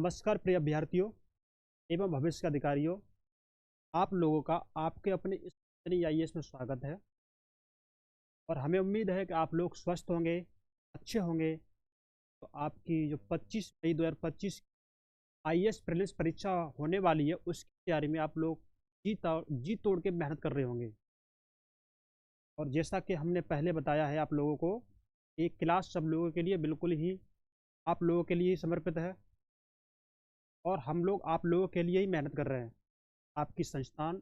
नमस्कार प्रिय अभ्यर्थियों एवं भविष्य के अधिकारियों। आप लोगों का आपके अपने इस आईएएस में स्वागत है और हमें उम्मीद है कि आप लोग स्वस्थ होंगे, अच्छे होंगे। तो आपकी जो 25 मई 2025 आईएएस प्रीलिम्स परीक्षा होने वाली है, उसकी तैयारी में आप लोग जी तोड़ के मेहनत कर रहे होंगे। और जैसा कि हमने पहले बताया है आप लोगों को, एक क्लास सब लोगों के लिए बिल्कुल ही आप लोगों के लिए ही समर्पित है और हम लोग आप लोगों के लिए ही मेहनत कर रहे हैं। आपकी संस्थान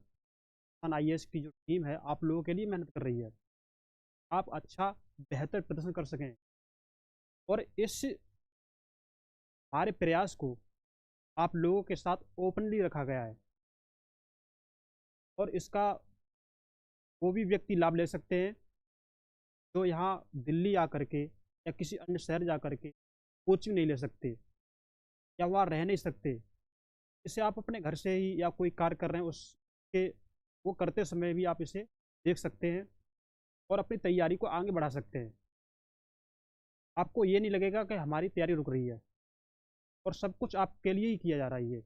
आईएएस की जो टीम है आप लोगों के लिए मेहनत कर रही है, आप अच्छा बेहतर प्रदर्शन कर सकें। और इस हमारे प्रयास को आप लोगों के साथ ओपनली रखा गया है और इसका वो भी व्यक्ति लाभ ले सकते हैं जो यहाँ दिल्ली आकर के या किसी अन्य शहर जा कर के कोचिंग नहीं ले सकते या वहाँ रह नहीं सकते। इसे आप अपने घर से ही या कोई कार्य कर रहे हैं उसके वो करते समय भी आप इसे देख सकते हैं और अपनी तैयारी को आगे बढ़ा सकते हैं। आपको ये नहीं लगेगा कि हमारी तैयारी रुक रही है और सब कुछ आपके लिए ही किया जा रहा है ये।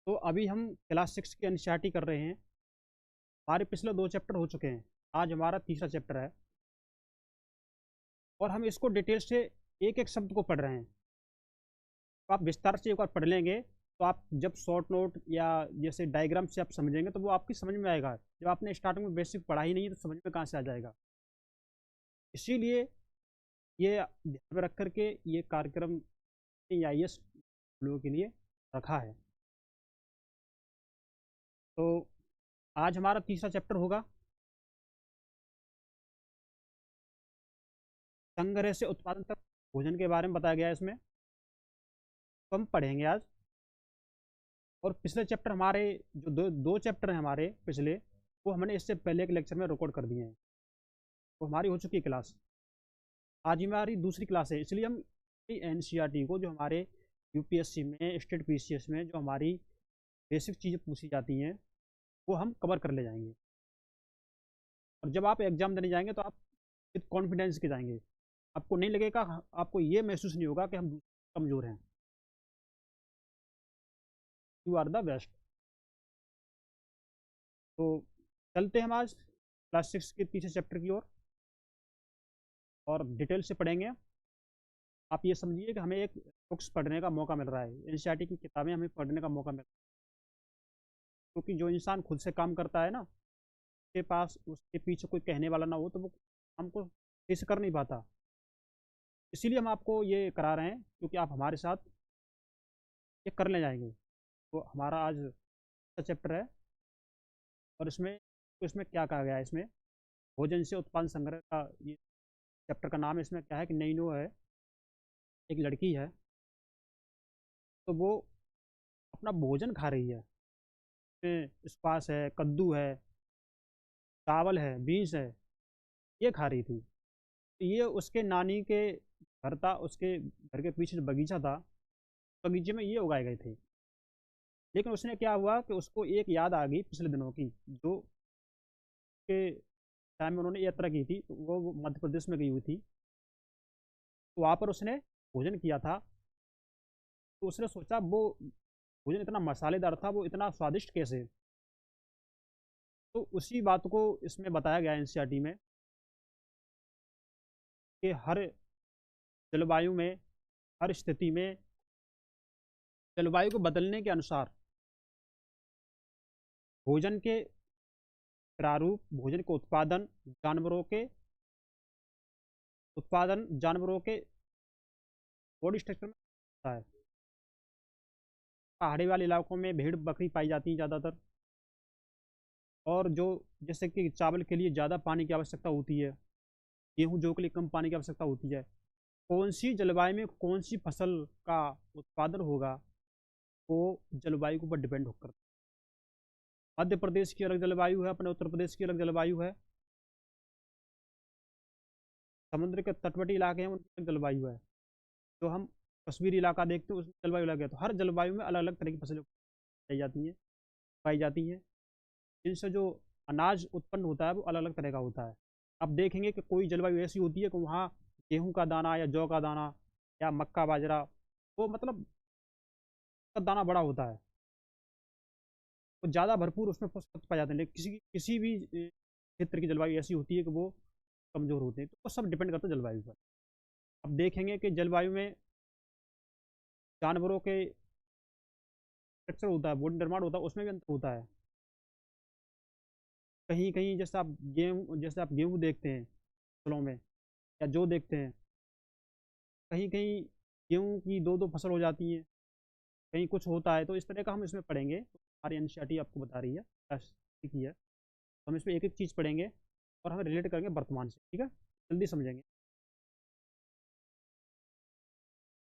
तो अभी हम क्लास 6 की एनसीईआरटी कर रहे हैं। हमारे पिछले 2 चैप्टर हो चुके हैं, आज हमारा तीसरा चैप्टर है और हम इसको डिटेल से एक एक शब्द को पढ़ रहे हैं। तो आप विस्तार से एक बार पढ़ लेंगे तो आप जब शॉर्ट नोट या जैसे डायग्राम से आप समझेंगे तो वो आपकी समझ में आएगा। जब आपने स्टार्टिंग में बेसिक पढ़ा ही नहीं है तो समझ में कहाँ से आ जाएगा। इसीलिए ये ध्यान में रख करके ये कार्यक्रम आईएएस लोगों के लिए रखा है। तो आज हमारा तीसरा चैप्टर होगा संग्रह से उत्पादन तक भोजन के बारे में बताया गया है इसमें, तो हम पढ़ेंगे आज। और पिछले चैप्टर हमारे जो दो चैप्टर हैं हमारे पिछले, वो हमने इससे पहले एक लेक्चर में रिकॉर्ड कर दिए हैं, वो हमारी हो चुकी है क्लास। आज हमारी दूसरी क्लास है, इसलिए हम एनसीईआरटी को जो हमारे यूपीएससी में स्टेट पीसीएस में जो हमारी बेसिक चीज़ें पूछी जाती हैं वो हम कवर कर ले जाएंगे। और जब आप एग्ज़ाम देने जाएंगे तो आप विद कॉन्फिडेंस के जाएंगे, आपको नहीं लगेगा, आपको ये महसूस नहीं होगा कि हम कमज़ोर हैं। You are the best. तो चलते हैं हम आज क्लास 6 के तीसरे चैप्टर की ओर और डिटेल से पढ़ेंगे। आप ये समझिए कि हमें एक बुक्स पढ़ने का मौका मिल रहा है, एनसीईआरटी की किताबें हमें पढ़ने का मौका मिल रहा है। क्योंकि जो इंसान खुद से काम करता है ना, उसके पास उसके पीछे कोई कहने वाला ना हो तो वो हमको सही से कर नहीं पाता। इसीलिए हम आपको ये करा रहे हैं क्योंकि आप हमारे साथ ये कर ले जाएंगे। तो हमारा आज चैप्टर है और इसमें क्या कहा गया है, इसमें भोजन से उत्पादन संग्रह का ये चैप्टर का नाम है। इसमें क्या है कि नैनो है, एक लड़की है, तो वो अपना भोजन खा रही है। इसमें स्क्वाश है, कद्दू है, चावल है, बीन्स है, ये खा रही थी। तो ये उसके नानी के घर था, उसके घर के पीछे जो बगीचा था, बगीचे में ये उगाए गए थे। लेकिन उसने क्या हुआ कि उसको एक याद आ गई पिछले दिनों की, जो के टाइम में उन्होंने यात्रा की थी, तो वो मध्य प्रदेश में गई हुई थी। तो वहाँ पर उसने भोजन किया था। तो उसने सोचा वो भोजन इतना मसालेदार था, वो इतना स्वादिष्ट कैसे। तो उसी बात को इसमें बताया गया है एनसीईआरटी में कि हर जलवायु में, हर स्थिति में जलवायु को बदलने के अनुसार भोजन के प्रारूप, भोजन के उत्पादन जानवरों के बॉडी स्ट्रक्चर में होता है। पहाड़ी वाले इलाकों में भेड़ बकरी पाई जाती है ज़्यादातर, और जो जैसे कि चावल के लिए ज़्यादा पानी की आवश्यकता होती है, गेहूँ जौ के लिए कम पानी की आवश्यकता होती है। कौन सी जलवायु में कौन सी फसल का उत्पादन होगा वो जलवायु के ऊपर डिपेंड होकर। मध्य प्रदेश की अलग जलवायु है, अपने उत्तर प्रदेश की अलग जलवायु है, समुद्र के तटवर्ती इलाके हैं उनकी अलग जलवायु है, जो हम कश्मीरी इलाका देखते हैं उसमें जलवायु अलग है। तो हर जलवायु में अलग अलग तरह की फसलें पाई जाती हैं। इनसे जो अनाज उत्पन्न होता है वो अलग अलग तरह का होता है। आप देखेंगे कि कोई जलवायु ऐसी होती है कि वहाँ गेहूँ का दाना या जौ का दाना या मक्का बाजरा वो मतलब उसका दाना बड़ा होता है, वो ज़्यादा भरपूर उसमें पोषक तत्व पाए जाते हैं। लेकिन किसी भी क्षेत्र की जलवायु ऐसी होती है कि वो कमज़ोर होते हैं, तो वो सब डिपेंड करता है जलवायु पर। अब देखेंगे कि जलवायु में जानवरों के स्ट्रक्चर होता है, बॉडी निर्माण होता है, उसमें भी अंतर होता है। कहीं कहीं जैसे आप गेहूँ देखते हैं फसलों में, या जो देखते हैं, कहीं कहीं गेहूँ की दो दो फसल हो जाती है, कहीं कुछ होता है। तो इस तरह का हम इसमें पढ़ेंगे, तो हमारी एनसीईआरटी आपको बता रही है, की है, तो हम इसमें एक एक चीज़ पढ़ेंगे और हम रिलेट करेंगे वर्तमान से, ठीक है, जल्दी समझेंगे।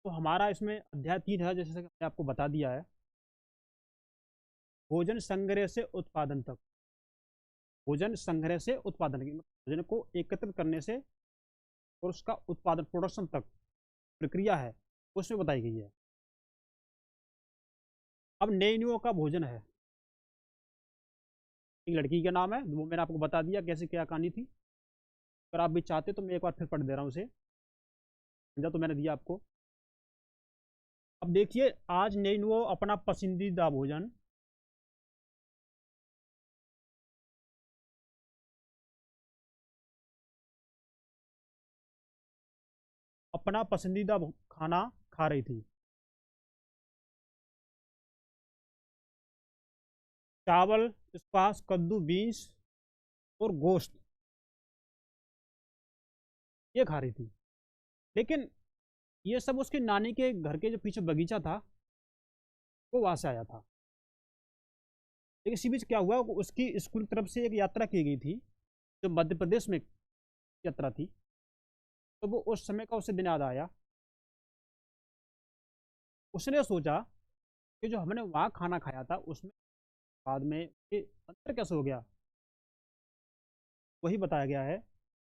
तो हमारा इसमें अध्याय 3 है, जैसे कि मैंने आपको बता दिया है, भोजन संग्रह से उत्पादन तक। भोजन संग्रह से उत्पादन की, भोजन को एकत्रित करने से और उसका उत्पादन प्रोडक्शन तक प्रक्रिया है, उसमें बताई गई है। अब नैनियों का भोजन है, एक लड़की का नाम है, वो मैंने आपको बता दिया कैसे क्या कहानी थी। अगर आप भी चाहते तो मैं एक बार फिर पढ़ दे रहा हूँ उसे, समझा तो मैंने दिया आपको। अब देखिए, आज नैनुओं अपना पसंदीदा भोजन अपना पसंदीदा खाना खा रही थी। चावल, स्क्वाश, कद्दू, बीन्स और गोश्त, ये खा रही थी। लेकिन ये सब उसकी नानी के घर के जो पीछे बगीचा था, वो वहां से आया था। लेकिन इसी बीच क्या हुआ, उसकी स्कूल की तरफ से एक यात्रा की गई थी, जो मध्य प्रदेश में यात्रा थी। तो वो उस समय का उसे दिन याद आया। उसने सोचा कि जो हमने वहाँ खाना खाया था, उसमें बाद में ये अंतर कैसे हो गया, वही बताया गया है।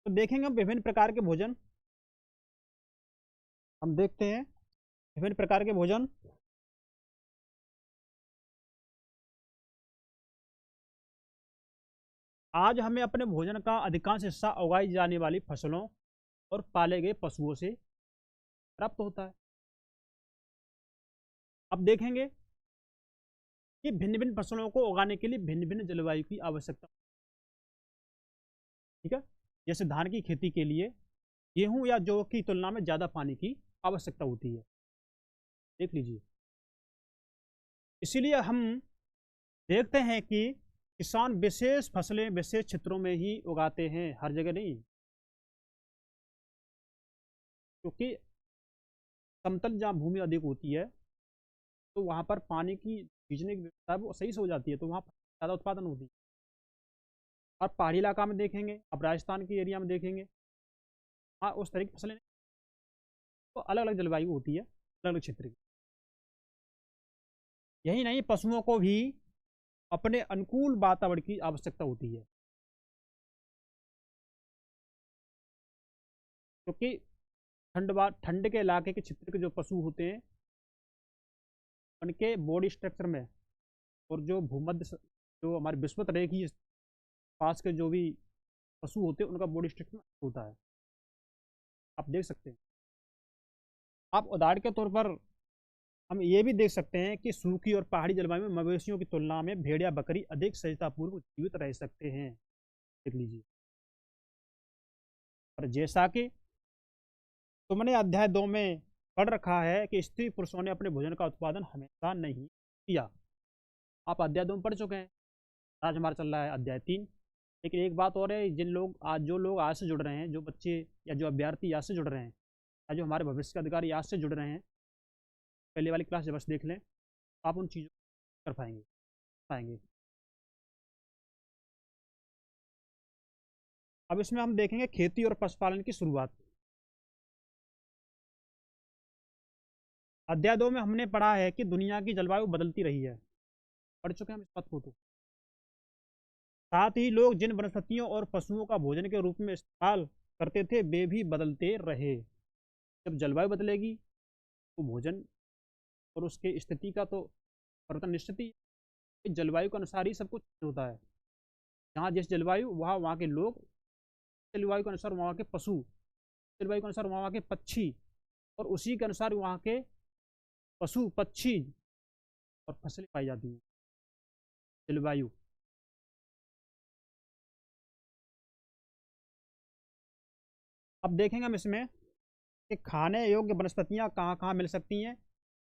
तो देखेंगे हम विभिन्न प्रकार के भोजन, हम देखते हैं विभिन्न प्रकार के भोजन। आज हमें अपने भोजन का अधिकांश हिस्सा उगाई जाने वाली फसलों और पाले गए पशुओं से प्राप्त होता है। अब देखेंगे कि भिन्न भिन्न फसलों को उगाने के लिए भिन्न भिन्न जलवायु की आवश्यकता, ठीक है। जैसे धान की खेती के लिए गेहूं या जौ की तुलना में ज्यादा पानी की आवश्यकता होती है, देख लीजिए। इसीलिए हम देखते हैं कि किसान विशेष फसलें विशेष क्षेत्रों में ही उगाते हैं, हर जगह नहीं, क्योंकि समतल जहाँ भूमि अधिक होती है, तो वहाँ पर पानी की खींचने की व्यवस्था है वो सही से हो जाती है, तो वहाँ ज़्यादा उत्पादन होती है। और पहाड़ी इलाका में देखेंगे, अब राजस्थान के एरिया में देखेंगे, हाँ उस तरह की फसलें, तो अलग अलग जलवायु होती है अलग अलग क्षेत्र की। यही नहीं, पशुओं को भी अपने अनुकूल वातावरण की आवश्यकता होती है, क्योंकि ठंड के इलाके के क्षेत्र के जो पशु होते हैं, उनके बॉडी स्ट्रक्चर में, और जो भूमध्य जो हमारे विषुवत रेखा की पास के जो भी पशु होते हैं, उनका बॉडी स्ट्रक्चर होता है, आप देख सकते हैं। आप उदाहरण के तौर पर हम ये भी देख सकते हैं कि सूखी और पहाड़ी जलवायु में मवेशियों की तुलना में भेड़ या बकरी अधिक सहजतापूर्वक जीवित रह सकते हैं, देख लीजिए। और जैसा कि तुमने अध्याय 2 में पढ़ रखा है कि स्त्री पुरुषों ने अपने भोजन का उत्पादन हमेशा नहीं किया, आप अध्याय 2 में पढ़ चुके हैं। आज हमारा चल रहा है अध्याय 3। लेकिन एक बात और है, जो लोग आज से जुड़ रहे हैं, जो बच्चे या जो अभ्यर्थी आज से जुड़ रहे हैं, या जो हमारे भविष्य के अधिकारी आज से जुड़ रहे हैं, पहले वाली क्लास जब बस देख लें, आप उन चीज़ों को कर पाएंगे। अब इसमें हम देखेंगे खेती और पशुपालन की शुरुआत। अध्याय 2 में हमने पढ़ा है कि दुनिया की जलवायु बदलती रही है, पढ़ चुके हैं हम इस बात को। तो साथ ही लोग जिन वनस्पतियों और पशुओं का भोजन के रूप में इस्तेमाल करते थे, वे भी बदलते रहे। जब जलवायु बदलेगी तो भोजन और उसके स्थिति का तो परिवर्तन निश्चित ही, जलवायु के अनुसार ही सब कुछ होता है। जहाँ जिस जलवायु, वहाँ वहाँ के लोग, जलवायु के अनुसार वहाँ के पशु, जलवायु के अनुसार वहाँ के पक्षी, और उसी के अनुसार वहाँ के पशु पक्षी और फसलें पाई जाती हैं। जलवायु, अब देखेंगे हम इसमें कि खाने योग्य वनस्पतियां कहाँ कहाँ मिल सकती हैं,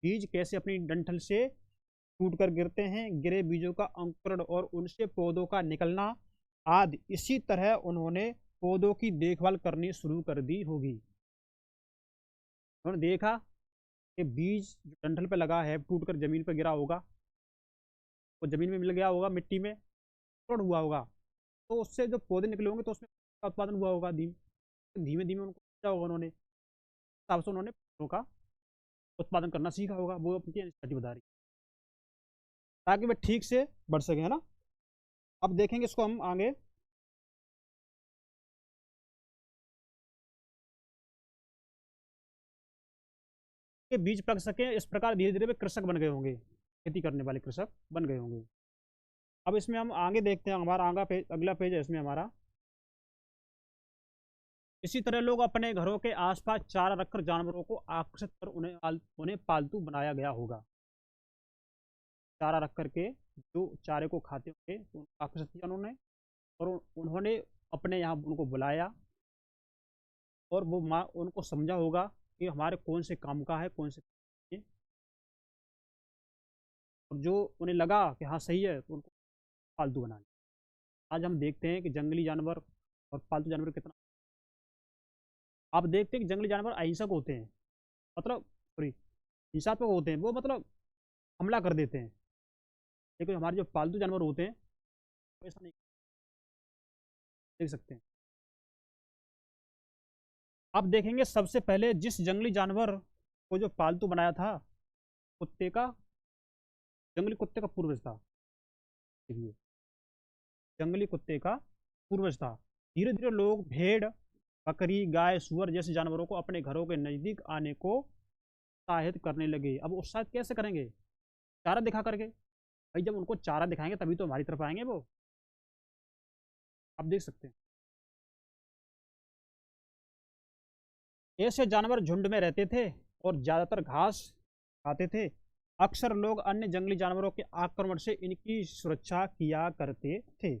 बीज कैसे अपनी डंठल से टूट कर गिरते हैं, गिरे बीजों का अंकुरण और उनसे पौधों का निकलना आदि। इसी तरह उन्होंने पौधों की देखभाल करनी शुरू कर दी होगी। उन्होंने देखा कि बीज जो डंठल पे लगा है टूट कर जमीन पर गिरा होगा, वो जमीन में मिल गया होगा, मिट्टी में तोड़ हुआ होगा, तो उससे जो पौधे निकले होंगे तो उसमें उत्पादन हुआ होगा। धीमे धीमे धीमे उनको समझा होगा उन्होंने, हिसाब से उन्होंने पौधों का उत्पादन करना सीखा होगा। वो अपनी स्टडी बता रही है ताकि वे ठीक से बढ़ सके, है ना। अब देखेंगे इसको हम आगे। के बीज पक सके, इस प्रकार धीरे धीरे वे कृषक बन गए होंगे, खेती करने वाले कृषक बन गए होंगे। अब इसमें हम आगे देखते हैं, हमारा आगे पेज, अगला पेज है इसमें हमारा। इसी तरह लोग अपने घरों के आसपास चारा रखकर जानवरों को आकर्षित कर उन्हें पालतू बनाया गया होगा। चारा रख करके जो चारे को खाते होंगे तो उनको आकर्षित किया उन्होंने, और उन्होंने अपने यहाँ उनको बुलाया, और वो माँ उनको समझा होगा कि हमारे कौन से काम का है, कौन से काम नहीं है। और जो उन्हें लगा कि हाँ सही है तो उनको पालतू बना लिया। आज हम देखते हैं कि जंगली जानवर और पालतू जानवर कितना, आप देखते हैं कि जंगली जानवर अहिंसक होते हैं, मतलब सॉरी हिंसात्मक होते हैं, वो मतलब हमला कर देते हैं। लेकिन हमारे जो पालतू जानवर होते हैं वो ऐसा नहीं, देख सकते हैं। अब देखेंगे सबसे पहले जिस जंगली जानवर को जो पालतू बनाया था, कुत्ते का, जंगली कुत्ते का पूर्वज था। देखिए, जंगली कुत्ते का पूर्वज था। धीरे धीरे लोग भेड़, बकरी, गाय, सुअर जैसे जानवरों को अपने घरों के नजदीक आने को उत्साहित करने लगे। अब उत्साहित कैसे करेंगे? चारा दिखा करके। भाई जब उनको चारा दिखाएंगे तभी तो हमारी तरफ आएंगे वो। आप देख सकते हैं ऐसे जानवर झुंड में रहते थे और ज्यादातर घास खाते थे। अक्सर लोग अन्य जंगली जानवरों के आक्रमण से इनकी सुरक्षा किया करते थे।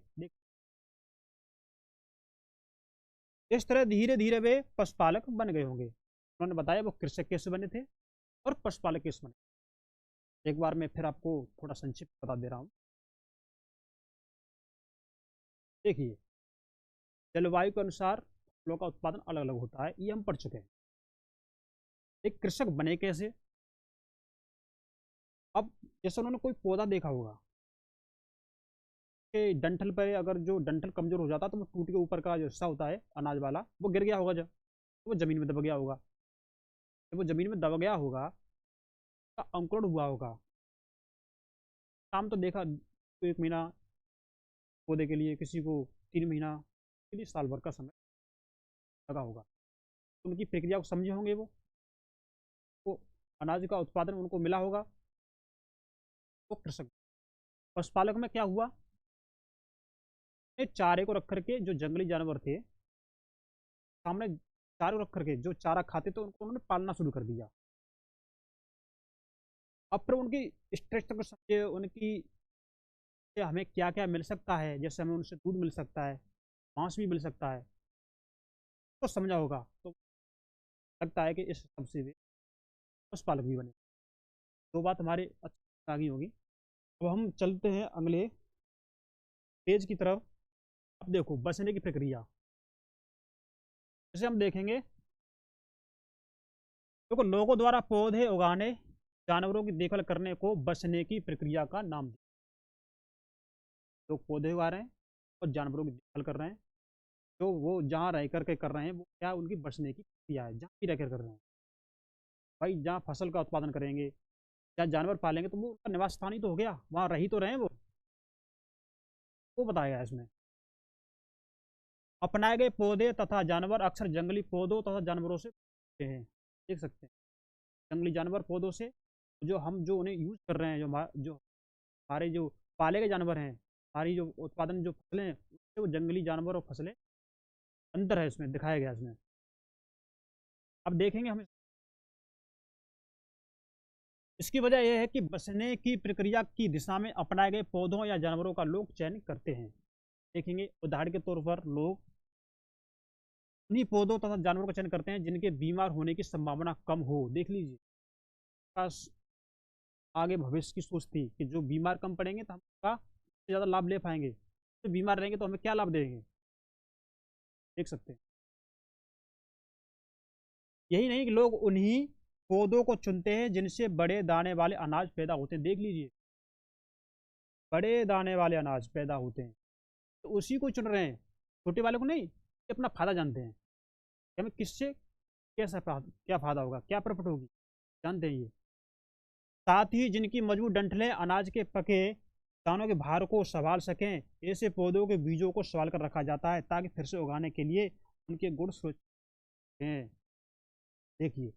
इस तरह धीरे धीरे वे पशुपालक बन गए होंगे। उन्होंने बताया वो कृषक कैसे बने थे और पशुपालक कैसे बने। एक बार मैं फिर आपको थोड़ा संक्षिप्त बता दे रहा हूँ। देखिए, जलवायु के अनुसार फसलों का उत्पादन अलग अलग होता है, ये हम पढ़ चुके हैं। एक कृषक बने कैसे? अब जैसे उन्होंने कोई पौधा देखा होगा कि डंठल पर, अगर जो डंठल कमजोर हो जाता तो वो टूट के ऊपर का जो हिस्सा होता है अनाज वाला वो गिर गया होगा, जब तो वो जमीन में दब गया होगा। जब वो जमीन में दब गया होगा तो अंकुरण हुआ होगा। काम तो देखा तो 1 महीना पौधे के लिए, किसी को 3 महीना, के लिए साल भर का समय लगा होगा। तो उनकी प्रक्रिया को समझे होंगे वो अनाज का उत्पादन उनको मिला होगा, वो कृषक। पशुपालक में क्या हुआ, चारे को रख करके जो जंगली जानवर थे सामने, चारे को रख करके जो चारा खाते थे उनको उन्होंने पालना शुरू कर दिया। अब फिर उनकी स्ट्रक्चर को समझे, उनकी से हमें क्या क्या मिल सकता है, जैसे हमें उनसे दूध मिल सकता है, मांस भी मिल सकता है, तो समझा होगा। तो लगता है कि इस हिसाब से वे पशुपालक भी बने। दो बात हमारे अच्छी आगे होगी। अब हम चलते हैं अगले पेज की तरफ। अब देखो बचने की प्रक्रिया, जैसे हम देखेंगे, देखो लोगों द्वारा पौधे उगाने, जानवरों की देखभाल करने को बचने की प्रक्रिया का नाम दिया। लोग पौधे उगा रहे हैं और जानवरों की देखभाल कर रहे हैं, जो वो जहाँ रह करके कर रहे हैं वो क्या उनकी बचने की प्रक्रिया है, जहाँ भी रह कर रहे हैं। भाई जहाँ फसल का उत्पादन करेंगे, जहाँ जानवर पालेंगे, तो वो उनका निवास स्थान ही तो हो गया, वहाँ रह ही तो रहे हैं वो बताया गया है इसमें। अपनाए गए पौधे तथा जानवर अक्सर जंगली पौधों तथा जानवरों से होते हैं। देख सकते हैं जंगली जानवर पौधों से, जो उन्हें यूज कर रहे हैं, जो हमारे जो पाले गए जानवर हैं, हमारी जो उत्पादन जो फसलें हैं उससे वो जंगली जानवर और फसलें, अंतर है इसमें दिखाया गया इसमें। अब देखेंगे हम इसकी वजह यह है कि बसने की प्रक्रिया की दिशा में अपनाए गए पौधों या जानवरों का लोग चयन करते हैं। देखेंगे उदाहरण के तौर पर लोग उन्हीं पौधों तथा जानवरों का चयन करते हैं जिनके बीमार होने की संभावना कम हो। देख लीजिए, खास आगे भविष्य की सोच थी कि जो बीमार कम पड़ेंगे तो हम उसका ज़्यादा लाभ ले पाएंगे, तो बीमार रहेंगे तो हमें क्या लाभ देंगे, देख सकते हैं। यही नहीं कि लोग उन्हीं पौधों को चुनते हैं जिनसे बड़े दाने वाले अनाज पैदा होते हैं। देख लीजिए, बड़े दाने वाले अनाज पैदा होते हैं तो उसी को चुन रहे हैं, छोटे वाले को नहीं। ये अपना फायदा जानते हैं कि हमें किससे क्या फायदा होगा, क्या प्रॉफिट होगी, जानते हैं ये। साथ ही जिनकी मजबूत डंठलें अनाज के पके दानों के भार को संभाल सकें, ऐसे पौधों के बीजों को संभाल कर रखा जाता है ताकि फिर से उगाने के लिए उनके गुण सुरक्षित हैं। देखिए,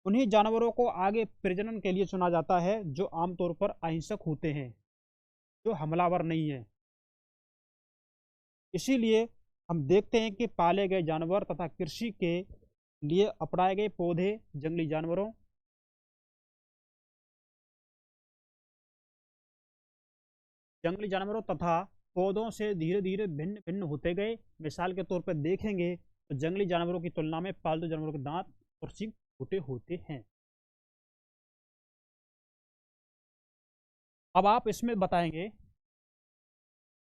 उन्हीं जानवरों को आगे प्रजनन के लिए चुना जाता है जो आमतौर पर अहिंसक होते हैं, जो हमलावर नहीं है। इसीलिए हम देखते हैं कि पाले गए जानवर तथा कृषि के लिए अपनाए गए पौधे जंगली जानवरों तथा पौधों से धीरे धीरे भिन्न भिन्न होते गए। मिसाल के तौर पर देखेंगे तो जंगली जानवरों की तुलना में पालतू जानवरों के दांत और सींग छोटे होते हैं। अब आप इसमें बताएंगे,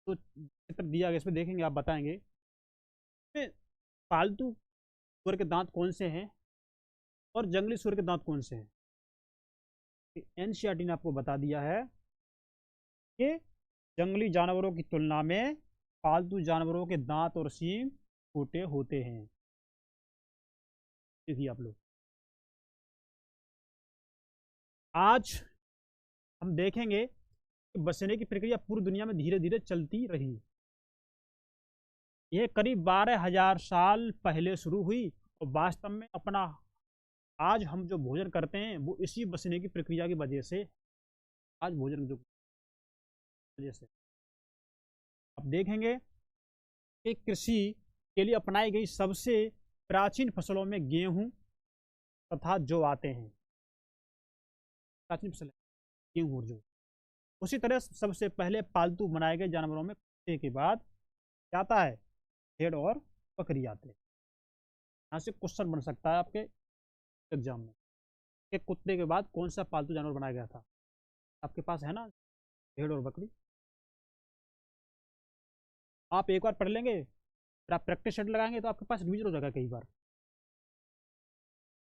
तो चित्र दिया गया इसमें देखेंगे, आप बताएंगे इसमें पालतू सुअर के दांत कौन से हैं और जंगली सुअर के दांत कौन से हैं। एनसीईआरटी ने आपको बता दिया है कि जंगली जानवरों की तुलना में पालतू जानवरों के दांत और सींग छोटे होते हैं। देखिए आप लोग, आज हम देखेंगे कि बचने की प्रक्रिया पूरी दुनिया में धीरे धीरे चलती रही। यह करीब 12,000 साल पहले शुरू हुई और वास्तव में अपना आज हम जो भोजन करते हैं वो इसी बचने की प्रक्रिया की वजह से आज भोजन जो वजह से अब देखेंगे कि कृषि के लिए अपनाई गई सबसे प्राचीन फसलों में गेहूं तथा जौ आते हैं। प्राचीन फसल गेहूं और जौ। उसी तरह सबसे पहले पालतू बनाए गए जानवरों में कुत्ते के बाद क्या आता है, भेड़ और बकरी आते हैं। यहाँ से क्वेश्चन बन सकता है आपके एग्जाम में कि कुत्ते के बाद कौन सा पालतू जानवर बनाया गया था। आपके पास है ना भेड़ और बकरी, आप एक बार पढ़ लेंगे फिर आप प्रैक्टिस सेट लगाएंगे तो आपके पास रिविजन हो जाएगा कई बार।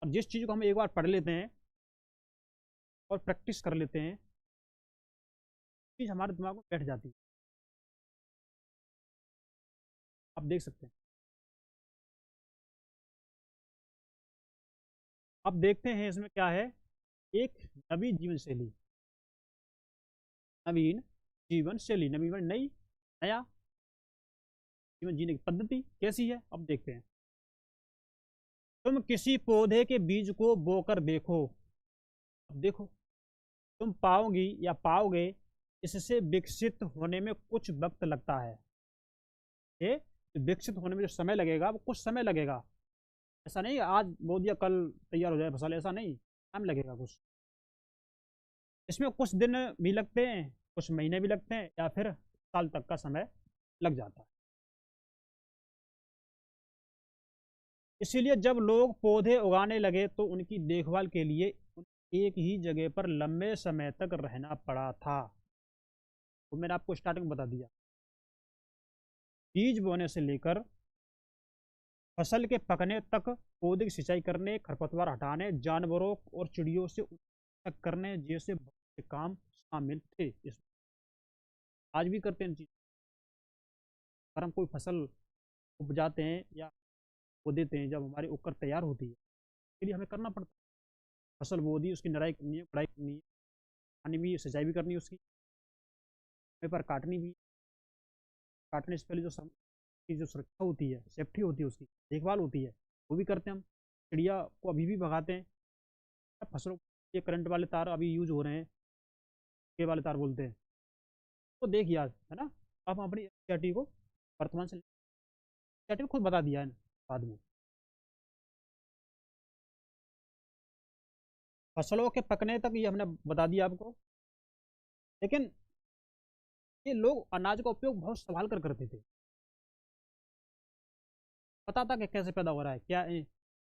और जिस चीज़ को हम एक बार पढ़ लेते हैं और प्रैक्टिस कर लेते हैं, चीज़ हमारे दिमाग में बैठ जाती है। आप देख सकते हैं। अब देखते हैं इसमें क्या है, एक नवीन जीवन शैली। नवीन जीवन शैली, नवीन नई नया जीवन जीने की पद्धति कैसी है, अब देखते हैं। तुम किसी पौधे के बीज को बोकर देखो, अब देखो, तुम पाओगी या पाओगे इससे विकसित होने में कुछ वक्त लगता है। ये विकसित होने में जो समय लगेगा वो कुछ समय लगेगा। ऐसा नहीं आज बो दिया कल तैयार हो जाए फसल, ऐसा नहीं, टाइम लगेगा कुछ। इसमें कुछ दिन भी लगते हैं, कुछ महीने भी लगते हैं, या फिर साल तक का समय लग जाता है। इसीलिए जब लोग पौधे उगाने लगे तो उनकी देखभाल के लिए एक ही जगह पर लंबे समय तक रहना पड़ा था। तो मैंने आपको स्टार्टिंग में बता दिया, बीज बोने से लेकर फसल के पकने तक पौधे की सिंचाई करने, खरपतवार हटाने, जानवरों और चिड़ियों से तक करने जैसे बहुत से काम शामिल थे। आज भी करते हैं चीज। अगर हम कोई फसल उपजाते हैं या बो देते हैं, जब हमारी उगकर तैयार होती है इसके लिए हमें करना पड़ता है। फसल बो दी, उसकी निराई करनी है, गुड़ाई करनी है, पानी भी, सिंचाई भी करनी है उसकी, समय पर काटनी भी। काटने से पहले जो की जो सुरक्षा होती है, सेफ्टी होती है, उसकी देखभाल होती है, वो भी करते हैं हम। चिड़िया को अभी भी भगाते हैं। फसलों, ये करंट वाले तार अभी यूज हो रहे हैं, के वाले तार बोलते हैं, तो देख याद है ना। अब हम अपनी एनसीईआरटी को वर्तमान से एनसीईआरटी खुद बता दिया है बाद में। फसलों के पकने तक ये हमने बता दिया आपको। लेकिन ये लोग अनाज का उपयोग बहुत संभाल कर करते थे, पता था कि कैसे पैदा हो रहा है, क्या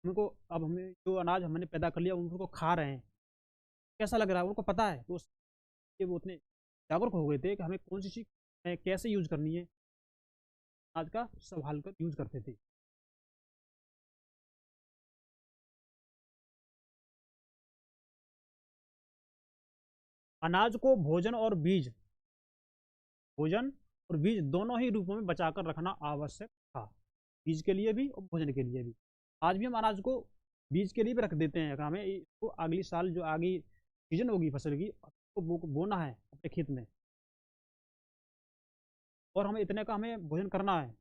उनको, अब हमें जो अनाज हमने पैदा कर लिया उनको खा रहे हैं, कैसा लग रहा है उनको पता है, तो वो उतने जागरूक हो गए थे कि हमें कौन सी चीज़ कैसे यूज करनी है, अनाज का संभाल कर यूज करते थे। अनाज को भोजन और बीज दोनों ही रूपों में बचाकर रखना आवश्यक था, बीज के लिए भी और भोजन के लिए भी। आज भी हम अनाज को बीज के लिए भी रख देते हैं, हमें इसको अगली साल जो आगे सीजन होगी फसल की, तो बोना है अपने खेत में, और हमें इतने का हमें भोजन करना है,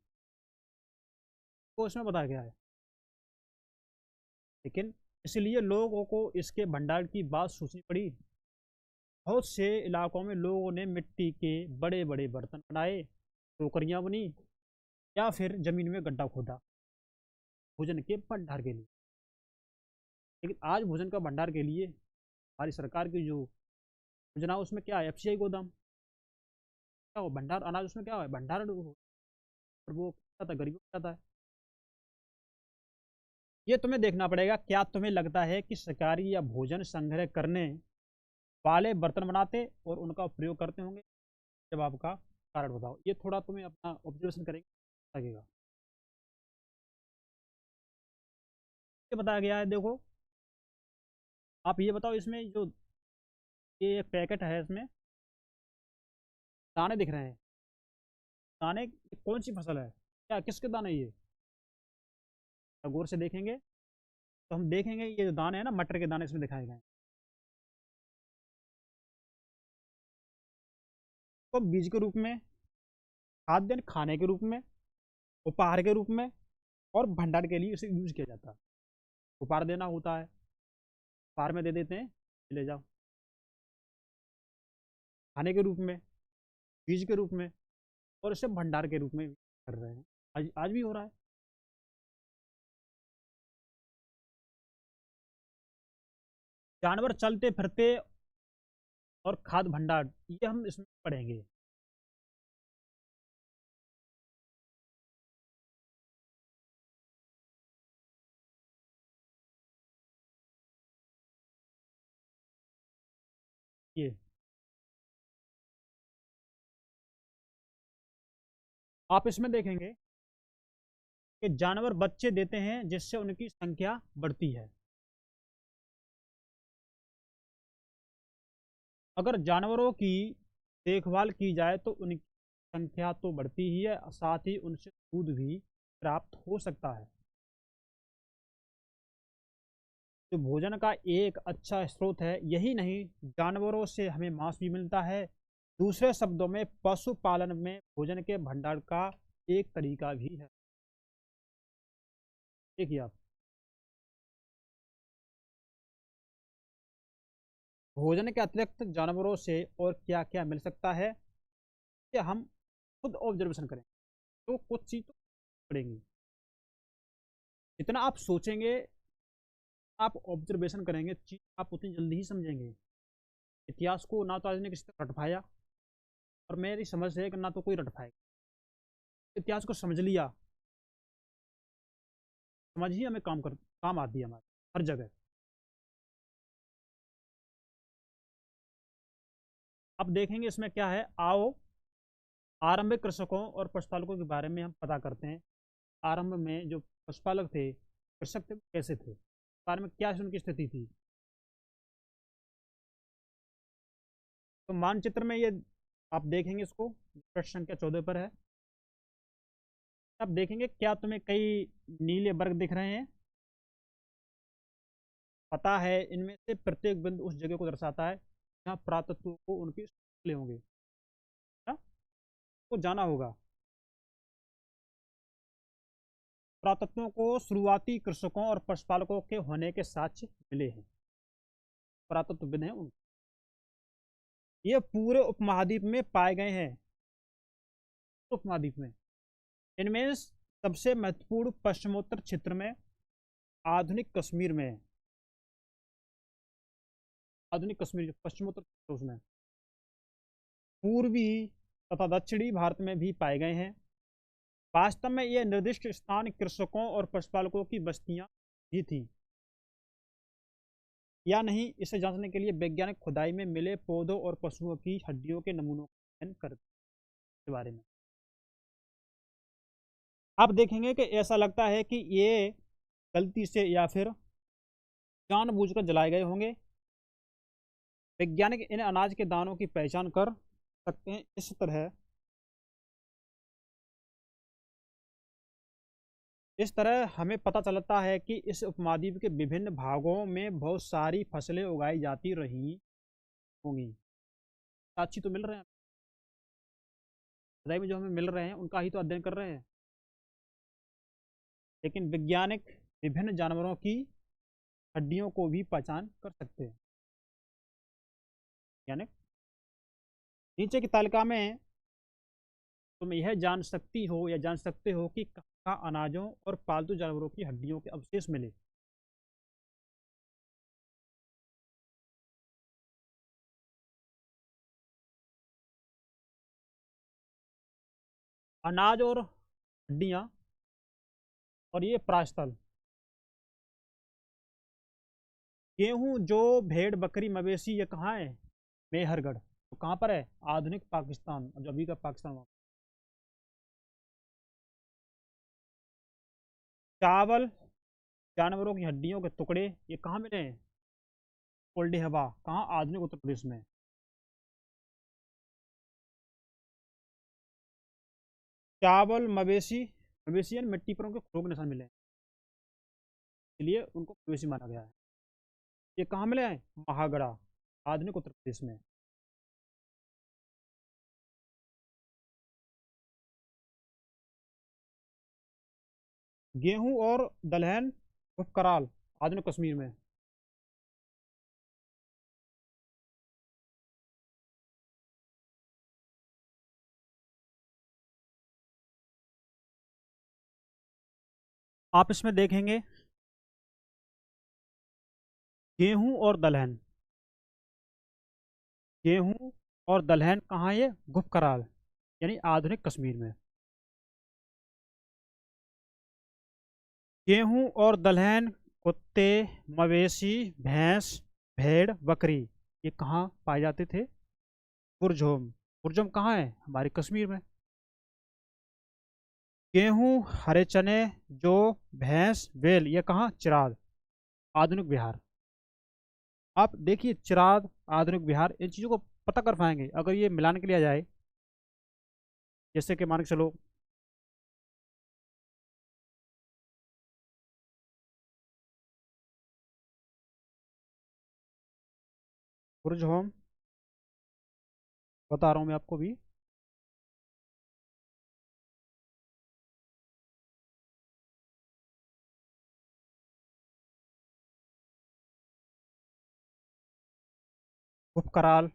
तो इसमें बताया गया है। लेकिन इसलिए लोगों को इसके भंडार की बात सोचनी पड़ी। बहुत से इलाकों में लोगों ने मिट्टी के बड़े बड़े बर्तन बनाए, टोकरियां बनी, या फिर जमीन में गड्ढा खोदा भोजन के भंडार के लिए। लेकिन आज भोजन का भंडार के लिए हमारी सरकार की जो योजना, उसमें क्या है, एफसीआई गोदाम, क्या हो भंडार अनाज, उसमें क्या है भंडार, और वो क्या था, गरीबों को जाता है। ये तुम्हें देखना पड़ेगा, क्या तुम्हें लगता है कि शिकारी या भोजन संग्रह करने वाले बर्तन बनाते और उनका प्रयोग करते होंगे? जवाब का कारण बताओ। ये थोड़ा तुम्हें अपना ऑब्जर्वेशन करेंगे लगेगा। ये बताया गया है, देखो आप ये बताओ, इसमें जो ये एक पैकेट है, इसमें दाने दिख रहे हैं, दाने कौन सी फसल है, क्या किसके दाने ये? गौर से देखेंगे तो हम देखेंगे ये जो दाने हैं ना, मटर के दाने इसमें दिखाए गए हैं। तो बीज के रूप में, खाद्य खाने के रूप में, उपहार के रूप में, और भंडार के लिए इसे यूज किया जाता है। उपहार देना होता है, उपहार में दे देते हैं, ले जाओ। खाने के रूप में, बीज के रूप में, और इसे भंडार के रूप में कर रहे हैं। आज भी हो रहा है। जानवर चलते फिरते और खाद्य भंडार, ये हम इसमें पढ़ेंगे। ये आप इसमें देखेंगे कि जानवर बच्चे देते हैं जिससे उनकी संख्या बढ़ती है। अगर जानवरों की देखभाल की जाए तो उनकी संख्या तो बढ़ती ही है, साथ ही उनसे दूध भी प्राप्त हो सकता है। जो भोजन का एक अच्छा स्रोत है, यही नहीं, जानवरों से हमें मांस भी मिलता है। दूसरे शब्दों में पशुपालन में भोजन के भंडार का एक तरीका भी है। देखिए आप, भोजन के अतिरिक्त जानवरों से और क्या क्या मिल सकता है, कि हम खुद ऑब्जर्वेशन करें तो कुछ चीज तो पड़ेंगी। जितना आप सोचेंगे, आप ऑब्जर्वेशन करेंगे, चीज आप उतनी जल्दी ही समझेंगे। इतिहास को ना तो आज ने किसी तरह रट पाया, और मेरी समझ है कि ना तो कोई रट पाएगा। इतिहास को समझ लिया, समझ ही हमें काम आती है हमारे हर जगह। अब देखेंगे इसमें क्या है, आओ आरंभिक कृषकों और पशुपालकों के बारे में हम पता करते हैं। आरंभ में जो पशुपालक थे, कृषक थे, कैसे थे, बारे में क्या उनकी स्थिति थी। तो मानचित्र में ये आप देखेंगे, इसको प्रश्न संख्या 14 पर है। अब देखेंगे, क्या तुम्हें कई नीले वर्ग दिख रहे हैं? पता है इनमें से प्रत्येक बिंदु उस जगह को दर्शाता है जहाँ पुरातत्व को उनके मिले होंगे, हाँ? को जाना होगा। पुरातत्वों को शुरुआती कृषकों और पशुपालकों के होने के साक्ष्य मिले हैं। पुरातत्वविद हैं उन, ये पूरे उपमहाद्वीप में पाए गए हैं। उपमहाद्वीप में इनमें सबसे महत्वपूर्ण पश्चिमोत्तर क्षेत्र में, आधुनिक कश्मीर में, आधुनिक कश्मीर, पश्चिमोत्तर क्षेत्र उसमें, पूर्वी तथा दक्षिणी भारत में भी पाए गए हैं। वास्तव में ये निर्दिष्ट स्थान कृषकों और पशुपालकों की बस्तियां भी थी या नहीं, इसे जांचने के लिए वैज्ञानिक खुदाई में मिले पौधों और पशुओं की हड्डियों के नमूनों का अध्ययन करते के बारे में। आप देखेंगे कि ऐसा लगता है कि ये गलती से या फिर जानबूझकर जलाए गए होंगे। वैज्ञानिक इन अनाज के दानों की पहचान कर सकते हैं इस तरह। इस तरह हमें पता चलता है कि इस उपमहाद्वीप के विभिन्न भागों में बहुत सारी फसलें उगाई जाती रही होंगी। साक्षी तो मिल रहे हैं, खुदाई में जो हमें मिल रहे हैं उनका ही तो अध्ययन कर रहे हैं। लेकिन वैज्ञानिक विभिन्न जानवरों की हड्डियों को भी पहचान कर सकते हैं। यानी नीचे की तालिका में तुम यह जान सकती हो या जान सकते हो कि कहाँ अनाजों और पालतू जानवरों की हड्डियों के अवशेष मिले। अनाज और हड्डियाँ और ये प्रास्थल, गेहूं, जो भेड़, बकरी, मवेशी, ये कहाँ है? मेहरगढ़। तो कहाँ पर है? आधुनिक पाकिस्तान, जो अभी का पाकिस्तान वहाँ। चावल, जानवरों की हड्डियों के टुकड़े, ये कहाँ मिले हैं? कोल्डी हवा, कहाँ? आधुनिक उत्तर प्रदेश में। चावल, मवेशी, मवेशी यानी मिट्टी पर उनके खुरों के निशान मिले हैं, इसलिए उनको मवेशी माना गया है। ये कहाँ मिले हैं? महागढ़ा, आधुनिक उत्तर प्रदेश में। गेहूं और दलहन, उपकराल, आधुनिक कश्मीर में। आप इसमें देखेंगे गेहूं और दलहन, गेहूं और दलहन कहाँ? ये गुफकराल यानी आधुनिक कश्मीर में। गेहूं और दलहन, कुत्ते, मवेशी, भैंस, भेड़, बकरी, ये कहाँ पाए जाते थे? पुरजोम। पुरजोम कहाँ है? हमारे कश्मीर में। गेहूं, हरे चने, जौ, भैंस, बैल, ये कहाँ? चिराद, आधुनिक बिहार। आप देखिए चिराद, आधुनिक बिहार, इन चीज़ों को पता कर पाएंगे अगर ये मिलान के लिए आ जाए। जैसे कि मान के चलो पुरजोम, बता रहा हूँ मैं आपको भी। उपकराल,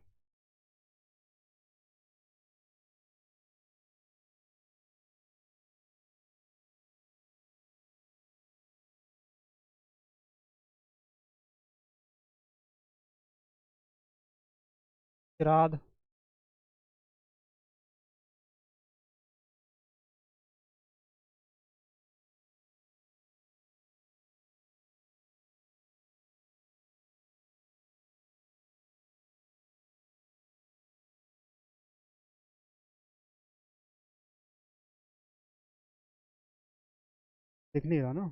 चिराद, दिख नहीं रहा ना।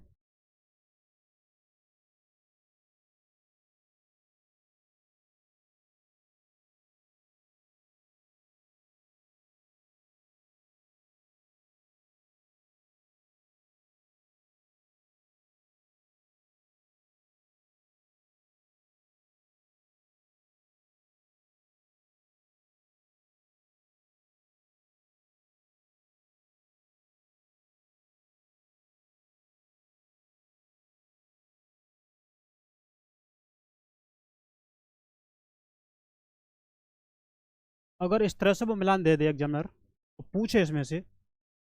अगर इस तरह से वो मिलान दे दे एग्जामिनर, तो पूछे इसमें से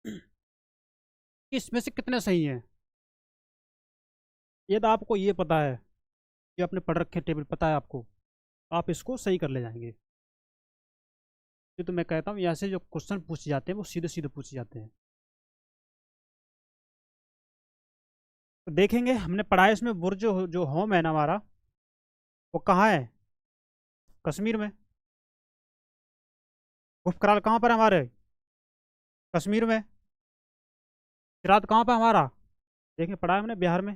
कि इसमें से कितने सही हैं, ये तो आपको ये पता है, ये आपने पढ़ रखे टेबल, पता है आपको, आप इसको सही कर ले जाएंगे। तो मैं कहता हूँ यहाँ से जो क्वेश्चन पूछे जाते हैं वो सीधे सीधे पूछे जाते हैं। तो देखेंगे, हमने पढ़ा है इसमें बुर्ज जो होम है ना हमारा, वो कहाँ है? कश्मीर में। उपकराल कहाँ पर है हमारे? कश्मीर में। सिरात कहाँ पर हमारा? देखें, पढ़ा है हमने बिहार में।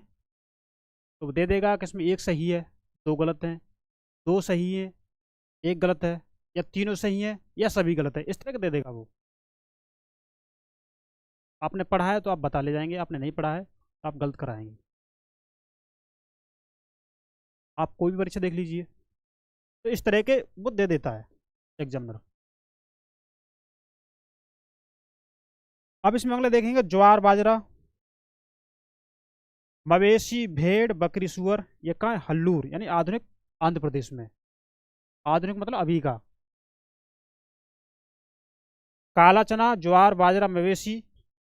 तो दे देगा कि इसमें एक सही है, दो गलत हैं, दो सही है, एक गलत है, या तीनों सही है, या सभी गलत है, इस तरह का दे देगा वो। आपने पढ़ा है तो आप बता ले जाएंगे, आपने नहीं पढ़ा है तो आप गलत कराएंगे। आप कोई भी परीक्षा देख लीजिए, तो इस तरह के वो दे देता है एग्जामिनर। अब इसमें अगले देखेंगे ज्वार बाजरा, मवेशी भेड़ बकरी सुअर, ये कहाँ है? हल्लूर, यानी आधुनिक आंध्र प्रदेश में। आधुनिक मतलब अभी का। काला चना ज्वार बाजरा मवेशी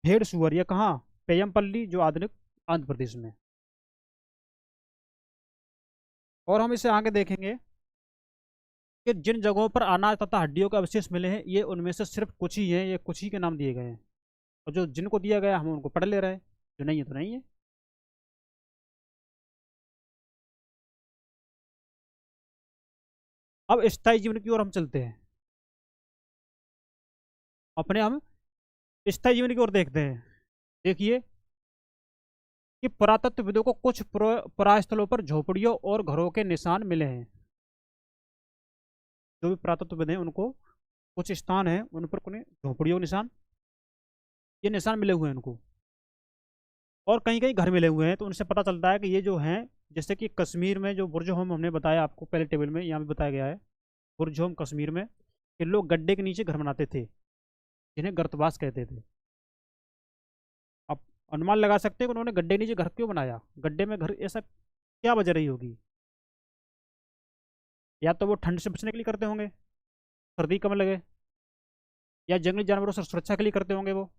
भेड़ सुअर, ये कहाँ? पेयमपल्ली, जो आधुनिक आंध्र प्रदेश में। और हम इसे आगे देखेंगे कि जिन जगहों पर अनाज तथा हड्डियों के अवशेष मिले हैं, ये उनमें से सिर्फ कुछ ही हैं, ये कुछ ही के नाम दिए गए हैं। और जो जिनको दिया गया हम उनको पढ़ ले रहे हैं, जो नहीं है तो नहीं है। अब स्थायी जीवन की ओर हम चलते हैं। अपने हम स्थायी जीवन की ओर देखते हैं। देखिए कि पुरातत्वविदों को कुछ पुरास्थलों पर झोपड़ियों और घरों के निशान मिले हैं। जो भी पुरातत्वविद हैं उनको कुछ स्थान है उन पर कुछ झोपड़ियों के निशान, ये निशान मिले हुए हैं उनको। और कहीं कहीं घर मिले हुए हैं, तो उनसे पता चलता है कि ये जो हैं, जैसे कि कश्मीर में जो बुर्ज होम हमने बताया आपको पहले टेबल में, यहाँ भी बताया गया है बुर्ज होम कश्मीर में, कि लोग गड्ढे के नीचे घर बनाते थे, जिन्हें गर्तवास कहते थे। आप अनुमान लगा सकते हैं कि उन्होंने गड्ढे के नीचे घर क्यों बनाया? गड्ढे में घर, ऐसा क्या वजह रही होगी? या तो वो ठंड से बचने के लिए करते होंगे, सर्दी कम लगे, या जंगली जानवरों से सुरक्षा के लिए करते होंगे वो।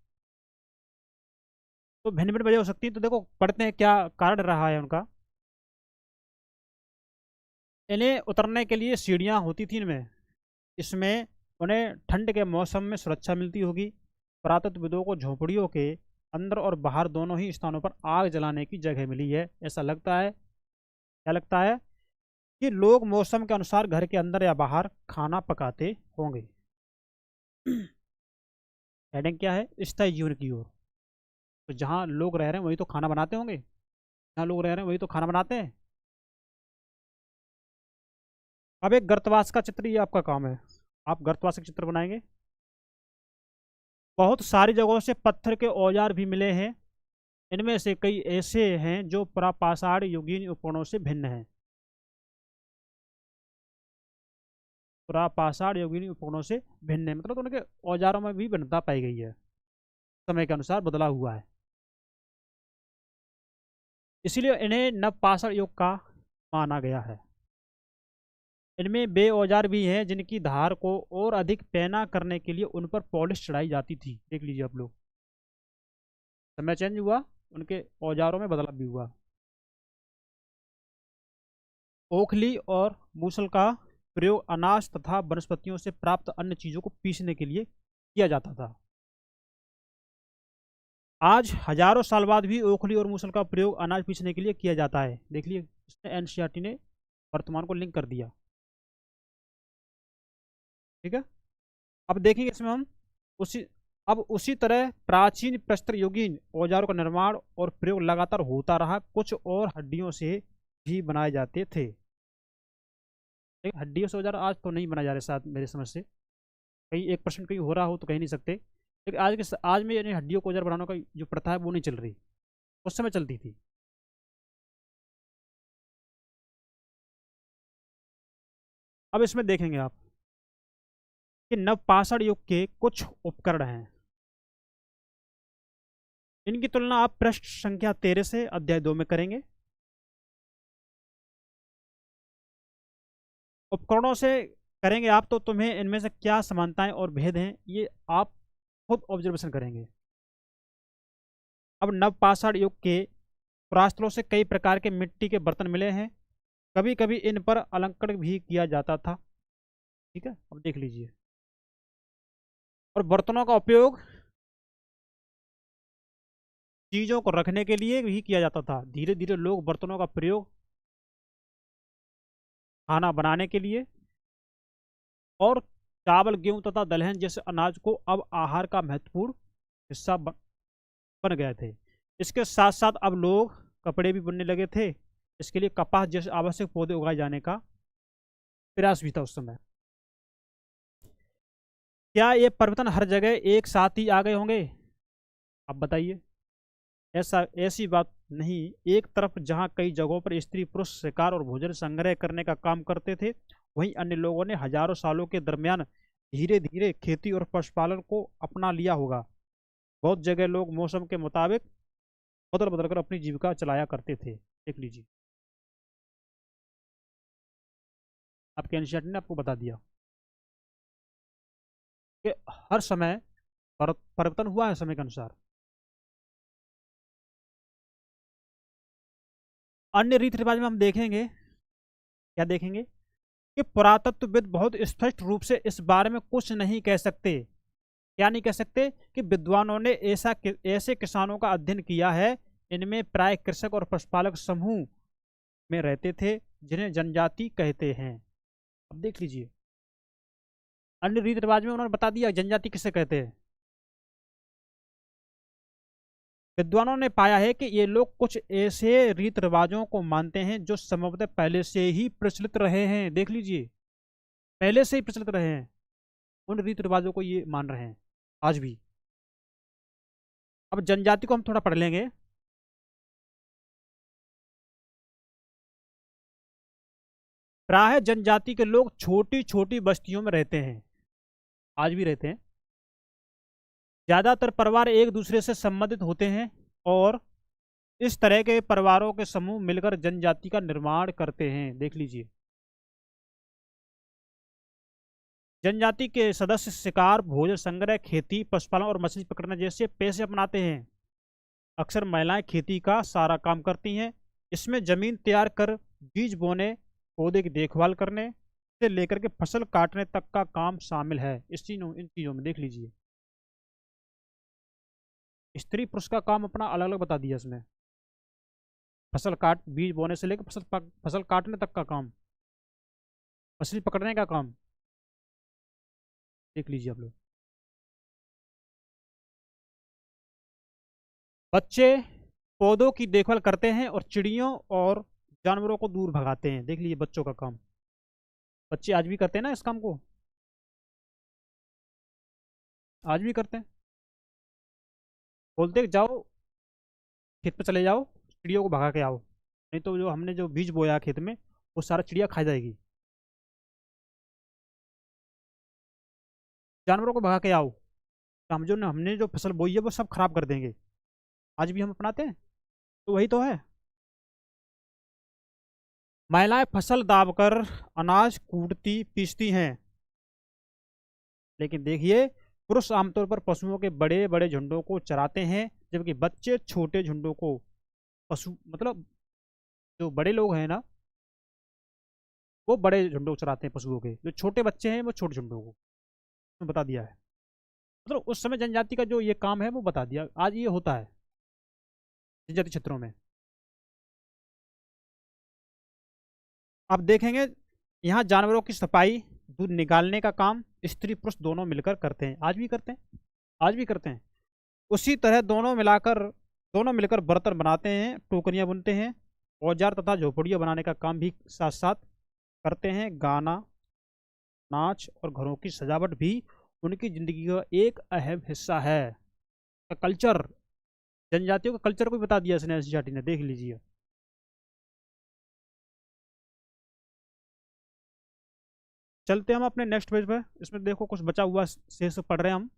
तो भिन्न भिन्न वजह हो सकती है। तो देखो पढ़ते हैं क्या कारण रहा है उनका। इन्हें उतरने के लिए सीढ़ियाँ होती थी इनमें, इसमें उन्हें ठंड के मौसम में सुरक्षा मिलती होगी। पुरातत्वविदों को झोपड़ियों के अंदर और बाहर दोनों ही स्थानों पर आग जलाने की जगह मिली है। ऐसा लगता है, क्या लगता है? कि लोग मौसम के अनुसार घर के अंदर या बाहर खाना पकाते होंगे। हेडिंग क्या है? स्थायी जीवन की ओर। तो जहाँ लोग रह रहे हैं वही तो खाना बनाते होंगे, जहाँ लोग रह रहे हैं वही तो खाना बनाते हैं। अब एक गर्तवास का चित्र, ये आपका काम है, आप गर्तवास का चित्र बनाएंगे। बहुत सारी जगहों से पत्थर के औजार भी मिले हैं, इनमें से कई ऐसे हैं जो प्रापाषाण युगीन उपकरणों से भिन्न हैं। प्रापाषाण युगीन उपकरणों से भिन्न है मतलब तो उनके औजारों में भी भिन्नता पाई गई है, समय के अनुसार बदला हुआ है, इसीलिए इन्हें नवपाषाण युग का माना गया है। इनमें वे औजार भी हैं जिनकी धार को और अधिक पैना करने के लिए उन पर पॉलिश चढ़ाई जाती थी। देख लीजिए आप लोग, समय चेंज हुआ, उनके औजारों में बदलाव भी हुआ। ओखली और मूसल का प्रयोग अनाज तथा वनस्पतियों से प्राप्त अन्य चीजों को पीसने के लिए किया जाता था। आज हजारों साल बाद भी ओखली और मूसल का प्रयोग अनाज पीसने के लिए किया जाता है। देख लिए, इसने एनसीईआरटी ने वर्तमान को लिंक कर दिया। ठीक है, अब देखेंगे इसमें हम उसी अब उसी तरह प्राचीन प्रस्तर युगीन औजारों का निर्माण और प्रयोग लगातार होता रहा। कुछ और हड्डियों से भी बनाए जाते थे। लेकिन हड्डियों से औजार आज तो नहीं बनाए जा रहे शायद, मेरे समझ से कहीं 1% कहीं हो रहा हो तो कहीं नहीं सकते। लेकिन आज में यानी हड्डियों को औजार बनाने का जो प्रथा है वो नहीं चल रही, उस समय चलती थी। अब इसमें देखेंगे आप कि नवपाषाण युग के कुछ उपकरण हैं, इनकी तुलना आप पृष्ठ संख्या 13 से अध्याय 2 में करेंगे। उपकरणों से करेंगे आप तो तुम्हें इनमें से क्या समानताएं और भेद हैं ये आप खुद ऑब्जर्वेशन करेंगे। अब नवपाषाण युग के पुरास्थलों से कई प्रकार के मिट्टी के बर्तन मिले हैं। कभी कभी इन पर अलंकरण भी किया जाता था। ठीक है, अब देख लीजिए। और बर्तनों का उपयोग चीजों को रखने के लिए भी किया जाता था। धीरे धीरे लोग बर्तनों का प्रयोग खाना बनाने के लिए और चावल, गेहूं तथा दलहन जैसे अनाज को अब आहार का महत्वपूर्ण हिस्सा बन गए थे। इसके साथ साथ अब लोग कपड़े भी बुनने लगे थे। इसके लिए कपास जैसे आवश्यक पौधे उगाए जाने का प्रयास भी था उस समय। क्या ये परिवर्तन हर जगह एक साथ ही आ गए होंगे? आप बताइए। ऐसी बात नहीं। एक तरफ जहां कई जगहों पर स्त्री पुरुष शिकार और भोजन संग्रह करने का काम करते थे, वहीं अन्य लोगों ने हजारों सालों के दरमियान धीरे धीरे खेती और पशुपालन को अपना लिया होगा। बहुत जगह लोग मौसम के मुताबिक बदल बदल कर अपनी जीविका चलाया करते थे। देख लीजिए, आपके एनसीईआरटी ने आपको बता दिया कि हर समय परिवर्तन हुआ है समय के अनुसार। अन्य रीति रिवाज में हम देखेंगे, क्या देखेंगे कि पुरातत्वविद बहुत स्पष्ट रूप से इस बारे में कुछ नहीं कह सकते। क्या नहीं कह सकते? कि विद्वानों ने ऐसे किसानों का अध्ययन किया है, इनमें प्राय कृषक और पशुपालक समूह में रहते थे, जिन्हें जनजाति कहते हैं। अब देख लीजिए, अन्य रीति रिवाज में उन्होंने बता दिया जनजाति किसे कहते हैं। विद्वानों ने पाया है कि ये लोग कुछ ऐसे रीति रिवाजों को मानते हैं जो संभवतः पहले से ही प्रचलित रहे हैं। देख लीजिए, पहले से ही प्रचलित रहे हैं, उन रीति रिवाजों को ये मान रहे हैं आज भी। अब जनजाति को हम थोड़ा पढ़ लेंगे। प्राय जनजाति के लोग छोटी छोटी बस्तियों में रहते हैं, आज भी रहते हैं। ज्यादातर परिवार एक दूसरे से संबंधित होते हैं और इस तरह के परिवारों के समूह मिलकर जनजाति का निर्माण करते हैं। देख लीजिए, जनजाति के सदस्य शिकार, भोजन संग्रह, खेती, पशुपालन और मछली पकड़ने जैसे पेशे अपनाते हैं। अक्सर महिलाएं खेती का सारा काम करती हैं। इसमें जमीन तैयार कर, बीज बोने, पौधे की देखभाल करने से लेकर के फसल काटने तक का काम शामिल है। इन चीजों में देख लीजिए, स्त्री पुरुष का काम अपना अलग अलग बता दिया इसमें। फसल काट, बीज बोने से लेकर फसल काटने तक का काम, मछली पकड़ने का काम, देख लीजिए आप लोग। बच्चे पौधों की देखभाल करते हैं और चिड़ियों और जानवरों को दूर भगाते हैं। देख लीजिए, बच्चों का काम बच्चे आज भी करते हैं ना, इस काम को आज भी करते हैं। बोलते हैं, जाओ खेत पे चले जाओ, चिड़ियों को भगा के आओ, नहीं तो जो हमने जो बीज बोया खेत में वो सारा चिड़िया खा जाएगी। जानवरों को भगा के आओ, तो हमने जो फसल बोई है वो सब खराब कर देंगे। आज भी हम अपनाते हैं, तो वही तो है। महिलाएं फसल दाबकर अनाज कूटती पीसती हैं, लेकिन देखिए पुरुष आमतौर पर पशुओं के बड़े बड़े झुंडों को चराते हैं, जबकि बच्चे छोटे झुंडों को, पशु मतलब जो बड़े लोग हैं ना, वो बड़े झुंडों को चराते हैं पशुओं के, जो छोटे बच्चे हैं वो छोटे झुंडों को बता दिया है। मतलब उस समय जनजाति का जो ये काम है वो बता दिया, आज ये होता है जनजाति क्षेत्रों में। अब देखेंगे, यहाँ जानवरों की सफाई, दूध निकालने का काम स्त्री पुरुष दोनों मिलकर करते हैं, आज भी करते हैं, आज भी करते हैं। उसी तरह दोनों मिलकर बर्तन बनाते हैं, टोकरियां बुनते हैं, औजार तथा झोपड़ियां बनाने का काम भी साथ साथ करते हैं। गाना, नाच और घरों की सजावट भी उनकी जिंदगी का एक अहम हिस्सा है। कल्चर, जनजातियों का कल्चर को भी बता दिया इसने, एनसीईआरटी ने, देख लीजिए। चलते हम अपने नेक्स्ट पेज पर। इसमें देखो कुछ बचा हुआ शेष पढ़ रहे हैं हम।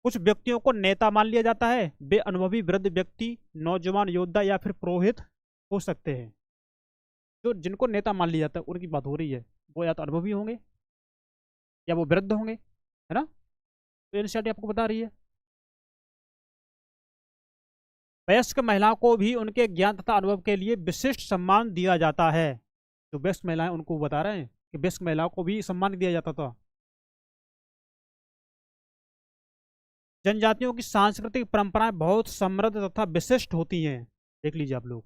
कुछ व्यक्तियों को नेता मान लिया जाता है। वे अनुभवी वृद्ध व्यक्ति, नौजवान योद्धा या फिर पुरोहित हो सकते हैं। जो जिनको नेता मान लिया जाता है उनकी बात हो रही है, वो या तो अनुभवी होंगे या वो वृद्ध होंगे, है ना। तो एनसीईआरटी आपको बता रही है। वयस्क महिलाओं को भी उनके ज्ञान तथा अनुभव के लिए विशिष्ट सम्मान दिया जाता है। जो बेस्ट महिलाएं उनको बता रहे हैं कि बेस्ट महिलाओं को भी सम्मान दिया जाता था। जनजातियों की सांस्कृतिक परंपराएं बहुत समृद्ध तथा विशिष्ट होती हैं। देख लीजिए आप लोग,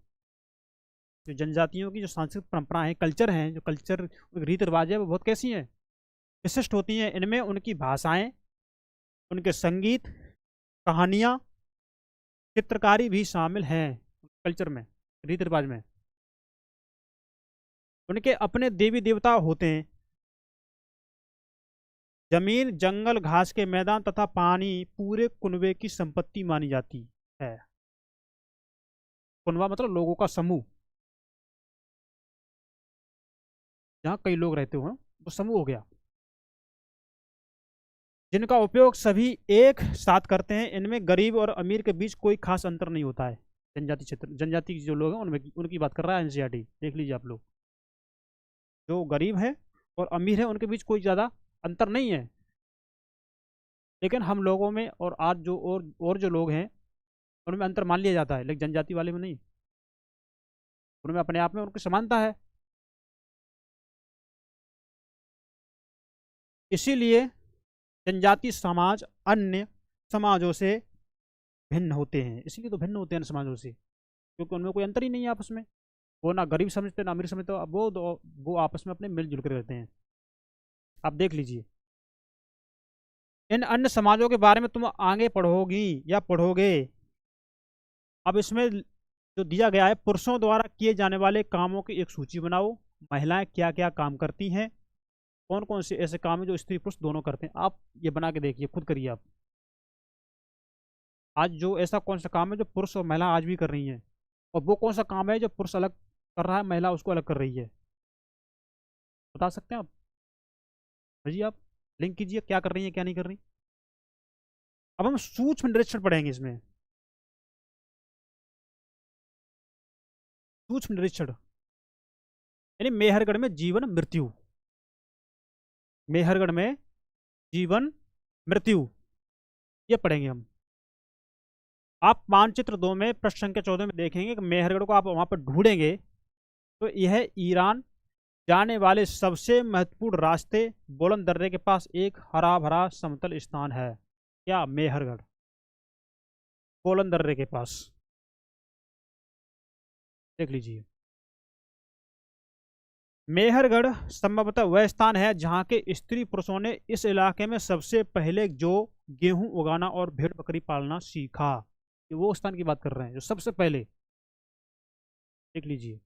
जो जनजातियों की जो सांस्कृतिक परंपराएं हैं, कल्चर हैं, जो कल्चर रीति रिवाज है, वो बहुत कैसी हैं, विशिष्ट होती हैं। इनमें उनकी भाषाएं, उनके संगीत, कहानियां, चित्रकारी भी शामिल हैं कल्चर में, रीति रिवाज में। उनके अपने देवी देवता होते हैं। जमीन, जंगल, घास के मैदान तथा पानी पूरे कुनबे की संपत्ति मानी जाती है। कुनबा मतलब लोगों का समूह, जहाँ कई लोग रहते हो, वो समूह हो गया, जिनका उपयोग सभी एक साथ करते हैं। इनमें गरीब और अमीर के बीच कोई खास अंतर नहीं होता है। जनजाति क्षेत्र, जनजाति जो लोग हैं उनमें उनकी बात कर रहा है एनसीईआरटी। देख लीजिए आप लोग, जो गरीब है और अमीर है उनके बीच कोई ज़्यादा अंतर नहीं है। लेकिन हम लोगों में और आज जो और जो लोग हैं उनमें अंतर मान लिया जाता है, लेकिन जनजाति वाले में नहीं। उनमें अपने आप में उनकी समानता है। इसीलिए जनजाति समाज अन्य समाजों से भिन्न होते हैं। इसीलिए तो भिन्न होते हैं अन्य समाजों से, क्योंकि उनमें कोई अंतर ही नहीं है आपस में। वो ना गरीब समझते ना अमीर समझते, अब वो आपस में अपने मिलजुल कर रहते हैं। आप देख लीजिए, इन अन्य समाजों के बारे में तुम आगे पढ़ोगी या पढ़ोगे। अब इसमें जो दिया गया है, पुरुषों द्वारा किए जाने वाले कामों की एक सूची बनाओ। महिलाएं क्या क्या काम करती हैं, कौन कौन से ऐसे काम है जो स्त्री पुरुष दोनों करते हैं। आप ये बना के देखिए, खुद करिए आप। आज जो ऐसा कौन सा काम है जो पुरुष और महिला आज भी कर रही हैं, और वो कौन सा काम है जो पुरुष अलग कर रहा है, महिला उसको अलग कर रही है, बता सकते हैं आप? जी, आप लिंक कीजिए, क्या कर रही है क्या नहीं कर रही। अब हम सूक्ष्म निरीक्षण पढ़ेंगे इसमें। सूक्ष्म निरीक्षण यानी मेहरगढ़ में जीवन मृत्यु, मेहरगढ़ में जीवन मृत्यु, ये पढ़ेंगे हम। आप मानचित्र 2 में प्रश्न संख्या 14 में देखेंगे कि मेहरगढ़ को आप वहां पर ढूंढेंगे तो यह ईरान जाने वाले सबसे महत्वपूर्ण रास्ते बोलन दर्रे के पास एक हरा भरा समतल स्थान है। क्या? मेहरगढ़, बोलन दर्रे के पास। देख लीजिए, मेहरगढ़ संभवतः वह स्थान है जहां के स्त्री पुरुषों ने इस इलाके में सबसे पहले जो गेहूं उगाना और भेड़ बकरी पालना सीखा। ये वो स्थान की बात कर रहे हैं जो सबसे पहले। देख लीजिए,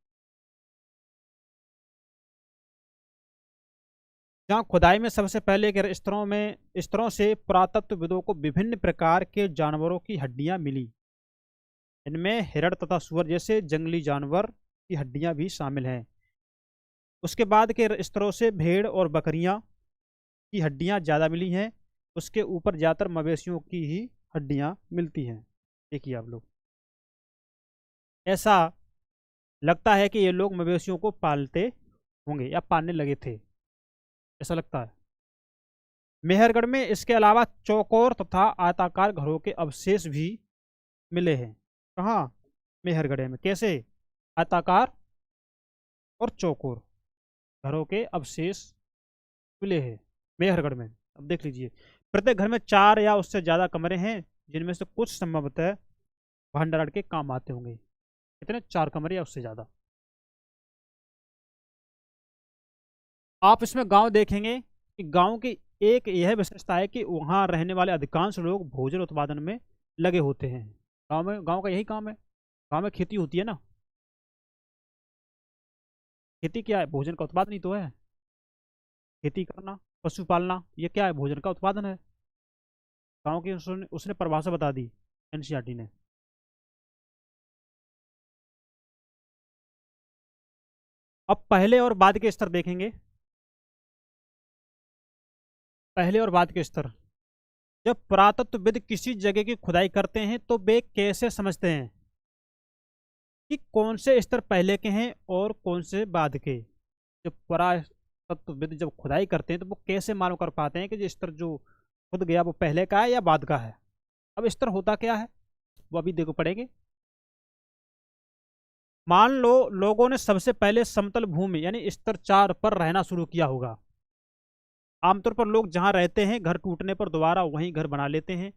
जहाँ खुदाई में सबसे पहले के स्तरों से पुरातत्वविदों को विभिन्न प्रकार के जानवरों की हड्डियां मिली। इनमें हिरण तथा सुअर जैसे जंगली जानवर की हड्डियां भी शामिल हैं। उसके बाद के स्तरों से भेड़ और बकरियां की हड्डियां ज़्यादा मिली हैं। उसके ऊपर ज़्यादातर मवेशियों की ही हड्डियां मिलती हैं। देखिए आप लोग, ऐसा लगता है कि ये लोग मवेशियों को पालते होंगे या पालने लगे थे, ऐसा लगता है। मेहरगढ़ में इसके अलावा चौकोर तथा आयताकार घरों के अवशेष भी मिले हैं। कहाँ? मेहरगढ़ में। कैसे? आयताकार और चौकोर घरों के अवशेष मिले हैं मेहरगढ़ में। अब देख लीजिए, प्रत्येक घर में 4 या उससे ज्यादा कमरे हैं, जिनमें से कुछ संभवतः भंडारण के काम आते होंगे। कितने? 4 कमरे या उससे ज्यादा। आप इसमें गांव देखेंगे कि गांव की एक यह विशेषता है कि वहां रहने वाले अधिकांश लोग भोजन उत्पादन में लगे होते हैं। गांव का यही काम है। गांव में खेती होती है ना। खेती क्या है? भोजन का उत्पादन ही तो है। खेती करना, पशु पालना, ये क्या है? भोजन का उत्पादन है। गांव की उसने परिभाषा बता दी एनसीईआरटी ने। अब पहले और बाद के स्तर देखेंगे। पहले और बाद के स्तर। जब पुरातत्वविद किसी जगह की खुदाई करते हैं तो वे कैसे समझते हैं कि कौन से स्तर पहले के हैं और कौन से बाद के? जब पुरातत्वविद जब खुदाई करते हैं तो वो कैसे मालूम कर पाते हैं कि जो स्तर जो खुद गया वो पहले का है या बाद का है? अब स्तर होता क्या है वो अभी देखो पढ़ेंगे। मान लो लोगों ने सबसे पहले समतल भूमि यानी स्तर 4 पर रहना शुरू किया होगा। आमतौर पर लोग जहां रहते हैं घर टूटने पर दोबारा वहीं घर बना लेते हैं।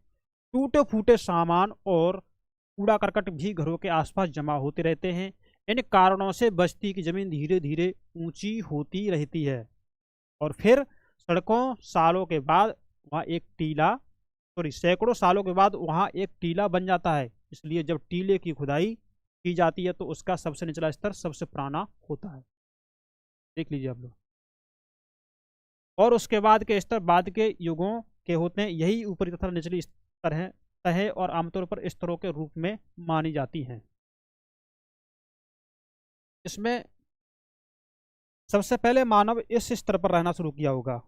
टूटे फूटे सामान और कूड़ा करकट भी घरों के आसपास जमा होते रहते हैं। इन कारणों से बस्ती की जमीन धीरे धीरे ऊंची होती रहती है और फिर सड़कों सालों के बाद वहाँ एक टीला सॉरी सैकड़ों सालों के बाद वहाँ एक टीला बन जाता है। इसलिए जब टीले की खुदाई की जाती है तो उसका सबसे निचला स्तर सबसे पुराना होता है। देख लीजिए आप लोग। और उसके बाद के स्तर बाद के युगों के होते हैं। यही ऊपरी तथा निचली स्तर है तह और आमतौर पर स्तरों के रूप में मानी जाती हैं। इसमें सबसे पहले मानव इस स्तर पर रहना शुरू किया होगा।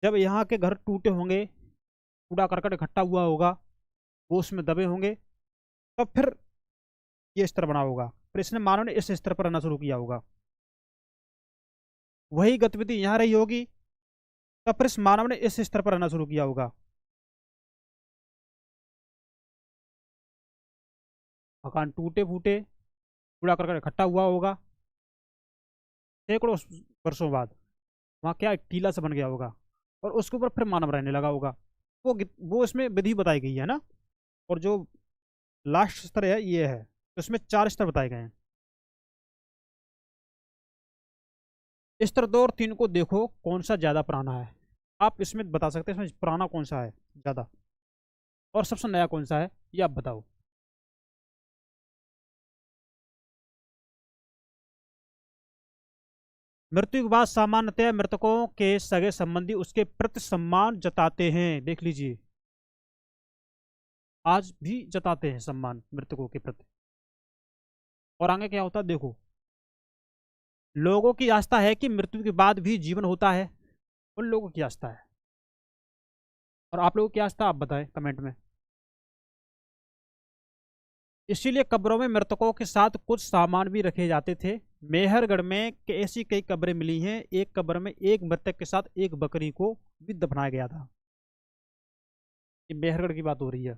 जब यहाँ के घर टूटे होंगे, कूड़ा करकट इकट्ठा हुआ होगा, वो उसमें दबे होंगे, तब फिर ये स्तर बना होगा। फिर इसने मानव ने इस स्तर पर रहना शुरू किया होगा। वही गतिविधि यहाँ रही होगी, तब फिर इस मानव ने इस स्तर पर रहना शुरू किया होगा। मकान टूटे फूटे, कूड़ा करकट इकट्ठा हुआ होगा, सैकड़ों वर्षों बाद वहाँ क्या एक टीला सा बन गया होगा और उसके ऊपर फिर मानव रहने लगा होगा। वो इसमें विधि बताई गई है ना। और जो लास्ट स्तर है ये है, तो इसमें 4 स्तर बताए गए हैं। स्तर 2 और 3 को देखो कौन सा ज्यादा पुराना है। आप इसमें बता सकते हैं इसमें पुराना कौन सा है ज्यादा और सबसे नया कौन सा है, ये आप बताओ। मृत्यु के बाद सामान्यतः मृतकों के सगे संबंधी उसके प्रति सम्मान जताते हैं। देख लीजिए, आज भी जताते हैं सम्मान मृतकों के प्रति। और आगे क्या होता है देखो। लोगों की आस्था है कि मृत्यु के बाद भी जीवन होता है। उन लोगों की आस्था है। और आप लोगों की आस्था आप बताएं कमेंट में। इसीलिए कब्रों में मृतकों के साथ कुछ सामान भी रखे जाते थे। मेहरगढ़ में ऐसी कई कब्रें मिली हैं। एक कब्र में एक मृतक के साथ एक बकरी को भी दफनाया गया था। ये मेहरगढ़ की बात हो रही है।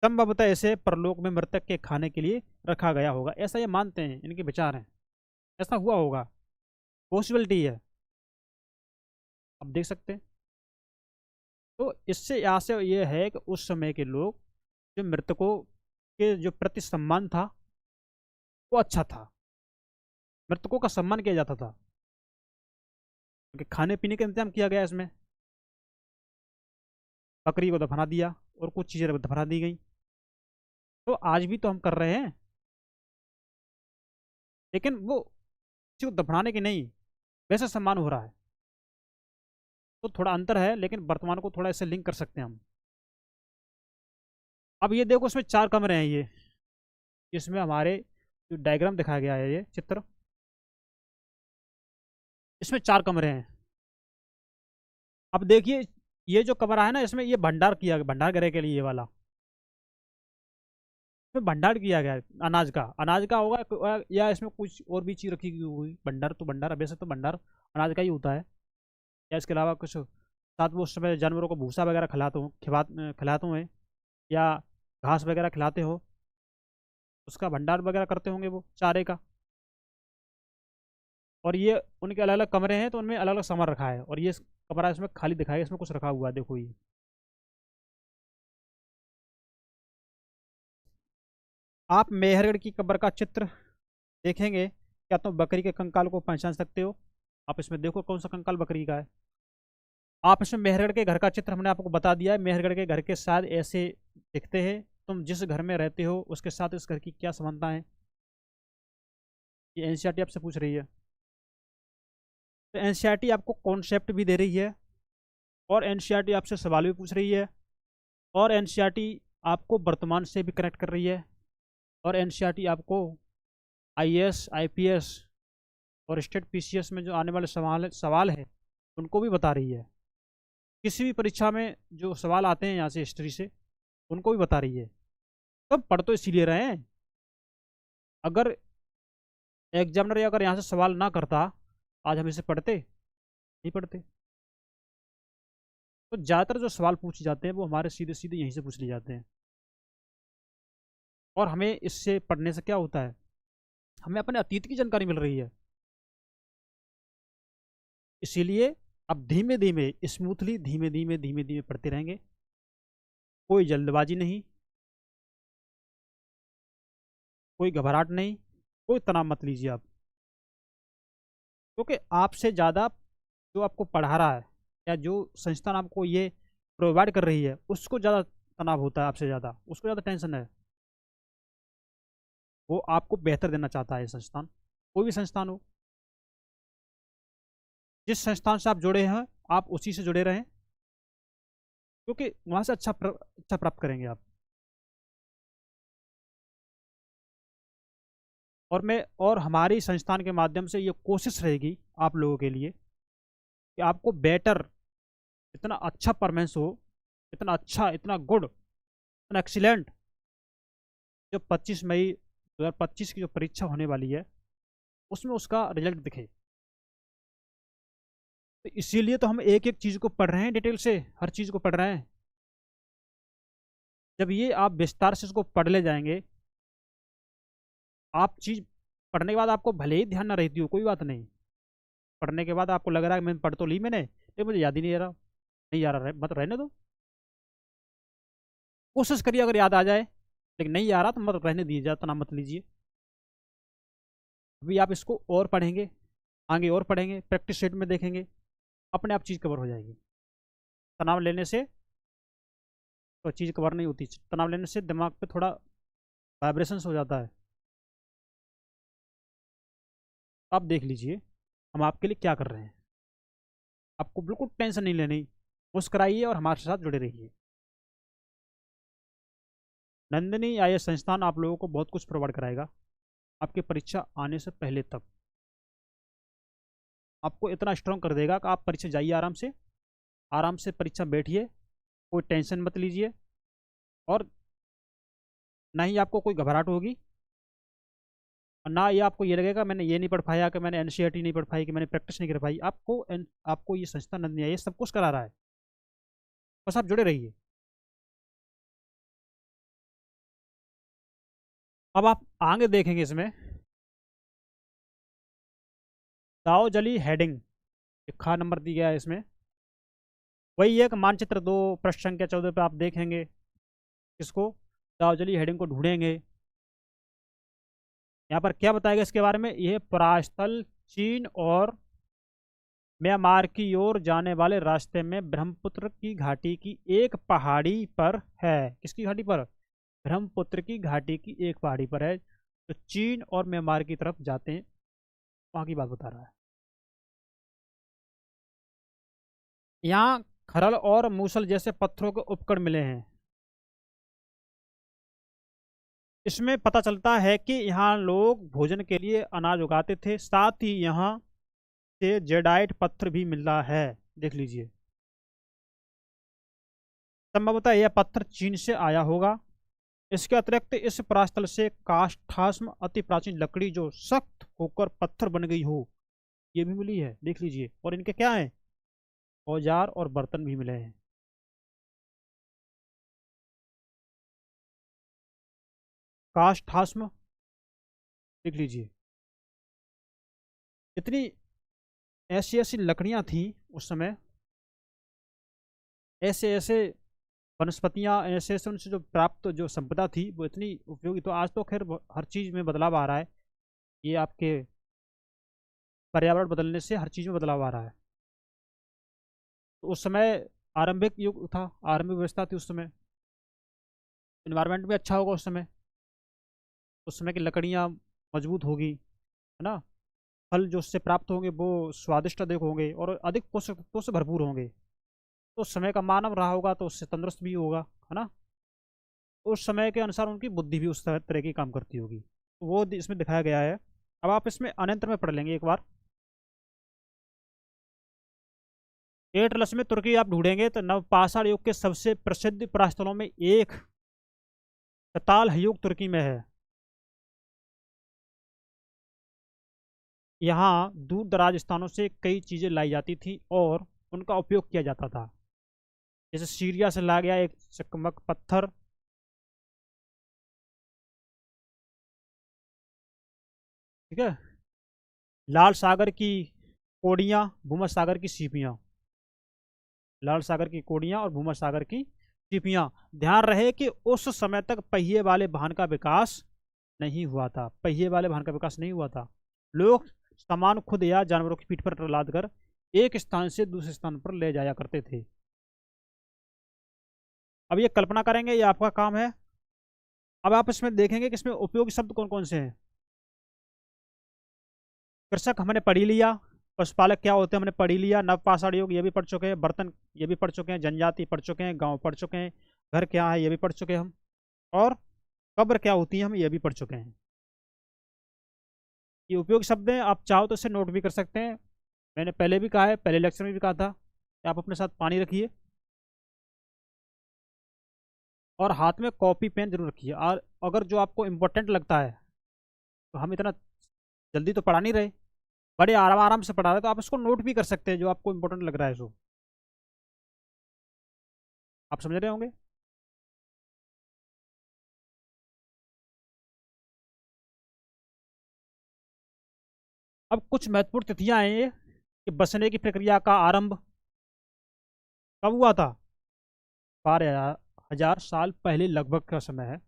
संभवतः ऐसे परलोक में मृतक के खाने के लिए रखा गया होगा, ऐसा ये मानते हैं, इनके विचार हैं। ऐसा हुआ होगा, पॉसिबिलिटी है। आप देख सकते हैं। तो इससे आशय ये है कि उस समय के लोग जो मृतकों के जो प्रति सम्मान था वो अच्छा था। मृतकों का सम्मान किया जाता था क्योंकि खाने पीने का इंतजाम किया गया इसमें। बकरी को दफना दिया और कुछ चीज़ें दफना दी गई। तो आज भी तो हम कर रहे हैं, लेकिन वो किसी को दफनाने की नहीं, वैसे सम्मान हो रहा है। तो थोड़ा अंतर है, लेकिन वर्तमान को थोड़ा इससे लिंक कर सकते हैं हम। अब ये देखो इसमें 4 कमरे हैं। ये इसमें हमारे जो डायग्राम दिखाया गया है, ये चित्र, इसमें 4 कमरे हैं। अब देखिए, ये जो कमरा है ना, इसमें ये भंडार किया गया, भंडार गृह के लिए ये वाला इसमें भंडार किया गया है अनाज का होगा या इसमें कुछ और भी चीज़ रखी गई होगी। भंडार तो भंडार, वैसे तो भंडार अनाज का ही होता है। या इसके अलावा कुछ साथ में उस समय जानवरों को भूसा वगैरह खिलाते हुए या घास वगैरह खिलाते हो, उसका भंडार वगैरह करते होंगे वो चारे का। और ये उनके अलग अलग कमरे हैं तो उनमें अलग अलग सामान रखा है। और ये कमरा इसमें खाली दिखाएगा, इसमें कुछ रखा हुआ है, देखो ये। आप मेहरगढ़ की कब्र का चित्र देखेंगे, क्या तुम बकरी के कंकाल को पहचान सकते हो? आप इसमें देखो कौन सा कंकाल बकरी का है। आप इसमें मेहरगढ़ के घर का चित्र हमने आपको बता दिया है। मेहरगढ़ के घर के साथ ऐसे दिखते हैं। तुम जिस घर में रहते हो उसके साथ इस घर की क्या समानता है, ये एनसीईआरटी आपसे पूछ रही है। तो एनसीईआरटी आपको कॉन्सेप्ट भी दे रही है और एनसीईआरटी आपसे सवाल भी पूछ रही है और एनसीईआरटी आपको वर्तमान से भी कनेक्ट कर रही है और एनसीईआरटी आपको आईएएस आईपीएस और स्टेट पीसीएस में जो आने वाले सवाल है उनको भी बता रही है। किसी भी परीक्षा में जो सवाल आते हैं यहाँ से हिस्ट्री से, उनको भी बता रही है। तो पढ़ तो इसीलिए रहे हैं। अगर एग्जामिनर अगर यहाँ से सवाल ना करता, आज हम इसे पढ़ते नहीं पढ़ते। तो ज़्यादातर जो सवाल पूछे जाते हैं वो हमारे सीधे सीधे यहीं से पूछ लिए जाते हैं। और हमें इससे पढ़ने से क्या होता है, हमें अपने अतीत की जानकारी मिल रही है। इसीलिए अब धीमे धीमे स्मूथली धीमे धीमे धीमे धीमे पढ़ते रहेंगे, कोई जल्दबाजी नहीं, कोई घबराहट नहीं, कोई तनाव मत लीजिए आप, क्योंकि आपसे ज़्यादा जो आपको पढ़ा रहा है या जो संस्थान आपको ये प्रोवाइड कर रही है उसको ज़्यादा तनाव होता है, आपसे ज़्यादा उसको ज़्यादा टेंशन है। वो आपको बेहतर देना चाहता है ये संस्थान, कोई भी संस्थान हो। जिस संस्थान से आप जुड़े हैं आप उसी से जुड़े रहें, क्योंकि वहाँ से अच्छा प्राप्त करेंगे आप। और हमारी संस्थान के माध्यम से ये कोशिश रहेगी आप लोगों के लिए कि आपको बेटर, इतना अच्छा परफॉर्मेंस हो, इतना अच्छा, इतना गुड, इतना एक्सीलेंट, जो 25 मई 2025 की जो परीक्षा होने वाली है उसमें उसका रिजल्ट दिखे। तो इसीलिए तो हम एक एक चीज़ को पढ़ रहे हैं, डिटेल से हर चीज़ को पढ़ रहे हैं। जब ये आप विस्तार से इसको पढ़ ले जाएंगे, आप चीज़ पढ़ने के बाद आपको भले ही ध्यान ना रहती हो, कोई बात नहीं, पढ़ने के बाद आपको लग रहा है मैंने पढ़ तो ली मैंने, लेकिन मुझे याद ही नहीं रहा, नहीं याद रहा, मत रहने दो। कोशिश करिए अगर याद आ जाए, लेकिन नहीं आ रहा तो मत रहने दीजिए, तना मत लीजिए। अभी आप इसको और पढ़ेंगे, आगे और पढ़ेंगे, प्रैक्टिस सेट में देखेंगे, अपने आप चीज़ कवर हो जाएगी। तनाव लेने से तो चीज़ कवर नहीं होती, तनाव लेने से दिमाग पे थोड़ा वाइब्रेशंस हो जाता है। आप देख लीजिए हम आपके लिए क्या कर रहे हैं, आपको बिल्कुल टेंशन नहीं लेनी, मुस्कराइए और हमारे साथ जुड़े रहिए। नंदिनी आईएएस संस्थान आप लोगों को बहुत कुछ प्रोवाइड कराएगा आपकी परीक्षा आने से पहले तक। आपको इतना स्ट्रॉन्ग कर देगा कि आप परीक्षा जाइए आराम से परीक्षा बैठिए, कोई टेंशन मत लीजिए, और ना ही आपको कोई घबराहट होगी, और ना ये आपको ये लगेगा मैंने ये नहीं पढ़ पाया, कि मैंने एनसीईआरटी नहीं पढ़ पाई, कि मैंने प्रैक्टिस नहीं कर पाई। आपको ये संस्था नंदिनी आईएएस सब कुछ करा रहा है, बस आप जुड़े रहिए। अब आप आगे देखेंगे इसमें दाओजली हेडिंग, खा नंबर दिया गया है इसमें, वही एक मानचित्र 2 पृष्ठ संख्या 14 पे आप देखेंगे इसको, दाओजली हेडिंग को ढूंढेंगे। यहाँ पर क्या बताएगा इसके बारे में, यह परास्थल चीन और म्यांमार की ओर जाने वाले रास्ते में ब्रह्मपुत्र की घाटी की एक पहाड़ी पर है। किसकी घाटी पर? ब्रह्मपुत्र की घाटी की एक पहाड़ी पर है, जो चीन और म्यांमार की तरफ जाते हैं, वहां की बात बता रहा है। यहाँ खरल और मूसल जैसे पत्थरों के उपकरण मिले हैं। इसमें पता चलता है कि यहाँ लोग भोजन के लिए अनाज उगाते थे, साथ ही यहाँ से जेडाइट पत्थर भी मिल रहा है, देख लीजिए। संभवतः यह पत्थर चीन से आया होगा। इसके अतिरिक्त इस परास्थल से काष्ठास्म अति प्राचीन लकड़ी जो सख्त होकर पत्थर बन गई हो, ये भी मिली है, देख लीजिए। और इनके क्या है, औजार और बर्तन भी मिले हैं। काष्ठास्म, देख लीजिए। इतनी ऐसी ऐसी लकड़ियां थी उस समय, ऐसे ऐसे वनस्पतियां, ऐसे ऐसे उनसे जो प्राप्त जो संपदा थी वो इतनी उपयोगी। तो आज तो खैर हर चीज़ में बदलाव आ रहा है, ये आपके पर्यावरण बदलने से हर चीज़ में बदलाव आ रहा है। तो उस समय आरंभिक युग था, आरंभिक व्यवस्था थी उस समय, इन्वायरमेंट भी अच्छा होगा उस समय की लकड़ियाँ मजबूत होगी, है ना। फल जो उससे प्राप्त होंगे वो स्वादिष्ट अधिक होंगे और अधिक पोषक तत्वों से भरपूर होंगे। तो उस समय का मानव रहा होगा तो उससे तंदुरुस्त भी होगा, है ना। तो उस समय के अनुसार उनकी बुद्धि भी उस तरह की काम करती होगी, तो वो इसमें दिखाया गया है। अब आप इसमें अनंतर में पढ़ लेंगे एक बार। एटलस में तुर्की आप ढूंढेंगे तो नवपाषाण युग के सबसे प्रसिद्ध परास्थलों में एक शताल युग तुर्की में है। यहाँ दूर दराज स्थानों से कई चीजें लाई जाती थी और उनका उपयोग किया जाता था। जैसे सीरिया से ला गया एक चकमक पत्थर, ठीक है। लाल सागर की कोड़ियाँ, भूमध्य सागर की सीपियाँ, लाल सागर की कोड़ियाँ और भूमध्य सागर की सीपियाँ। ध्यान रहे कि उस समय तक पहिए वाले वाहन का विकास नहीं हुआ था, पहिए वाले वाहन का विकास नहीं हुआ था। लोग सामान खुद या जानवरों की पीठ पर लाद कर एक स्थान से दूसरे स्थान पर ले जाया करते थे। अब ये कल्पना करेंगे, ये आपका काम है। अब आप इसमें देखेंगे कि इसमें उपयोगी शब्द कौन कौन से हैं। कृषक हमने पढ़ ही लिया, पशुपालक क्या होते हैं हमने पढ़ ही लिया, नवपाषाण युग ये भी पढ़ चुके हैं, बर्तन ये भी पढ़ चुके हैं, जनजाति पढ़ चुके हैं, गांव पढ़ चुके हैं, घर क्या है ये भी पढ़ चुके हैं हम, और कब्र क्या होती है हम ये भी पढ़ चुके हैं। ये उपयोगी शब्द हैं, आप चाहो तो इसे नोट भी कर सकते हैं। मैंने पहले भी कहा है, पहले लेक्चर में भी कहा था कि आप अपने साथ पानी रखिए और हाथ में कॉपी पेन जरूर रखिए। और अगर जो आपको इम्पोर्टेंट लगता है, तो हम इतना जल्दी तो पढ़ा नहीं रहे, बड़े आराम आराम से पढ़ा रहे, तो आप इसको नोट भी कर सकते हैं जो आपको इम्पोर्टेंट लग रहा है सो। आप समझ रहे होंगे। अब कुछ महत्वपूर्ण तिथियां हैं ये कि बसने की प्रक्रिया का आरंभ कब हुआ था। 12,000 साल पहले लगभग का समय है।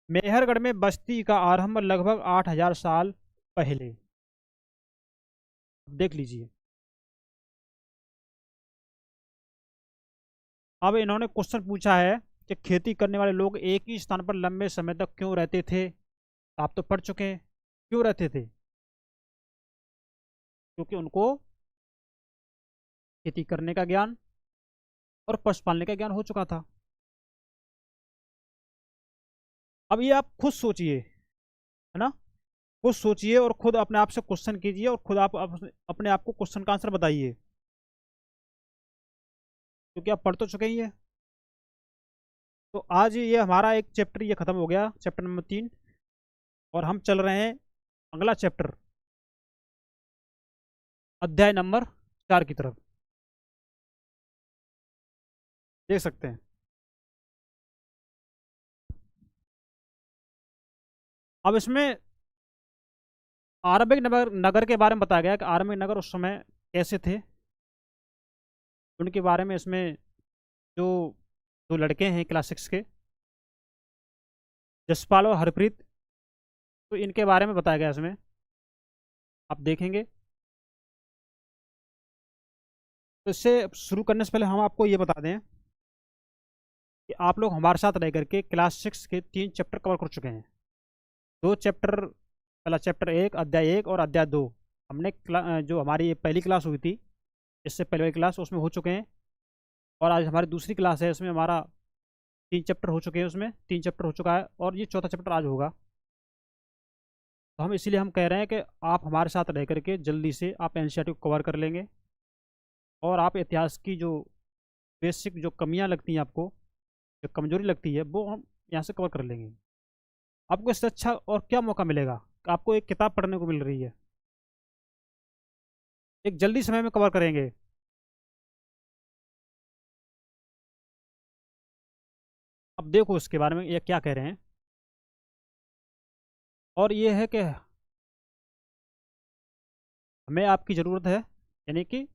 मेहरगढ़ में बस्ती का आरंभ लगभग 8,000 साल पहले। देख लीजिए। अब इन्होंने क्वेश्चन पूछा है कि खेती करने वाले लोग एक ही स्थान पर लंबे समय तक क्यों रहते थे। आप तो पढ़ चुके हैं क्यों रहते थे, क्योंकि उनको खेती करने का ज्ञान और पशुपालने का ज्ञान हो चुका था। अब ये आप खुद सोचिए, है ना, खुद सोचिए और खुद अपने आप से क्वेश्चन कीजिए और खुद आप अपने आप को क्वेश्चन का आंसर बताइए, क्योंकि आप पढ़ तो चुके ही हैं। तो आज ये हमारा एक चैप्टर ये खत्म हो गया, चैप्टर नंबर 3, और हम चल रहे हैं अगला चैप्टर, अध्याय नंबर 4 की तरफ। देख सकते हैं। अब इसमें आरंभिक नगर नगर के बारे में बताया गया कि आरंभिक नगर उस समय कैसे थे, उनके बारे में इसमें जो दो लड़के हैं क्लास 6 के, जसपाल और हरप्रीत, तो इनके बारे में बताया गया इसमें, आप देखेंगे। तो इससे शुरू करने से पहले हम आपको ये बता दें कि आप लोग हमारे साथ रह करके क्लास 6 के 3 चैप्टर कवर कर चुके हैं। 2 चैप्टर, पहला चैप्टर 1 अध्याय 1 और अध्याय 2 हमने जो हमारी ये पहली क्लास हुई थी, इससे पहले वाली क्लास उसमें हो चुके हैं। और आज हमारी दूसरी क्लास है, उसमें हमारा 3 चैप्टर हो चुके हैं, उसमें 3 चैप्टर हो चुका है और ये चौथा चैप्टर आज होगा। तो हम इसीलिए हम कह रहे हैं कि आप हमारे साथ रह करके जल्दी से आप एनसीईआरटी को कवर कर लेंगे और आप इतिहास की जो बेसिक जो कमियां लगती हैं आपको, जो कमजोरी लगती है, वो हम यहाँ से कवर कर लेंगे। आपको इससे अच्छा और क्या मौका मिलेगा कि आपको एक किताब पढ़ने को मिल रही है, एक जल्दी समय में कवर करेंगे। अब देखो इसके बारे में ये क्या कह रहे हैं, और ये है कि हमें आपकी ज़रूरत है, यानी कि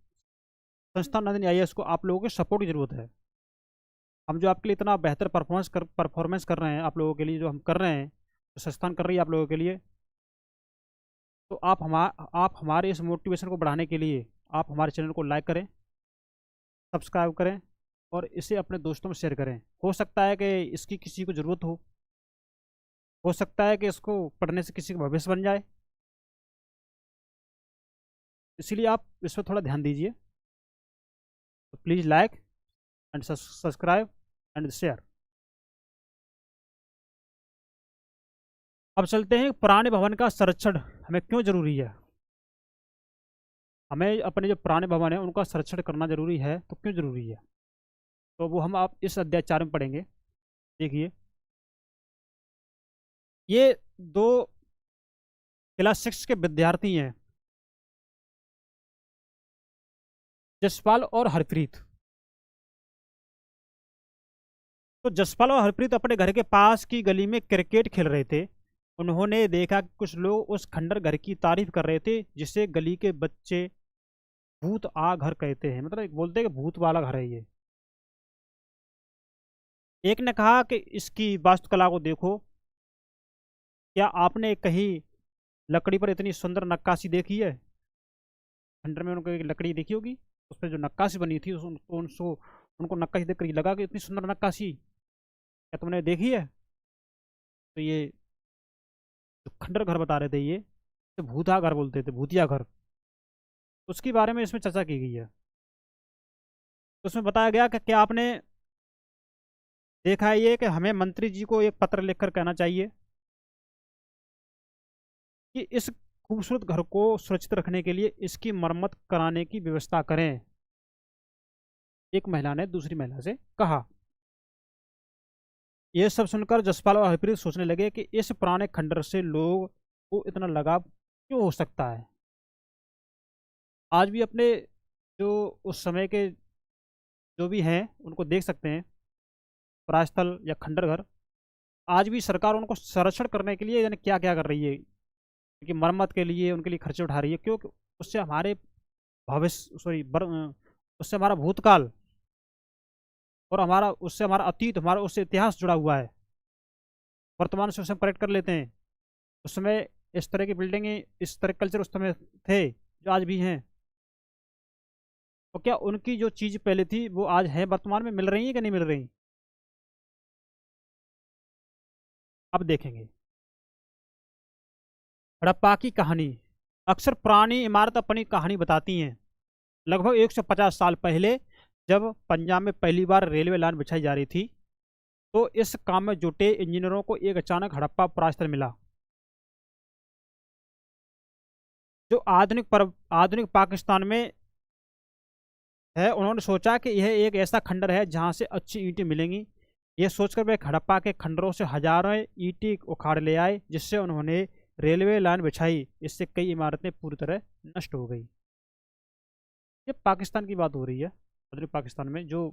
संस्था नंदन IAS को आप लोगों के सपोर्ट की ज़रूरत है। हम जो आपके लिए इतना बेहतर परफॉर्मेंस कर रहे हैं, आप लोगों के लिए जो हम कर रहे हैं, जो संस्थान कर रही है आप लोगों के लिए, तो आप हमारे इस मोटिवेशन को बढ़ाने के लिए आप हमारे चैनल को लाइक करें, सब्सक्राइब करें और इसे अपने दोस्तों में शेयर करें। हो सकता है कि इसकी किसी को ज़रूरत हो सकता है कि इसको पढ़ने से किसी का भविष्य बन जाए, इसीलिए आप इस पर थोड़ा ध्यान दीजिए। तो please like and subscribe and share. अब चलते हैं, पुराने भवन का संरक्षण हमें क्यों ज़रूरी है। हमें अपने जो पुराने भवन है उनका संरक्षण करना जरूरी है, तो क्यों जरूरी है, तो वो हम आप इस अध्याय 4 में पढ़ेंगे। देखिए, ये दो क्लास 6 के विद्यार्थी हैं, जसपाल और हरप्रीत। तो जसपाल और हरप्रीत अपने घर के पास की गली में क्रिकेट खेल रहे थे। उन्होंने देखा कि कुछ लोग उस खंडर घर की तारीफ कर रहे थे, जिसे गली के बच्चे भूत आ घर कहते हैं। मतलब बोलते हैं कि भूत वाला घर है ये। एक ने कहा कि इसकी वास्तुकला को देखो, क्या आपने कहीं लकड़ी पर इतनी सुंदर नक्काशी देखी है? खंडर में उनको एक लकड़ी देखी होगी, उस पर जो नक्काशी बनी थी उनको नक्काशी देख कर लगा कि इतनी सुंदर नक्काशी क्या तुमने देखी है? तो ये जो खंडर घर बता रहे थे ये, तो भूता घर बोलते थे, भूतिया घर। उसके बारे में इसमें चर्चा की गई है। तो उसमें बताया गया कि क्या आपने देखा है ये कि हमें मंत्री जी को एक पत्र लिखकर कहना चाहिए कि इस खूबसूरत घर को सुरक्षित रखने के लिए इसकी मरम्मत कराने की व्यवस्था करें। एक महिला ने दूसरी महिला से कहा। यह सब सुनकर जसपाल और हरप्रीत सोचने लगे कि इस पुराने खंडर से लोग को इतना लगाव क्यों हो सकता है। आज भी अपने जो उस समय के जो भी हैं उनको देख सकते हैं, परास्थल या खंडर घर। आज भी सरकार उनको संरक्षण करने के लिए यानी क्या क्या कर रही है, क्योंकि मरम्मत के लिए उनके लिए खर्चे उठा रही है, क्योंकि उससे हमारे भविष्य उससे हमारा भूतकाल और हमारा उससे हमारा अतीत, हमारा उससे इतिहास जुड़ा हुआ है। वर्तमान से उसे हम कनेक्ट कर लेते हैं। उस समय इस तरह की बिल्डिंगें, इस तरह के कल्चर उस समय थे जो आज भी हैं। और क्या उनकी जो चीज़ पहले थी वो आज है, वर्तमान में मिल रही है कि नहीं मिल रही? अब देखेंगे हड़प्पा की कहानी। अक्सर पुरानी इमारत अपनी कहानी बताती हैं। लगभग 150 साल पहले जब पंजाब में पहली बार रेलवे लाइन बिछाई जा रही थी, तो इस काम में जुटे इंजीनियरों को एक अचानक हड़प्पा पुरास्थल मिला, जो आधुनिक पाकिस्तान में है। उन्होंने सोचा कि यह एक ऐसा खंडर है जहां से अच्छी ईंटें मिलेंगी। यह सोचकर वे हड़प्पा के खंडरों से हजारों ईंटें उखाड़ ले आए, जिससे उन्होंने रेलवे लाइन बिछाई। इससे कई इमारतें पूरी तरह नष्ट हो गई। ये पाकिस्तान की बात हो रही है, आधुनिक पाकिस्तान में जो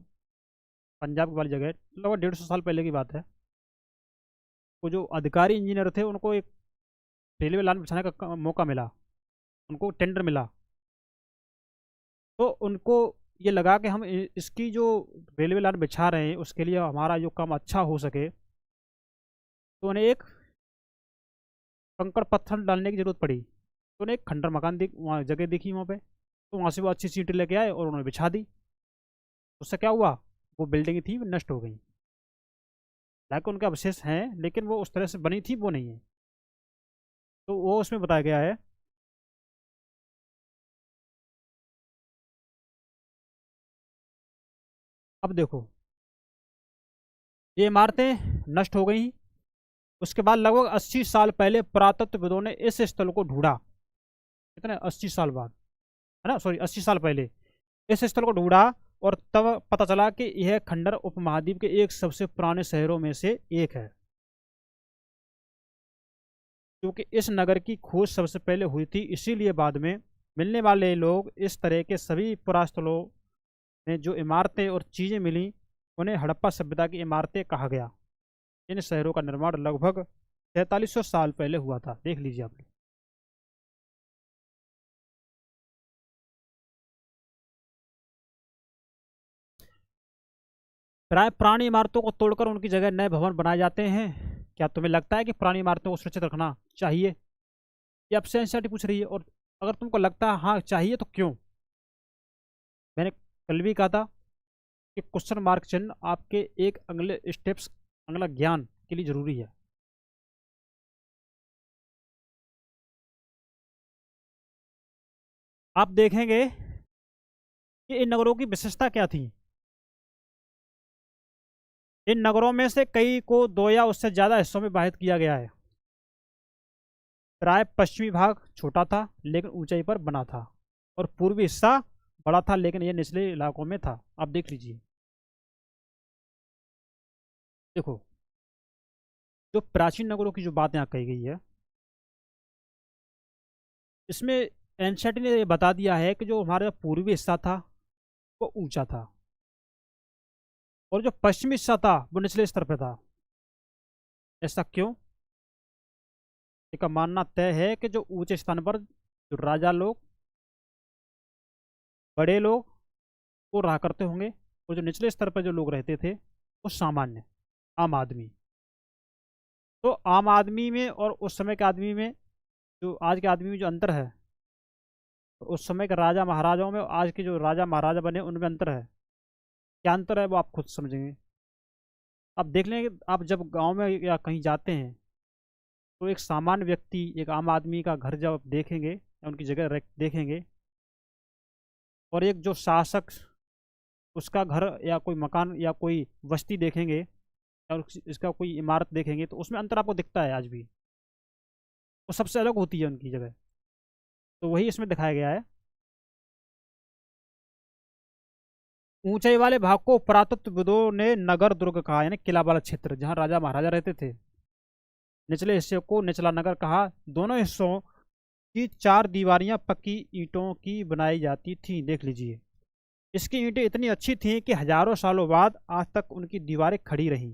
पंजाब वाली जगह है, लगभग 150 साल पहले की बात है। वो जो अधिकारी इंजीनियर थे उनको एक रेलवे लाइन बिछाने का मौका मिला, उनको टेंडर मिला। तो उनको ये लगा कि हम इसकी जो रेलवे लाइन बिछा रहे हैं उसके लिए हमारा जो काम अच्छा हो सके, तो उन्हें एक कंकड़ पत्थर डालने की जरूरत पड़ी। तो उन्हें एक खंडर मकान वहाँ जगह देखी वहाँ पे, तो वहाँ से वो अच्छी सीटें लेके आए और उन्होंने बिछा दी। उससे क्या हुआ, वो बिल्डिंग थी वो नष्ट हो गई। हालांकि उनके अवशेष हैं, लेकिन वो उस तरह से बनी थी वो नहीं है। तो वो उसमें बताया गया है। अब देखो, ये इमारतें नष्ट हो गई। उसके बाद लगभग 80 साल पहले पुरातत्वविदों ने इस स्थल को ढूंढा। कितने 80 साल बाद, है ना, सॉरी 80 साल पहले इस स्थल को ढूंढा। और तब पता चला कि यह खंडर उपमहाद्वीप के एक सबसे पुराने शहरों में से एक है, क्योंकि इस नगर की खोज सबसे पहले हुई थी। इसीलिए बाद में मिलने वाले लोग इस तरह के सभी पुरास्थलों में जो इमारतें और चीज़ें मिली उन्हें हड़प्पा सभ्यता की इमारतें कहा गया। इन शहरों का निर्माण लगभग 4300 साल पहले हुआ था, देख लीजिए आप। प्राय पुरानी इमारतों को तोड़कर उनकी जगह नए भवन बनाए जाते हैं। क्या तुम्हें लगता है कि पुरानी इमारतों को सुरक्षित रखना चाहिए? ये आपसे एनसीईआरटी पूछ रही है। और अगर तुमको लगता है हाँ चाहिए तो क्यों? मैंने कल भी कहा था कि क्वेश्चन मार्क चिन्ह आपके एक अगले स्टेप्स, अगला ज्ञान के लिए जरूरी है। आप देखेंगे कि इन नगरों की विशेषता क्या थी। इन नगरों में से कई को दो या उससे ज्यादा हिस्सों में विभाजित किया गया है। प्राय पश्चिमी भाग छोटा था लेकिन ऊंचाई पर बना था, और पूर्वी हिस्सा बड़ा था लेकिन यह निचले इलाकों में था। आप देख लीजिए। देखो, जो प्राचीन नगरों की जो बात यहाँ कही गई है, इसमें एनसीईआरटी ने ये बता दिया है कि जो हमारा पूर्वी हिस्सा था वो ऊंचा था, और जो पश्चिमी हिस्सा था वो निचले स्तर पे था। ऐसा क्यों? इसका मानना तय है कि जो ऊंचे स्थान पर जो राजा लोग, बड़े लोग वो रहा करते होंगे, और जो निचले स्तर पर जो लोग रहते थे वो सामान्य, आम आदमी। तो आम आदमी में और उस समय के आदमी में, जो आज के आदमी में जो अंतर है, तो उस समय के राजा महाराजाओं में और आज के जो राजा महाराजा बने उनमें अंतर है। क्या अंतर है वो आप खुद समझेंगे। आप देख लेंगे, आप जब गांव में या कहीं जाते हैं तो एक सामान्य व्यक्ति, एक आम आदमी का घर जब आप देखेंगे या उनकी जगह देखेंगे, और एक जो शासक उसका घर या कोई मकान या कोई बस्ती देखेंगे, या इसका कोई इमारत देखेंगे, तो उसमें अंतर आपको दिखता है आज भी। वो सबसे अलग होती है उनकी जगह। तो वही इसमें दिखाया गया है। ऊंचाई वाले भाग को पुरातत्वविदों ने नगर दुर्ग कहा, यानी किला वाला क्षेत्र जहाँ राजा महाराजा रहते थे। निचले हिस्से को निचला नगर कहा। दोनों हिस्सों की चार दीवारियां पक्की ईंटों की बनाई जाती थीं। देख लीजिए, इसकी ईंटें इतनी अच्छी थीं कि हजारों सालों बाद आज तक उनकी दीवारें खड़ी रहीं।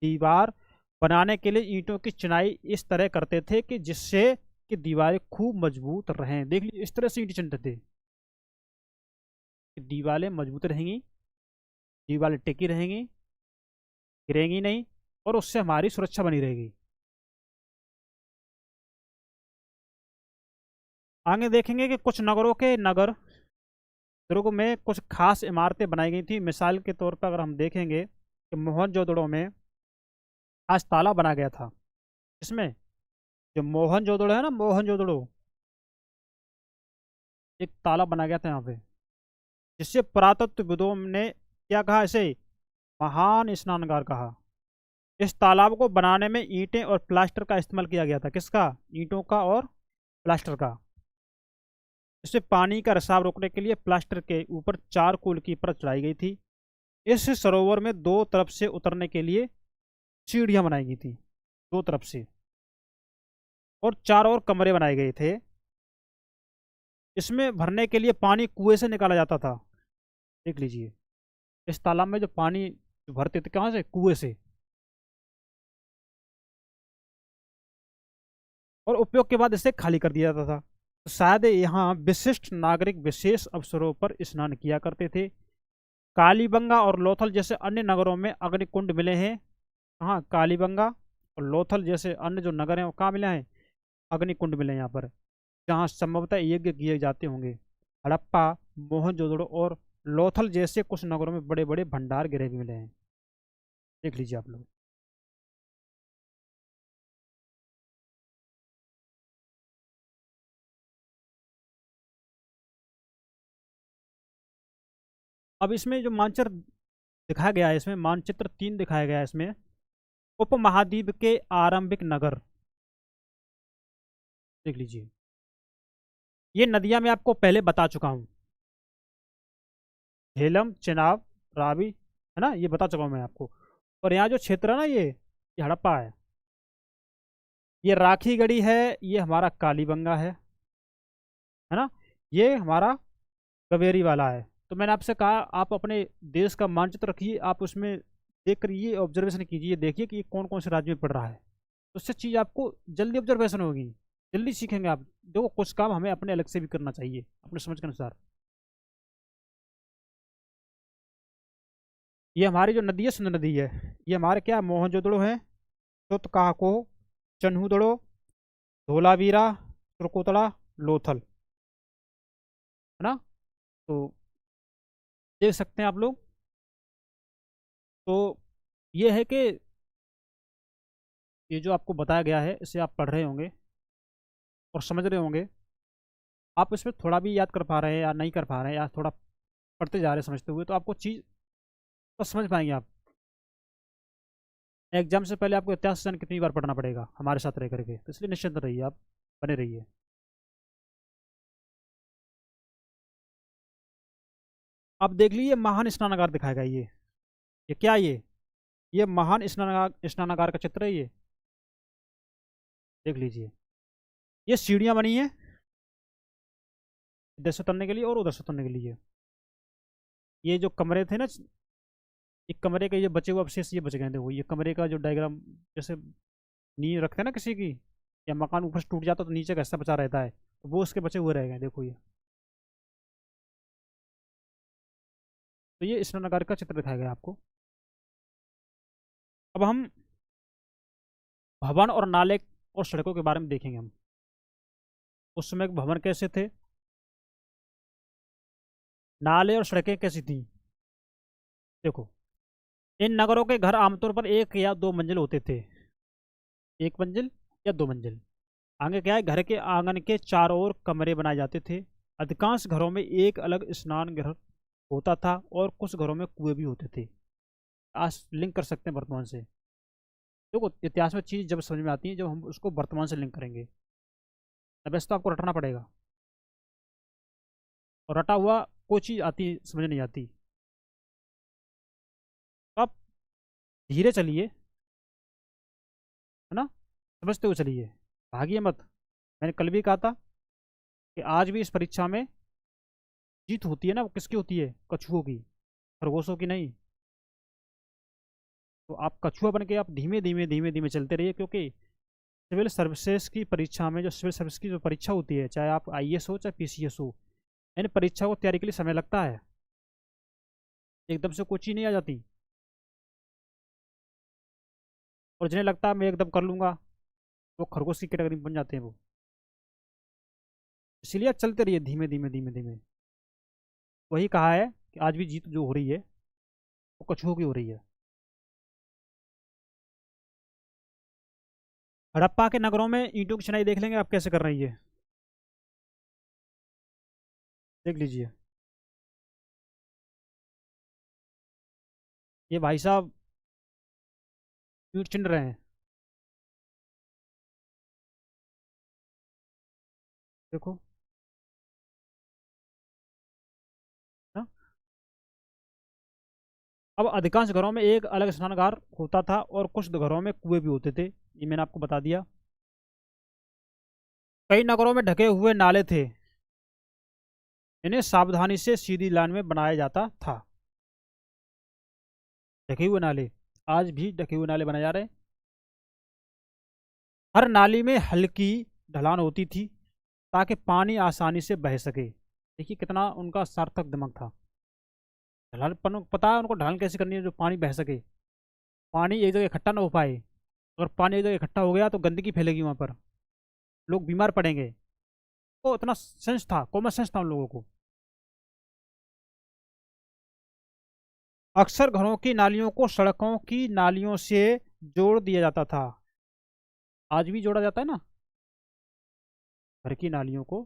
दीवार बनाने के लिए ईंटों की चिनाई इस तरह करते थे कि जिससे कि दीवारें खूब मजबूत रहें। देख लीजिए, इस तरह से ईंट चुनते थे कि दीवारें मजबूत रहेंगी, दीवारें टिकी रहेंगी, गिरेंगी नहीं, और उससे हमारी सुरक्षा बनी रहेगी। आगे देखेंगे कि कुछ नगरों के नगर दुर्ग में कुछ खास इमारतें बनाई गई थी। मिसाल के तौर पर अगर हम देखेंगे कि मोहनजोदड़ो में आज ताला बना गया था। इसमें जो मोहनजोदड़ो है ना, मोहनजोदड़ो, एक ताला बना गया था यहाँ पे, जिससे पुरातत्वविदों ने क्या कहा, इसे महान स्नानगार कहा। इस तालाब को बनाने में ईंटें और प्लास्टर का इस्तेमाल किया गया था। किसका? ईंटों का और प्लास्टर का। इससे पानी का रिसाव रोकने के लिए प्लास्टर के ऊपर चारकोल की परत चढ़ाई गई थी। इस सरोवर में दो तरफ से उतरने के लिए सीढ़ियां बनाई गई थी, दो तरफ से, और चारों ओर कमरे बनाए गए थे। इसमें भरने के लिए पानी कुएं से निकाला जाता था। देख लीजिए, इस तालाब में जो पानी भरते थे कहाँ से? कुएं से। और उपयोग के बाद इसे खाली कर दिया जाता था। तो शायद यहाँ विशिष्ट नागरिक विशेष अवसरों पर स्नान किया करते थे। कालीबंगा और लोथल जैसे अन्य नगरों में अग्निकुंड मिले हैं। कहाँ? कालीबंगा और लोथल जैसे अन्य जो नगर हैं वो कहाँ मिले हैं? अग्निकुंड मिले हैं यहाँ पर, जहाँ संभवतः यज्ञ किए जाते होंगे। हड़प्पा, मोहनजोदड़ो और लोथल जैसे कुछ नगरों में बड़े बड़े भंडार गृह भी मिले हैं। देख लीजिए आप लोग। अब इसमें जो मानचित्र दिखाया गया है, इसमें मानचित्र 3 दिखाया गया है। इसमें उपमहाद्वीप के आरंभिक नगर देख लीजिए। ये नदियां मैं आपको पहले बता चुका हूँ, झेलम, चेनाब, रावी, है ना, ये बता चुका हूँ मैं आपको। और यहाँ जो क्षेत्र है ना, ये हड़प्पा है। ये राखी गढ़ी है, ये हमारा कालीबंगा है ना, ये हमारा कवेरी वाला है। तो मैंने आपसे कहा आप अपने देश का मानचित्र रखिए, आप उसमें देख कर ये ऑब्जर्वेशन कीजिए, देखिए कि ये कौन कौन से राज्य में पड़ रहा है। तो उससे चीज़ आपको जल्दी ऑब्जर्वेशन होगी, जल्दी सीखेंगे आप। देखो, कुछ काम हमें अपने अलग से भी करना चाहिए अपने समझ के अनुसार। ये हमारी जो नदी है, सुंदर नदी है, ये हमारे क्या, मोहनजोदड़ो है, तुतकाको, चन्हूदड़ो, धोलावीरा, तुर्कोतड़ा, लोथल, है ना। तो देख सकते हैं आप लोग। तो ये है कि ये जो आपको बताया गया है इसे आप पढ़ रहे होंगे और समझ रहे होंगे। आप इसमें थोड़ा भी याद कर पा रहे हैं या नहीं कर पा रहे हैं, या थोड़ा पढ़ते जा रहे हैं समझते हुए, तो आपको चीज़ तो समझ पाएंगे आप। एग्जाम से पहले आपको इतिहास जान कितनी बार पढ़ना पड़ेगा हमारे साथ रह करके, तो इसलिए निश्चिंत रहिए, आप बने रहिए। अब देख लीजिए, महान स्नानागार दिखाएगा ये क्या, ये महान स्नानागार, स्नानागार का चित्र है ये। देख लीजिए, ये सीढ़ियाँ बनी है इधर से उतरने के लिए और उधर से उतरने के लिए। ये जो कमरे थे ना, एक कमरे के ये बचे हुए अवशेष ये बच गए थे, वो ये कमरे का जो डायग्राम, जैसे नींव रखते हैं ना किसी की, या मकान ऊपर से टूट जाता तो नीचे का हिस्सा बचा रहता है, तो वो उसके बचे हुए रह गए, देखो ये। तो ये स्नानागार का चित्र दिखाया गया आपको। अब हम भवन और नाले और सड़कों के बारे में देखेंगे हम। उस समय के भवन कैसे थे, नाले और सड़कें कैसी थी। देखो, इन नगरों के घर आमतौर पर एक या दो मंजिल होते थे, एक मंजिल या दो मंजिल। आगे क्या है, घर के आंगन के चारों ओर कमरे बनाए जाते थे। अधिकांश घरों में एक अलग स्नान घर होता था और कुछ घरों में कुएं भी होते थे। आज लिंक कर सकते हैं वर्तमान से। देखो, इतिहास में चीज़ जब समझ में आती है जब हम उसको वर्तमान से लिंक करेंगे, वैसे तो आपको रटना पड़ेगा, और रटा हुआ कोई चीज़ आती समझ नहीं आती। तो आप धीरे चलिए, है ना, समझते हुए चलिए, भागिए मत। मैंने कल भी कहा था कि आज भी इस परीक्षा में जीत होती है ना, वो किसकी होती है, कछुओं की, खरगोशों की नहीं। तो आप कछुआ बन के आप धीमे धीमे धीमे धीमे चलते रहिए, क्योंकि सिविल सर्विसेज की परीक्षा में, जो सिविल सर्विस की जो परीक्षा होती है, चाहे आप आईएएस हो चाहे पीसीएस हो, इन परीक्षा को तैयारी के लिए समय लगता है, एकदम से कोई चीज़ नहीं आ जाती। और जिन्हें लगता है मैं एकदम कर लूंगा, वो खरगोश की कैटेगरी में बन जाते हैं वो। इसलिए आप चलते रहिए धीमे धीमे धीमे धीमे। वही कहा है कि आज भी जीत जो हो रही है वो कछुओं की हो रही है। हड़प्पा के नगरों में ईंटों की चिनाई देख लेंगे आप कैसे कर रही है, देख लीजिए। ये भाई साहब ईंट चिन रहे हैं, देखो ना। अब अधिकांश घरों में एक अलग स्नानघर होता था और कुछ घरों में कुएं भी होते थे, ये मैंने आपको बता दिया। कई नगरों में ढके हुए नाले थे, इन्हें सावधानी से सीधी लाइन में बनाया जाता था। ढके हुए नाले, आज भी ढके हुए नाले बनाए जा रहे हैं। हर नाली में हल्की ढलान होती थी ताकि पानी आसानी से बह सके। देखिए कितना उनका सार्थक दिमाग था। ढलान पता है उनको, ढलान कैसे करनी है जो पानी बह सके, पानी एक जगह इकट्ठा ना हो पाए। अगर पानी एक जगह इकट्ठा हो गया तो गंदगी फैलेगी वहाँ पर, लोग बीमार पड़ेंगे। तो इतना सेंस था, कॉमन सेंस था उन लोगों को। अक्सर घरों की नालियों को सड़कों की नालियों से जोड़ दिया जाता था। आज भी जोड़ा जाता है ना, घर की नालियों को,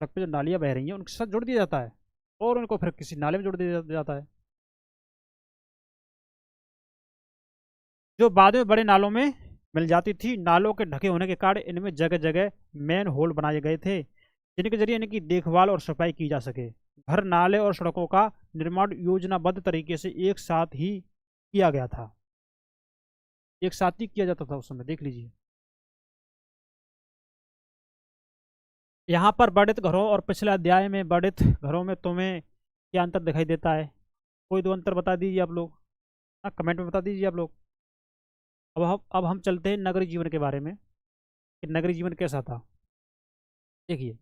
सड़क पे जो नालियाँ बह रही हैं उनके साथ जोड़ दिया जाता है, और उनको फिर किसी नाले में जोड़ दिया जाता है, जो बाद में बड़े नालों में मिल जाती थी। नालों के ढके होने के कारण इनमें जगह जगह मैन होल बनाए गए थे, जिनके जरिए इनकी देखभाल और सफाई की जा सके। घर, नाले और सड़कों का निर्माण योजनाबद्ध तरीके से एक साथ ही किया गया था, एक साथ ही किया जाता था उस समय, देख लीजिए। यहाँ पर वर्णित घरों और पिछले अध्याय में वर्णित घरों में तुम्हें क्या अंतर दिखाई देता है, कोई दो अंतर बता दीजिए आप लोग, हाँ कमेंट में बता दीजिए आप लोग। अब हम चलते हैं नगरीय जीवन के बारे में, कि नगरीय जीवन कैसा था। देखिए,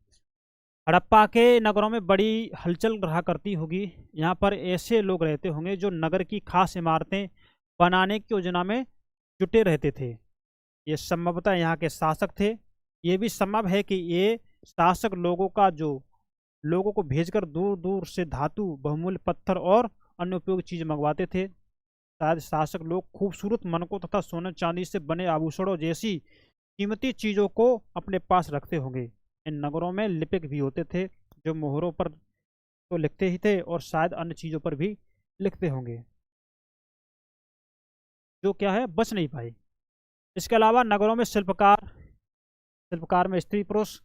हड़प्पा के नगरों में बड़ी हलचल रहा करती होगी। यहाँ पर ऐसे लोग रहते होंगे जो नगर की खास इमारतें बनाने की योजना में जुटे रहते थे। ये संभवतः यहाँ के शासक थे। ये भी संभव है कि ये शासक लोगों को भेजकर दूर दूर से धातु, बहुमूल्य पत्थर और अन्य उपयोगी चीज मंगवाते थे। शायद शासक लोग खूबसूरत मनकों तथा सोने चांदी से बने आभूषणों जैसी कीमती चीजों को अपने पास रखते होंगे। इन नगरों में लिपिक भी होते थे, जो मोहरों पर तो लिखते ही थे और शायद अन्य चीजों पर भी लिखते होंगे, जो क्या है बच नहीं पाए। इसके अलावा नगरों में शिल्पकार शिल्पकार में स्त्री पुरुष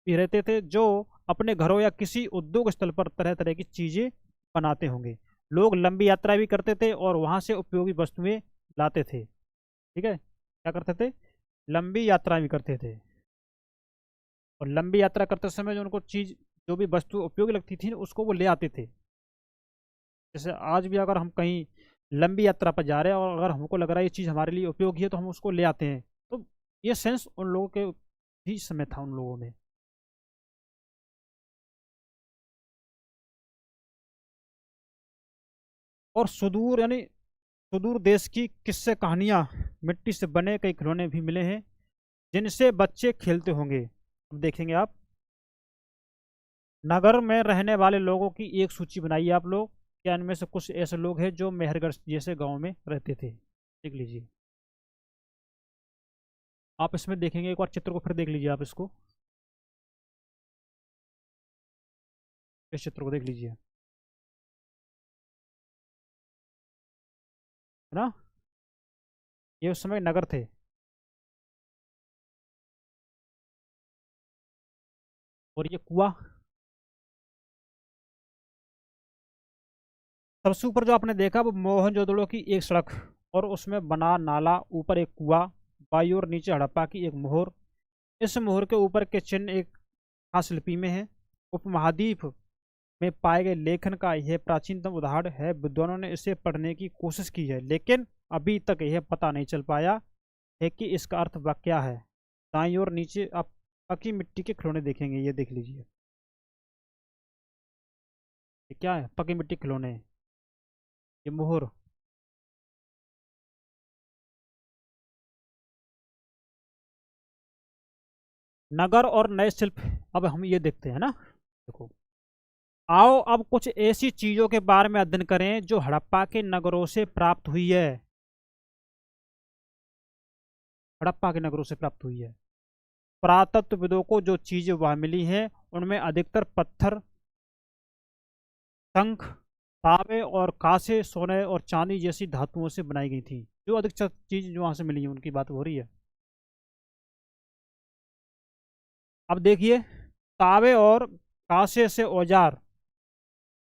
भी रहते थे, जो अपने घरों या किसी उद्योग स्थल पर तरह तरह की चीजें बनाते होंगे। लोग लंबी यात्रा भी करते थे और वहां से उपयोगी वस्तुएं लाते थे। ठीक है, क्या करते थे, लंबी यात्रा भी करते थे, और लंबी यात्रा करते समय जो उनको चीज, जो भी वस्तु उपयोगी लगती थी उसको वो ले आते थे। जैसे आज भी अगर हम कहीं लंबी यात्रा पर जा रहे हैं और अगर हमको लग रहा है ये चीज़ हमारे लिए उपयोगी है तो हम उसको ले आते हैं। तो ये सेंस उन लोगों के भी समय था उन लोगों में। और सुदूर यानी सुदूर देश की किस्से कहानियां, मिट्टी से बने कई खिलौने भी मिले हैं जिनसे बच्चे खेलते होंगे। अब देखेंगे आप, नगर में रहने वाले लोगों की एक सूची बनाइए आप लोग। क्या इनमें से कुछ ऐसे लोग हैं जो मेहरगढ़ जैसे गांव में रहते थे? देख लीजिए। आप इसमें देखेंगे, एक बार चित्र को फिर देख लीजिए आप इसको, इस चित्र को देख लीजिए, है ना? ये उस समय नगर थे। और ये कुआं, सबसे ऊपर जो आपने देखा वो मोहनजोदड़ो की एक सड़क और उसमें बना नाला, ऊपर एक कुआं, बाई और नीचे हड़प्पा की एक मोहर। इस मोहर के ऊपर के चिन्ह एक खास लिपि में है। उपमहाद्वीप में पाए गए लेखन का यह प्राचीनतम उदाहरण है। विद्वानों ने इसे पढ़ने की कोशिश की है लेकिन अभी तक यह पता नहीं चल पाया है कि इसका अर्थ वह क्या है। दाईं और नीचे आप पकी मिट्टी के खिलौने देखेंगे, ये देख लीजिए, ये क्या है? पकी मिट्टी के खिलौने, ये मोहर। नगर और नए शिल्प, अब हम ये देखते हैं ना। देखो, आओ अब कुछ ऐसी चीजों के बारे में अध्ययन करें जो हड़प्पा के नगरों से प्राप्त हुई है। हड़प्पा के नगरों से प्राप्त हुई है। पुरातत्वविदों को जो चीजें वहां मिली हैं उनमें अधिकतर पत्थर, शंख, तांबे और कांसे, सोने और चांदी जैसी धातुओं से बनाई गई थी। जो अधिकतर चीज जो वहां से मिली है उनकी बात हो रही है। अब देखिए, तांबे और कांसे से औजार,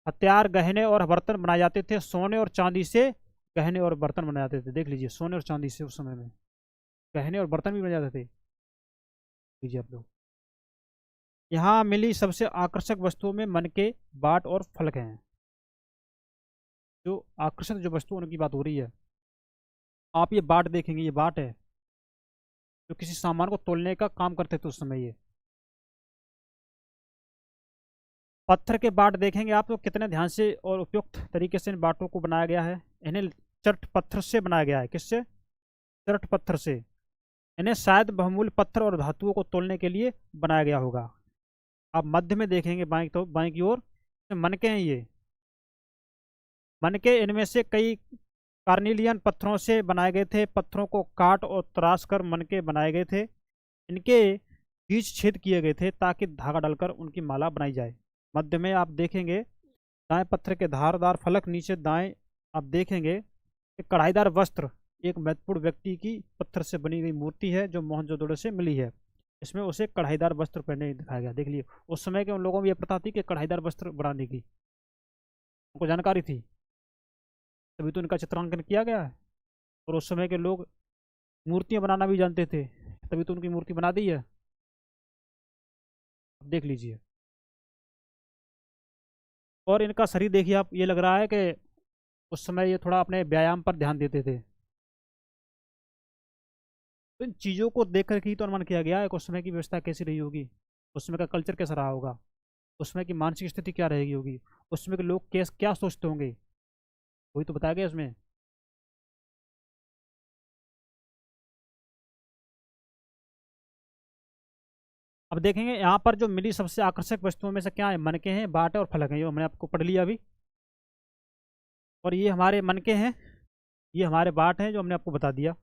हथियार, गहने और बर्तन बनाए जाते थे। सोने और चांदी से गहने और बर्तन बनाए जाते थे। देख लीजिए, सोने और चांदी से उस समय में गहने और बर्तन भी बन जाते थे। लीजिए आप लोग, यहाँ मिली सबसे आकर्षक वस्तुओं में मनके, बाट और फलक हैं। जो आकर्षक जो वस्तु उनकी बात हो रही है। आप ये बाट देखेंगे, ये बाट है जो किसी सामान को तोलने का काम करते थे उस समय। ये पत्थर के बाट देखेंगे आप तो कितने ध्यान से और उपयुक्त तरीके से इन बाटों को बनाया गया है। इन्हें चट पत्थर से बनाया गया है। किससे? चट पत्थर से। इन्हें शायद बहुमूल्य पत्थर और धातुओं को तोलने के लिए बनाया गया होगा। आप मध्य में देखेंगे, बाएं तो बाएं की ओर मनके हैं। ये मनके इनमें से कई कार्निलियन पत्थरों से बनाए गए थे। पत्थरों को काट और तराश कर मनके बनाए गए थे। इनके बीज छेद किए गए थे ताकि धागा डालकर उनकी माला बनाई जाए। मध्य में आप देखेंगे दाएं पत्थर के धारदार फलक, नीचे दाएं आप देखेंगे कि कढ़ाईदार वस्त्र। एक महत्वपूर्ण व्यक्ति की पत्थर से बनी गई मूर्ति है जो मोहनजोदड़ो से मिली है। इसमें उसे कढ़ाईदार वस्त्र पहने दिखाया गया। देख लिए, उस समय के उन लोगों में यह प्रथा थी कि कढ़ाईदार वस्त्र बनाने की उनको जानकारी थी, तभी तो इनका चित्रांकन किया गया है। और उस समय के लोग मूर्तियां बनाना भी जानते थे, तभी तो उनकी मूर्ति बना दी है। अब देख लीजिए, और इनका शरीर देखिए आप, ये लग रहा है कि उस समय ये थोड़ा अपने व्यायाम पर ध्यान देते थे। तो इन चीज़ों को देख कर के ही तो अनुमान किया गया है कि उस समय की व्यवस्था कैसी रही होगी, उस समय का कल्चर कैसा रहा होगा, उस समय की मानसिक स्थिति क्या रहेगी होगी, उस समय के लोग कैस क्या सोचते होंगे, वही तो बताया गया इसमें। अब देखेंगे यहाँ पर जो मिली सबसे आकर्षक वस्तुओं में से क्या है? मनके हैं, बाट है और फलक है। ये हमने आपको पढ़ लिया अभी। और ये हमारे मनके हैं, ये हमारे बाट हैं जो हमने आपको बता दिया।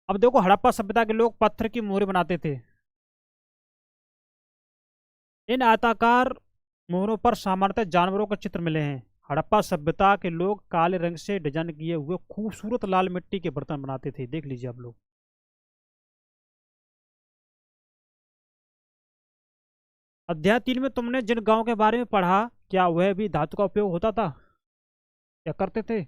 अब देखो, हड़प्पा सभ्यता के लोग पत्थर की मोहरें बनाते थे। इन आयताकार मोहरों पर सामान्यतः जानवरों के चित्र मिले हैं। हड़प्पा सभ्यता के लोग काले रंग से डिजाइन किए हुए खूबसूरत लाल मिट्टी के बर्तन बनाते थे। देख लीजिए आप लोग। अध्याय 3 में तुमने जिन गांव के बारे में पढ़ा, क्या वह भी धातु का उपयोग होता था? क्या करते थे?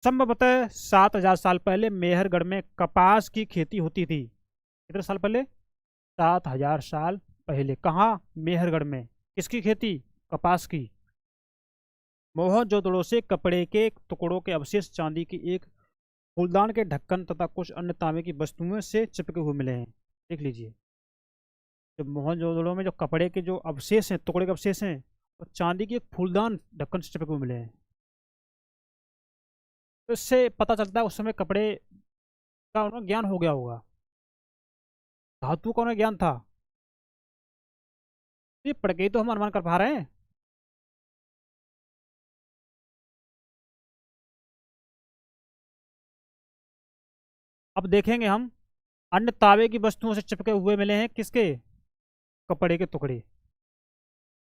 संभवतः 7,000 साल पहले मेहरगढ़ में कपास की खेती होती थी। कितने साल पहले? 7,000 साल पहले। कहाँ? मेहरगढ़ में। किसकी खेती? कपास की। मोहनजोदड़ो से कपड़े के टुकड़ों के अवशेष चांदी की एक फूलदान के ढक्कन तथा कुछ अन्य तांबे की वस्तुओं से चिपके हुए मिले हैं। देख लीजिए, जो मोहनजोदड़ो में जो कपड़े के जो अवशेष हैं, टुकड़े के अवशेष हैं, और चांदी की एक फूलदान ढक्कन से चिपके हुए मिले हैं। तो इससे पता चलता है उस समय कपड़े का उन्हें ज्ञान हो गया होगा, धातु का उन्हें ज्ञान था। ये पढ़ के ही तो हम अनुमान कर पा रहे हैं। अब देखेंगे हम, अन्य तांबे की वस्तुओं से चिपके हुए मिले हैं किसके? कपड़े के टुकड़े।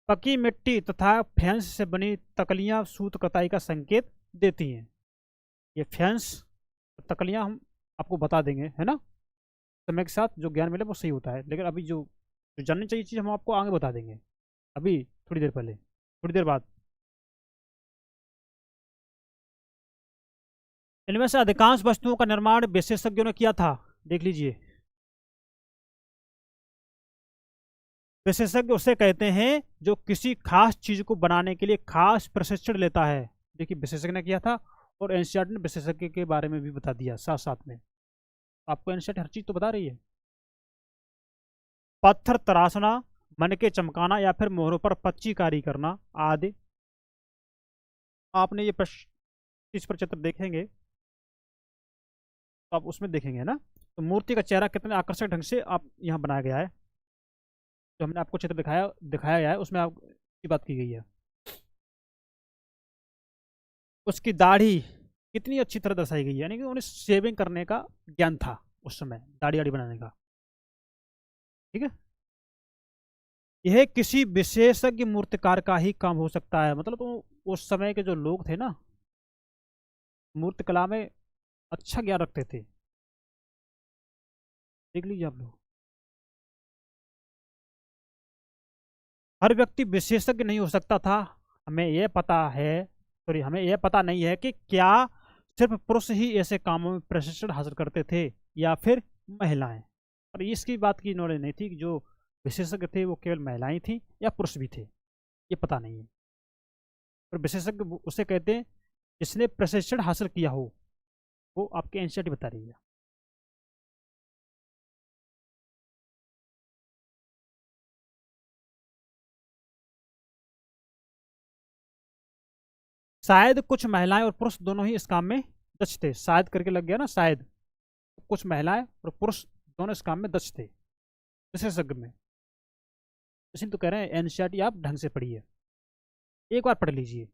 पकी मिट्टी तथा फैंस से बनी तकलियां सूत कताई का संकेत देती हैं। ये फैंस तकलियां हम आपको बता देंगे, है ना, समय के साथ जो ज्ञान मिले वो सही होता है, लेकिन अभी जो जो जाननी चाहिए चीज़ हम आपको आगे बता देंगे, अभी थोड़ी देर पहले, थोड़ी देर बाद। इनमें से अधिकांश वस्तुओं का निर्माण विशेषज्ञों ने किया था। देख लीजिए, विशेषज्ञ उसे कहते हैं जो किसी खास चीज को बनाने के लिए खास प्रशिक्षण लेता है। देखिए, विशेषज्ञ ने किया था और एनसीईआरटी ने विशेषज्ञ के बारे में भी बता दिया साथ साथ में। आपको एनसीईआरटी हर चीज तो बता रही है। पत्थर तराशना, मनके चमकाना या फिर मोहरों पर पच्चीकारी करना आदि। आपने ये इस पर चित्र देखेंगे तो आप उसमें देखेंगे ना, तो मूर्ति का चेहरा कितने आकर्षक ढंग से आप यहाँ बनाया गया है। जो हमने आपको चित्र दिखाया गया है उसमें आपकी बात की गई है। उसकी दाढ़ी कितनी अच्छी तरह दर्शाई गई है, यानी कि उन्हें शेविंग करने का ज्ञान था उस समय, दाढ़ी वाड़ी बनाने का। ठीक है, यह किसी विशेषज्ञ मूर्तिकार का ही काम हो सकता है। मतलब तो उस समय के जो लोग थे ना, मूर्तिकला में अच्छा ज्ञान रखते थे। देख लीजिए आप लोग, हर व्यक्ति विशेषज्ञ नहीं हो सकता था। हमें यह पता है, सॉरी, हमें यह पता नहीं है कि क्या सिर्फ पुरुष ही ऐसे कामों में प्रशिक्षण हासिल करते थे या फिर महिलाएं। और इसकी बात की नॉलेज नहीं थी कि जो विशेषज्ञ थे वो केवल महिलाएं थी या पुरुष भी थे, ये पता नहीं है। और विशेषज्ञ उसे कहते हैं जिसने प्रशिक्षण हासिल किया हो, वो आपके एनसीईआरटी बता रही है। शायद कुछ महिलाएं और पुरुष दोनों ही इस काम में दक्ष थे। शायद करके लग गया ना, शायद कुछ महिलाएं और पुरुष दोनों इस काम में दक्ष थे, विशेषज्ञ में। इसलिए तो कह रहे हैं एनसीईआरटी आप ढंग से पढ़िए, एक बार पढ़ लीजिए,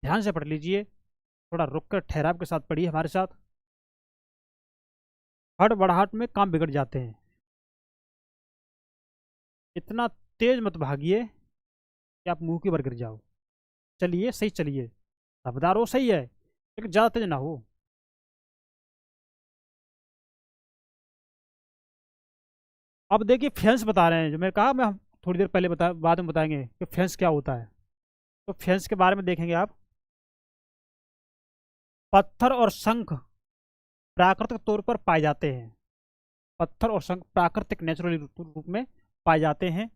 ध्यान से पढ़ लीजिए, थोड़ा रुक कर ठहराव के साथ पढ़िए हमारे साथ। हड़बड़ाहट में काम बिगड़ जाते हैं। इतना तेज मत भागिए कि आप मुंह की भर गिर जाओ। चलिए, सही चलिए, रफ्तार हो सही है लेकिन ज़्यादा तेज ना हो। अब देखिए, फेंस बता रहे हैं, जो मैं कहा, मैं थोड़ी देर पहले बाद में बताएंगे कि फेंस क्या होता है। तो फेंस के बारे में देखेंगे आप। पत्थर और शंख प्राकृतिक तौर पर पाए जाते हैं। पत्थर और शंख प्राकृतिक नेचुरली रूप में पाए जाते हैं,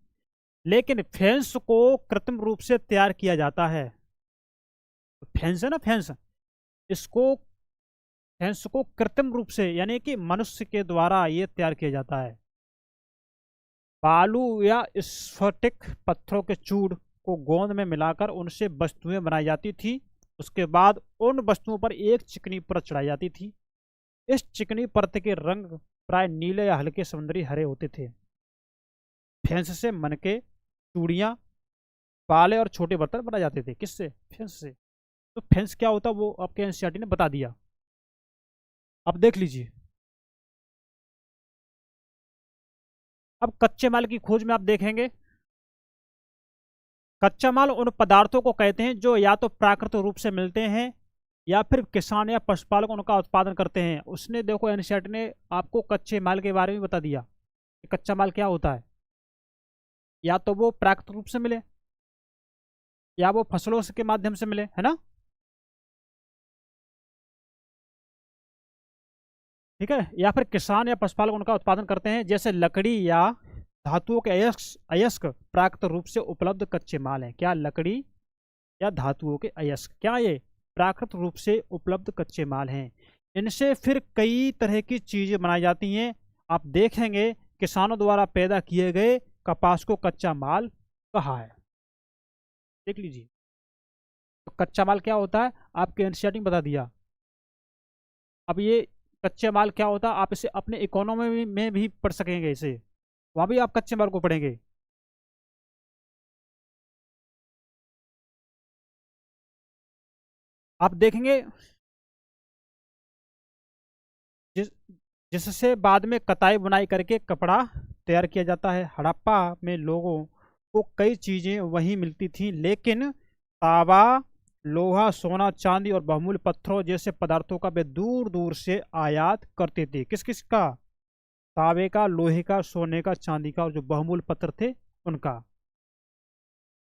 लेकिन फेंस को कृत्रिम रूप से तैयार किया जाता है। फेंस है ना, फेंस, इसको फेंस को कृत्रिम रूप से यानी कि मनुष्य के द्वारा ये तैयार किया जाता है। बालू या स्फटिक पत्थरों के चूड़ को गोंद में मिलाकर उनसे वस्तुएं बनाई जाती थी। उसके बाद उन वस्तुओं पर एक चिकनी परत चढ़ाई जाती थी। इस चिकनी परत के रंग प्राय नीले या हल्के समुद्री हरे होते थे। फेंस से मनके, चूड़ियाँ, पाले और छोटे बर्तन बनाए जाते थे। किससे? फेंस से। तो फेंस क्या होता वो आपके एनसीईआरटी ने बता दिया। अब देख लीजिए, अब कच्चे माल की खोज में आप देखेंगे, कच्चा माल उन पदार्थों को कहते हैं जो या तो प्राकृतिक रूप से मिलते हैं या फिर किसान या पशुपालक उनका उत्पादन करते हैं। उसने देखो, एनसीईआरटी ने आपको कच्चे माल के बारे में बता दिया कि कच्चा माल क्या होता है। या तो वो प्राकृतिक रूप से मिले या वो फसलों के माध्यम से मिले, है ना। ठीक है, या फिर किसान या पशुपालक उनका उत्पादन करते हैं, जैसे लकड़ी या धातुओं के अयस्क प्राकृतिक रूप से उपलब्ध कच्चे माल हैं। क्या? लकड़ी या धातुओं के अयस्क। क्या ये प्राकृतिक रूप से उपलब्ध कच्चे माल हैं। इनसे फिर कई तरह की चीजें बनाई जाती हैं। आप देखेंगे किसानों द्वारा पैदा किए गए कपास को कच्चा माल कहा है। देख लीजिए, तो कच्चा माल क्या होता है आपके एनसीईआरटी में बता दिया। अब ये कच्चे माल क्या होता है आप इसे अपने इकोनॉमी में भी पढ़ सकेंगे, इसे वहां भी आप कच्चे माल को पढ़ेंगे। आप देखेंगे जिस जिससे बाद में कताई बुनाई करके कपड़ा तैयार किया जाता है। हड़प्पा में लोगों को कई चीजें वहीं मिलती थीं, लेकिन तांबा, लोहा, सोना, चांदी और बहुमूल्य पत्थरों जैसे पदार्थों का वे दूर दूर से आयात करते थे। किस किस का? तांबे का, लोहे का, सोने का, चांदी का, और जो बहुमूल्य पत्थर थे उनका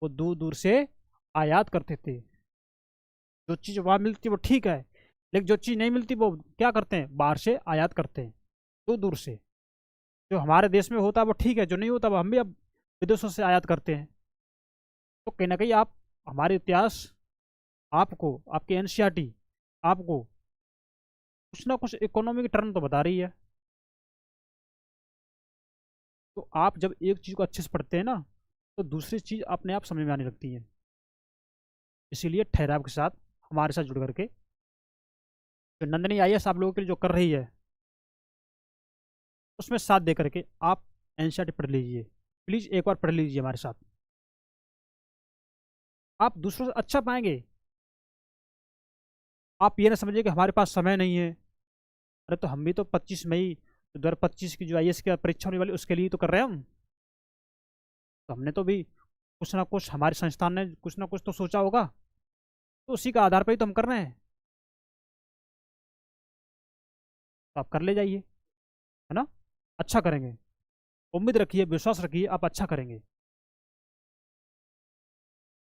वो दूर दूर से आयात करते थे। जो चीज वहां मिलती है वो ठीक है, लेकिन जो चीज नहीं मिलती वो क्या करते हैं, बाहर से आयात करते हैं दूर दूर से। जो हमारे देश में होता है वो ठीक है, जो नहीं होता वो हम भी अब विदेशों से आयात करते हैं। तो कहीं ना कहीं आप हमारे इतिहास, आपको आपके एनसीईआरटी आपको कुछ ना कुछ इकोनॉमिक टर्म तो बता रही है। तो आप जब एक चीज को अच्छे से पढ़ते हैं ना, तो दूसरी चीज अपने आप समझ में आने लगती है। इसीलिए ठहराव के साथ हमारे साथ जुड़ करके जो नंदनी आईएएस आप लोगों के लिए जो कर रही है उसमें साथ दे करके आप एनसीईआरटी पढ़ लीजिए। प्लीज एक बार पढ़ लीजिए हमारे साथ, आप दूसरों से अच्छा पाएंगे। आप ये ना समझिए कि हमारे पास समय नहीं है। अरे तो हम भी तो 25 मई 2025 की जो आईएएस की परीक्षा होने वाली उसके लिए तो कर रहे हैं हम। तो हमने तो भी कुछ ना कुछ, हमारे संस्थान ने कुछ ना कुछ तो सोचा होगा, तो उसी का आधार पर ही तो हम कर रहे हैं। तो आप कर ले जाइए, है ना, अच्छा करेंगे। उम्मीद रखिए, विश्वास रखिए, आप अच्छा करेंगे।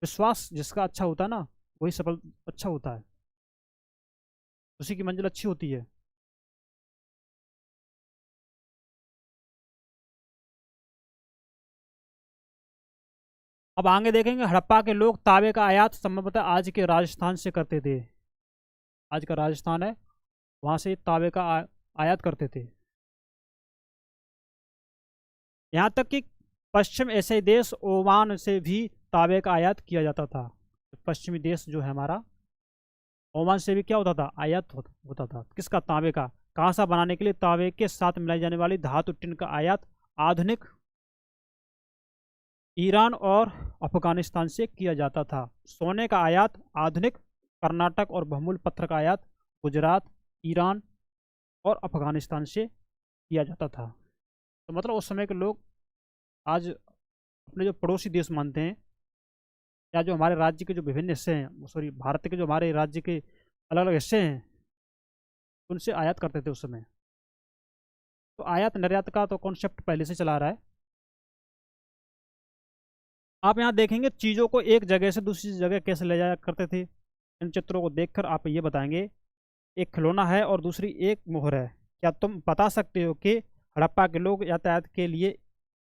विश्वास जिसका अच्छा होता है ना, वही सफल अच्छा होता है, उसी की मंजिल अच्छी होती है। अब आगे देखेंगे, हड़प्पा के लोग तांबे का आयात संभवतः आज के राजस्थान से करते थे। आज का राजस्थान है, वहां से तांबे का आयात करते थे। यहाँ तक कि पश्चिम एशियाई देश ओमान से भी तांबे का आयात किया जाता था। पश्चिमी देश जो है हमारा, ओमान से भी क्या होता था, आयात होता था। किसका? तांबे का। कांसा बनाने के लिए तांबे के साथ मिलाई जाने वाली धातु टिन का आयात आधुनिक ईरान और अफगानिस्तान से किया जाता था। सोने का आयात आधुनिक कर्नाटक और बहुमूल्य पत्थर का आयात गुजरात, ईरान और अफगानिस्तान से किया जाता था। तो मतलब उस समय के लोग आज अपने जो पड़ोसी देश मानते हैं, या जो हमारे राज्य के जो विभिन्न हिस्से हैं, सॉरी भारत के जो हमारे राज्य के अलग अलग हिस्से हैं, उनसे आयात करते थे उस समय। तो आयात निर्यात का तो कॉन्सेप्ट पहले से चला रहा है। आप यहाँ देखेंगे चीज़ों को एक जगह से दूसरी जगह कैसे ले जाया करते थे। इन चित्रों को देखकर आप ये बताएंगे, एक खिलौना है और दूसरी एक मोहर है। क्या तुम बता सकते हो कि हड़प्पा के लोग यातायात के लिए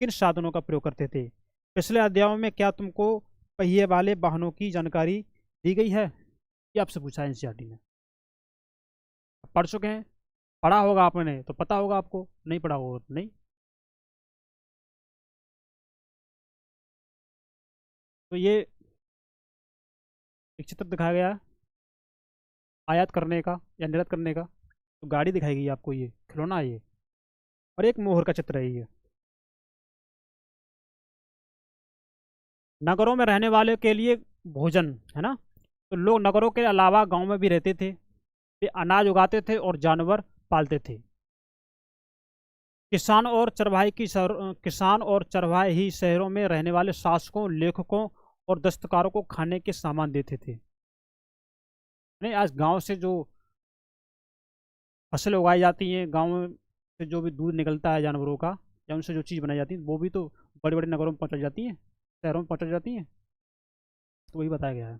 किन साधनों का प्रयोग करते थे? पिछले अध्यायों में क्या तुमको पहिए वाले वाहनों की जानकारी दी गई है? ये आपसे पूछा है एनसीईआरटी ने। पढ़ चुके हैं, पढ़ा होगा आपने तो पता होगा, आपको नहीं पढ़ा होगा तो नहीं। तो ये एक चित्र दिखाया गया है आयात करने का या निर्यात करने का। तो गाड़ी दिखाई गई आपको, ये खिलौना है ये, और एक मोहर का चित्र है ये। नगरों में रहने वाले के लिए भोजन, है ना, तो लोग नगरों के अलावा गांव में भी रहते थे। वे अनाज उगाते थे और जानवर पालते थे। किसान और चरवाहे ही शहरों में रहने वाले शासकों, लेखकों और दस्तकारों को खाने के सामान देते थे। नहीं, आज गांव से जो फसलें उगाई जाती हैं, गांव से जो भी दूध निकलता है जानवरों का, या उनसे जो चीज़ बनाई जाती है, वो भी तो बड़े बड़े नगरों में पहुंचाई जाती हैं, शहरों में पहुंचाई जाती हैं। तो वही बताया गया है।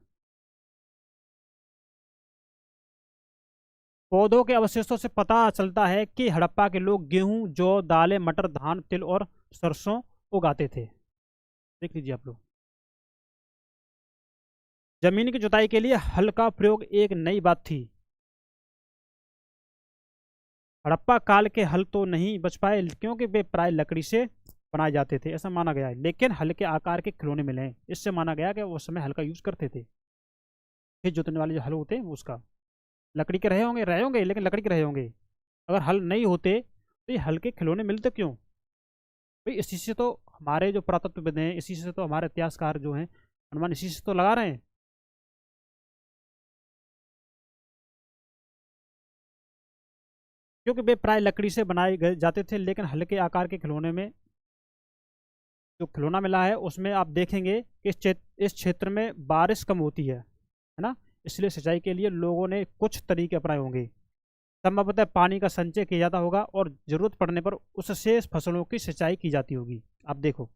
पौधों के अवशेषों से पता चलता है कि हड़प्पा के लोग गेहूं, जौ, दालें, मटर, धान, तिल और सरसों उगाते थे। देख लीजिए आप लोग। जमीन की जुताई के लिए हल का प्रयोग एक नई बात थी। हड़प्पा काल के हल तो नहीं बच पाए क्योंकि वे प्राय लकड़ी से बनाए जाते थे, ऐसा माना गया है, लेकिन हल के आकार के खिलौने मिले हैं। इससे माना गया कि उस समय हल का यूज करते थे। खेत जोतने वाले जो हल होते हैं वो उसका लकड़ी के रहे होंगे, लेकिन लकड़ी के रहे होंगे। अगर हल नहीं होते तो ये हल के खिलौने मिलते क्यों? भाई इसी से तो हमारे जो पुरातत्वविद हैं, इसी से तो हमारे इतिहासकार जो हैं अनुमान इसी से तो लगा रहे हैं। क्योंकि वे प्राय लकड़ी से बनाए गए जाते थे, लेकिन हल्के आकार के खिलौने में जो खिलौना मिला है उसमें आप देखेंगे कि इस क्षेत्र में बारिश कम होती है ना, इसलिए सिंचाई के लिए लोगों ने कुछ तरीके अपनाए होंगे। संभवतः पानी का संचय किया जाता होगा और जरूरत पड़ने पर उससे फसलों की सिंचाई की जाती होगी। आप देखो,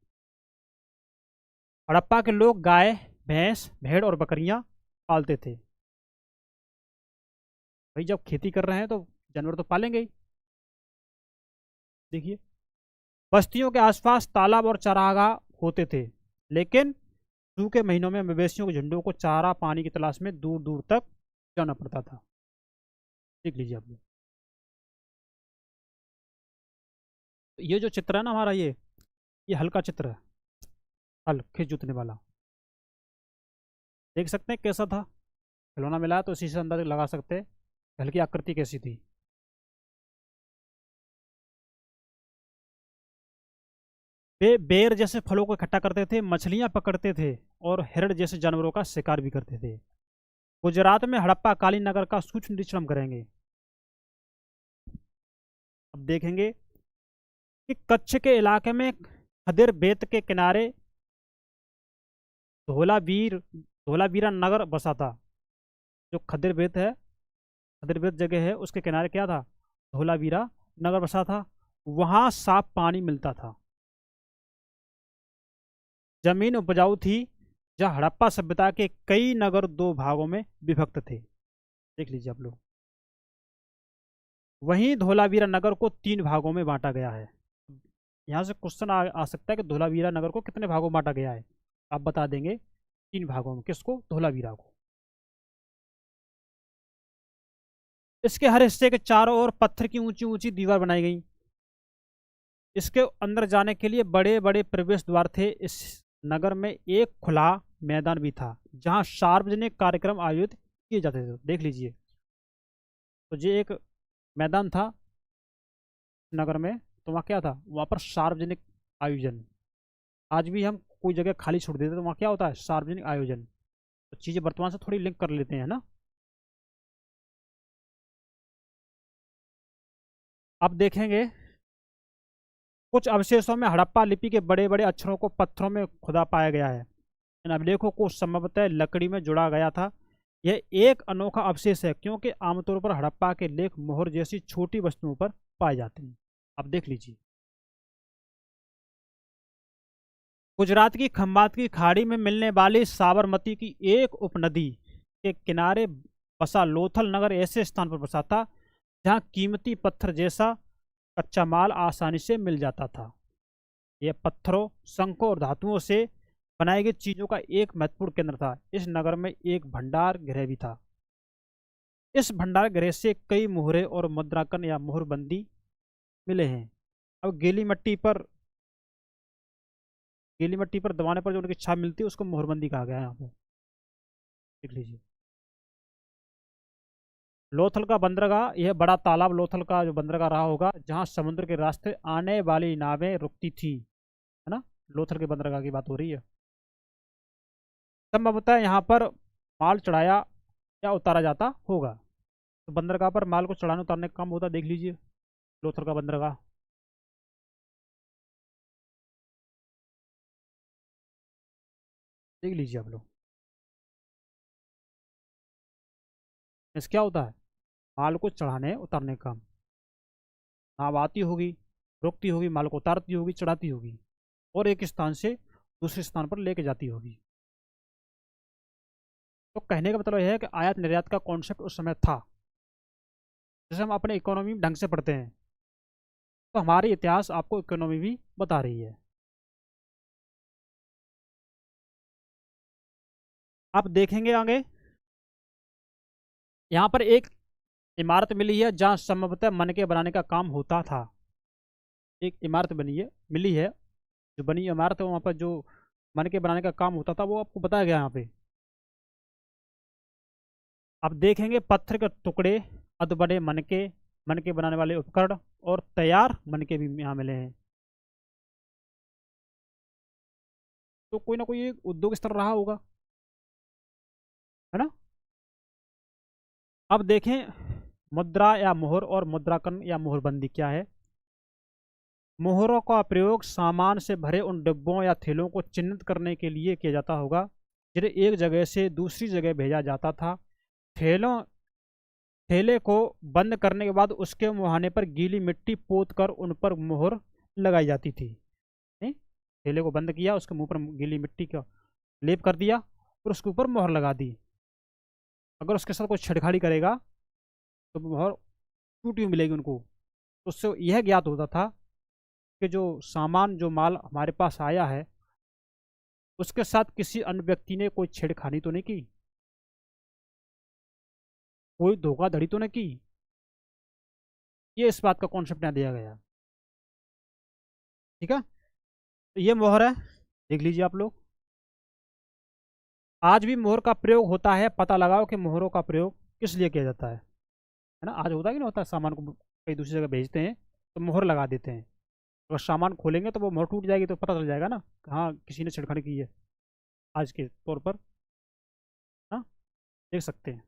हड़प्पा के लोग गाय, भैंस, भेड़ और बकरियां पालते थे। भाई जब खेती कर रहे हैं तो जानवर तो पालेंगे ही। देखिए, बस्तियों के आसपास तालाब और चरागाह होते थे, लेकिन सूखे महीनों में मवेशियों के झुंडों को चारा पानी की तलाश में दूर दूर तक जाना पड़ता था। देख लीजिए आप लोग, ये जो चित्र है ना हमारा, ये हल का चित्र है। हल खेत जोतने वाला, देख सकते हैं कैसा था। खिलौना मिला है तो इसी से अंदाजा लगा सकते हैं हल की आकृति कैसी थी। वे बेर जैसे फलों को इकट्ठा करते थे, मछलियां पकड़ते थे और हिरण जैसे जानवरों का शिकार भी करते थे। गुजरात में हड़प्पा कालीन नगर का सूक्ष्म निरीक्षण हम करेंगे। अब देखेंगे कि कच्छ के इलाके में खदिर बेत के किनारे धोलावीरा नगर बसा था। जो खदिर बेत है, खदिर बेत जगह है, उसके किनारे क्या था? धोलावीरा नगर बसा था। वहां साफ पानी मिलता था। जमीन उपजाऊ थी। जहाँ हड़प्पा सभ्यता के कई नगर दो भागों में विभक्त थे। देख लीजिए आप लोग, वहीं धोलावीरा नगर को तीन भागों में बांटा गया है। यहाँ से क्वेश्चन आ सकता है कि धोलावीरा नगर को कितने भागों में बांटा गया है? आप बता देंगे तीन भागों में। किसको? धोलावीरा को। इसके हर हिस्से के चारों ओर पत्थर की ऊंची ऊंची दीवार बनाई गई। इसके अंदर जाने के लिए बड़े बड़े प्रवेश द्वार थे। इस नगर में एक खुला मैदान भी था जहां सार्वजनिक कार्यक्रम आयोजित किए जाते थे। देख लीजिए, तो ये एक मैदान था नगर में, तो वहाँ क्या था? वहाँ पर सार्वजनिक आयोजन। आज भी हम कोई जगह खाली छोड़ देते तो वहाँ क्या होता है? सार्वजनिक आयोजन। तो चीज़ें वर्तमान से थोड़ी लिंक कर लेते हैं ना। अब देखेंगे कुछ अवशेषों में हड़प्पा लिपि के बड़े बड़े अक्षरों को पत्थरों में खुदा पाया गया है। इन अभिलेखों को संभवतः लकड़ी में जुड़ा गया था। यह एक अनोखा अवशेष है क्योंकि आमतौर पर हड़प्पा के लेख मोहर जैसी छोटी वस्तुओं पर पाए जाते हैं। अब देख लीजिए, गुजरात की खंबात की खाड़ी में मिलने वाली साबरमती की एक उपनदी के किनारे बसा लोथल नगर ऐसे स्थान पर बसा था जहाँ कीमती पत्थर जैसा कच्चा माल आसानी से मिल जाता था। यह पत्थरों, शंखों और धातुओं से बनाई गई चीजों का एक महत्वपूर्ण केंद्र था। इस नगर में एक भंडार गृह भी था। इस भंडार गृह से कई मोहरे और मुद्रांकन या मोहरबंदी मिले हैं। अब गीली मिट्टी पर दबाने पर जो उनकी छाप मिलती है उसको मोहरबंदी कहा गया है। यहाँ पे देख लीजिए, लोथल का बंदरगाह, यह बड़ा तालाब लोथल का जो बंदरगाह रहा होगा जहाँ समुद्र के रास्ते आने वाली नावें रुकती थी, है ना। लोथल के बंदरगाह की बात हो रही है। संभवतः यहाँ पर माल चढ़ाया या उतारा जाता होगा। तो बंदरगाह पर माल को चढ़ाने उतारने का काम होता। देख लीजिए, लोथल का बंदरगाह। देख लीजिए आप लोग, इस क्या होता है? माल को चढ़ाने उतारने का काम। नाव आती होगी, रोकती होगी, माल को उतारती होगी, चढ़ाती होगी और एक स्थान से दूसरे स्थान पर लेके जाती होगी। तो कहने का मतलब यह है कि आयात निर्यात का कॉन्सेप्ट उस समय था। जैसे हम अपने इकोनॉमी ढंग से पढ़ते हैं तो हमारी इतिहास आपको इकोनॉमी भी बता रही है। आप देखेंगे आगे यहाँ पर एक इमारत मिली है जहाँ संभवतः मनके बनाने का काम होता था। एक इमारत बनी है, मिली है, जो बनी इमारत है वहाँ पर जो मनके बनाने का काम होता था वो आपको बताया गया यहाँ पे। आप देखेंगे पत्थर के टुकड़े, अधबड़े मनके, मनके बनाने वाले उपकरण और तैयार मनके भी यहाँ मिले हैं। तो कोई ना कोई एक उद्योग स्तर रहा होगा, है ना। अब देखें मुद्रा या मोहर और मुद्राकरण या मोहरबंदी क्या है। मोहरों का प्रयोग सामान से भरे उन डिब्बों या थैलों को चिन्हित करने के लिए किया जाता होगा जिन्हें एक जगह से दूसरी जगह भेजा जाता था। थैलों थैले को बंद करने के बाद उसके मुहाने पर गीली मिट्टी पोत कर उन पर मोहर लगाई जाती थी। नहीं? थैले को बंद किया, उसके मुंह पर गीली मिट्टी का लेप कर दिया और उसके ऊपर मोहर लगा दी। अगर उसके साथ कोई छेड़खाड़ी करेगा तो मोहर टूटी मिलेगी उनको। तो उससे यह ज्ञात होता था कि जो सामान, जो माल हमारे पास आया है उसके साथ किसी अन्य व्यक्ति ने कोई छेड़खानी तो नहीं की, कोई धोखाधड़ी तो नहीं की। ये इस बात का कॉन्सेप्ट यहाँ दिया गया। ठीक है, तो ये मोहर है, देख लीजिए आप लोग। आज भी मोहर का प्रयोग होता है। पता लगाओ कि मोहरों का प्रयोग किस लिए किया जाता है ना। आज होता है कि नहीं होता, सामान को कहीं दूसरी जगह भेजते हैं तो मोहर लगा देते हैं। अगर सामान खोलेंगे तो वो मोहर टूट जाएगी तो पता चल जाएगा ना, हाँ किसी ने छेड़खानी की है, आज के तौर पर। हाँ, देख सकते हैं।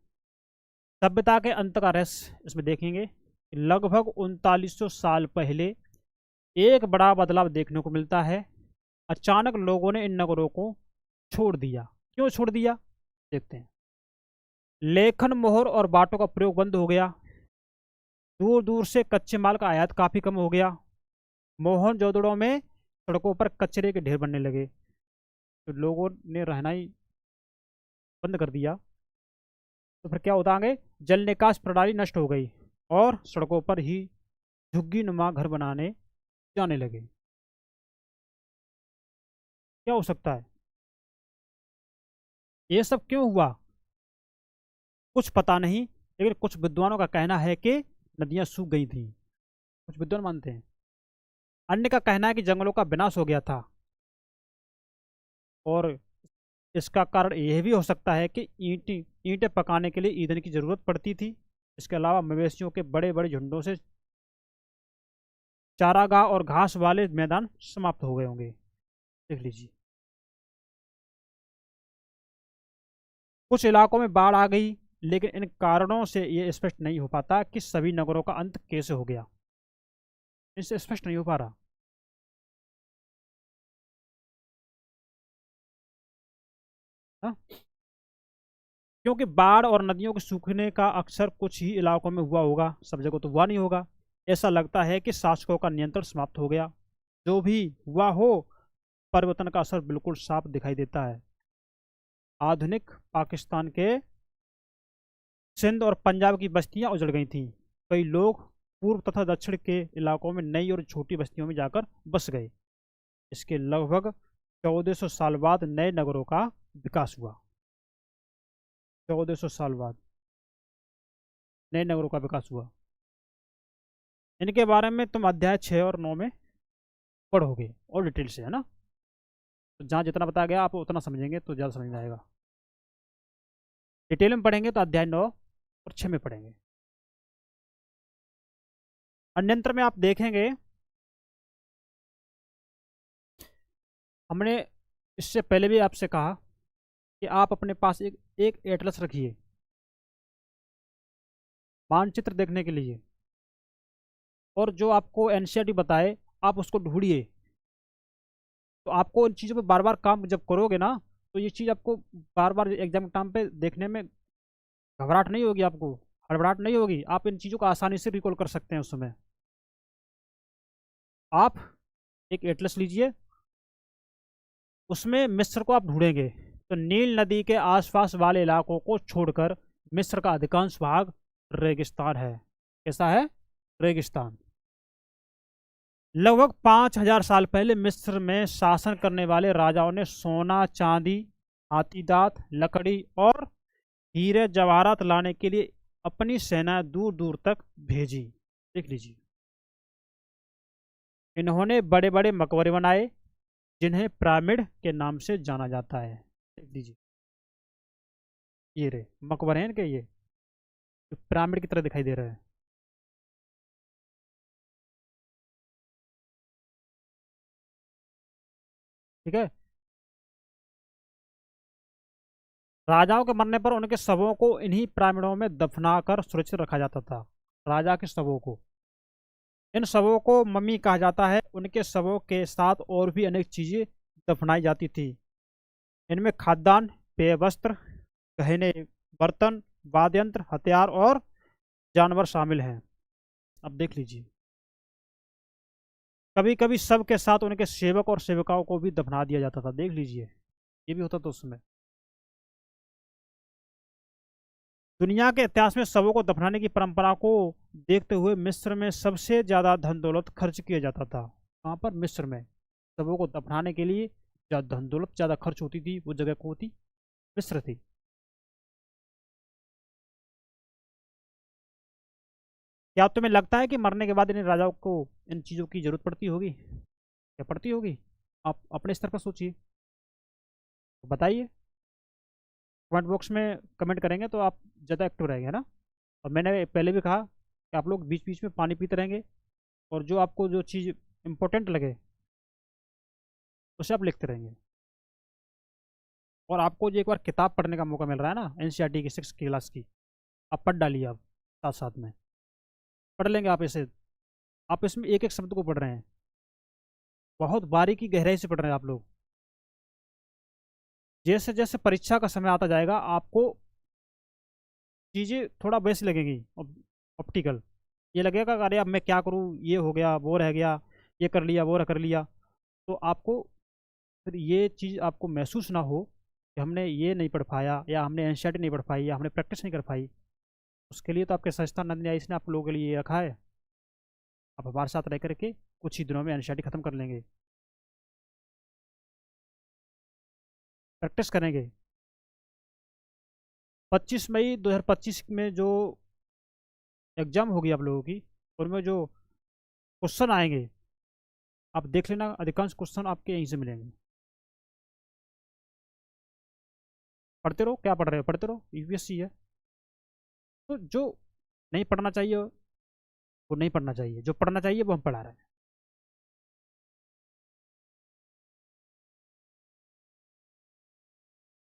सभ्यता के अंत का रहस्य इसमें देखेंगे। लगभग 3900 साल पहले एक बड़ा बदलाव देखने को मिलता है। अचानक लोगों ने इन नगरों को छोड़ दिया। क्यों छोड़ दिया, देखते हैं। लेखन, मोहर और बाटों का प्रयोग बंद हो गया। दूर दूर से कच्चे माल का आयात काफी कम हो गया। मोहनजोदड़ो में सड़कों पर कचरे के ढेर बनने लगे, तो लोगों ने रहना ही बंद कर दिया। तो फिर क्या होता आगे, जल निकास प्रणाली नष्ट हो गई और सड़कों पर ही झुग्गी नुमा घर बनाने जाने लगे। क्या हो सकता है, ये सब क्यों हुआ, कुछ पता नहीं। लेकिन कुछ विद्वानों का कहना है कि नदियां सूख गई थी, कुछ विद्वान मानते हैं। अन्य का कहना है कि जंगलों का विनाश हो गया था और इसका कारण यह भी हो सकता है कि ईंटें पकाने के लिए ईंधन की जरूरत पड़ती थी। इसके अलावा मवेशियों के बड़े बड़े झुंडों से चारागाह और घास वाले मैदान समाप्त हो गए होंगे। देख लीजिए, कुछ इलाकों में बाढ़ आ गई, लेकिन इन कारणों से ये स्पष्ट नहीं हो पाता कि सभी नगरों का अंत कैसे हो गया। इससे स्पष्ट नहीं हो पा रहा। हाँ? क्योंकि बाढ़ और नदियों के सूखने का अक्सर कुछ ही इलाकों में हुआ होगा, सब जगह तो हुआ नहीं होगा। ऐसा लगता है कि शासकों का नियंत्रण समाप्त हो गया। जो भी हुआ हो, परिवर्तन का असर बिल्कुल साफ दिखाई देता है। आधुनिक पाकिस्तान के सिंध और पंजाब की बस्तियां उजड़ गई थीं। कई लोग पूर्व तथा दक्षिण के इलाकों में नई और छोटी बस्तियों में जाकर बस गए। इसके लगभग 1400 साल बाद नए नगरों का विकास हुआ। 1400 साल बाद नए नगरों का विकास हुआ। इनके बारे में तुम अध्याय 6 और 9 में पढ़ोगे और डिटेल से, है ना। तो जहाँ जितना बताया गया आप उतना समझेंगे तो ज़्यादा समझ में आएगा। डिटेल में पढ़ेंगे तो अध्याय 9 और 6 में पढ़ेंगे। अन्यंत्र में आप देखेंगे, हमने इससे पहले भी आपसे कहा कि आप अपने पास एक एटलस रखिए मानचित्र देखने के लिए, और जो आपको एनसीईआरटी बताए आप उसको ढूंढिए। तो आपको इन चीज़ों पर बार बार काम जब करोगे ना, तो ये चीज़ आपको बार बार एग्जाम के टाइम पे देखने में घबराहट नहीं होगी, आपको हड़बड़ाहट नहीं होगी। आप इन चीज़ों को आसानी से रिकॉल कर सकते हैं उस समय। आप एक एटलस लीजिए, उसमें मिस्र को आप ढूंढेंगे तो नील नदी के आसपास वाले इलाकों को छोड़कर मिस्र का अधिकांश भाग रेगिस्तान है। कैसा है, रेगिस्तान। लगभग 5000 साल पहले मिस्र में शासन करने वाले राजाओं ने सोना, चांदी हाथी दांत, लकड़ी और हीरे जवाहरात लाने के लिए अपनी सेना दूर दूर तक भेजी। देख लीजिए, इन्होंने बड़े बड़े मकबरे बनाए जिन्हें पिरामिड के नाम से जाना जाता है। देख लीजिए, ये रे मकबरे हैं इनके, ये जो पिरामिड की तरह दिखाई दे रहे हैं। ठीक है। राजाओं के मरने पर उनके शवों को इन्हीं पिरामिडों में दफना कर सुरक्षित रखा जाता था। राजा के शवों को, इन शवों को मम्मी कहा जाता है। उनके शवों के साथ और भी अनेक चीजें दफनाई जाती थी। इनमें खाद्यान्न, पेय वस्त्र, गहने, बर्तन, वाद्य यंत्र, हथियार और जानवर शामिल हैं। अब देख लीजिए, कभी कभी सब के साथ उनके सेवक और सेविकाओं को भी दफना दिया जाता था। देख लीजिए, ये भी होता था उस समय। दुनिया के इतिहास में शवों को दफनाने की परंपरा को देखते हुए मिस्र में सबसे ज्यादा धन दौलत खर्च किया जाता था। वहां पर मिस्र में शवों को दफनाने के लिए ज्यादा धन दौलत ज्यादा खर्च होती थी, वो जगह को होती मिस्र थी। क्या तुम्हें लगता है कि मरने के बाद इन राजाओं को इन चीजों की जरूरत पड़ती होगी? क्या पड़ती होगी? आप अपने स्तर पर सोचिए, तो बताइए। कमेंट बॉक्स में कमेंट करेंगे तो आप ज़्यादा एक्टिव रहेंगे, है ना। और मैंने पहले भी कहा कि आप लोग बीच बीच में पानी पीते रहेंगे, और जो आपको जो चीज़ इम्पोर्टेंट लगे उसे आप लिखते रहेंगे। और आपको जो एक बार किताब पढ़ने का मौका मिल रहा है ना, एनसीईआरटी की 6 क्लास की, आप पढ़ डालिए। आप साथ साथ में पढ़ लेंगे आप इसे। आप इसमें एक एक शब्द को पढ़ रहे हैं, बहुत बारीकी गहराई से पढ़ रहे हैं आप लोग। जैसे जैसे परीक्षा का समय आता जाएगा आपको चीज़ें थोड़ा वैसी लगेंगी, ऑप्टिकल। ये लगेगा कि अरे अब मैं क्या करूँ, ये हो गया, वो रह गया, ये कर लिया, वो कर लिया। तो आपको फिर ये चीज़ आपको महसूस ना हो कि हमने ये नहीं पढ़ पाया, या हमने एनसीईआरटी नहीं पढ़ पाई, या हमने प्रैक्टिस नहीं कर पाई। उसके लिए तो आपके संस्था नंदनी आई, इसने आप लोगों के लिए ये रखा है। आप हमारे साथ रह करके कुछ ही दिनों में एनसीईआरटी खत्म कर लेंगे, प्रैक्टिस करेंगे। 25 मई 2025 में जो एग्ज़ाम होगी आप लोगों की, उनमें जो क्वेश्चन आएंगे आप देख लेना, अधिकांश क्वेश्चन आपके यहीं से मिलेंगे। पढ़ते रहो, क्या पढ़ रहे हो, पढ़ते रहो, यूपीएससी है। तो जो नहीं पढ़ना चाहिए वो नहीं पढ़ना चाहिए, जो पढ़ना चाहिए वो हम पढ़ा रहे हैं।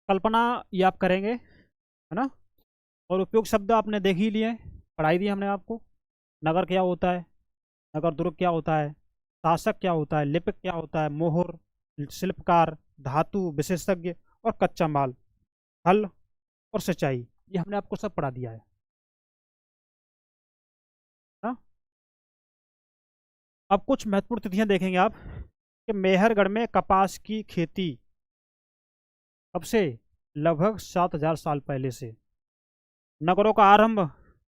कल्पना ये आप करेंगे, है ना। और उपयोग शब्द आपने देख ही लिए, पढ़ाई दी हमने आपको। नगर क्या होता है, नगर दुर्ग क्या होता है, शासक क्या होता है, लिपिक क्या होता है, मोहर, शिल्पकार, धातु विशेषज्ञ और कच्चा माल, हल और सिंचाई, ये हमने आपको सब पढ़ा दिया है ना। अब कुछ महत्वपूर्ण तिथियां देखेंगे आप कि मेहरगढ़ में कपास की खेती कब से? लगभग 7,000 साल पहले से। नगरों का आरंभ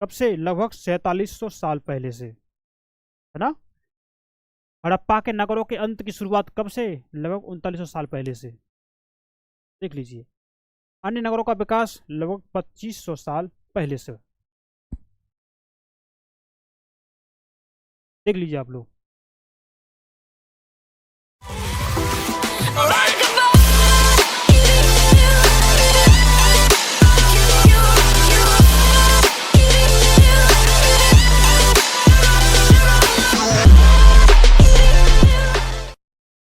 कब से? लगभग 4700 साल पहले से, है ना। हड़प्पा के नगरों के अंत की शुरुआत कब से? लगभग 3900 साल पहले से। देख लीजिए, अन्य नगरों का विकास लगभग 2500 साल पहले से। देख लीजिए आप लोग।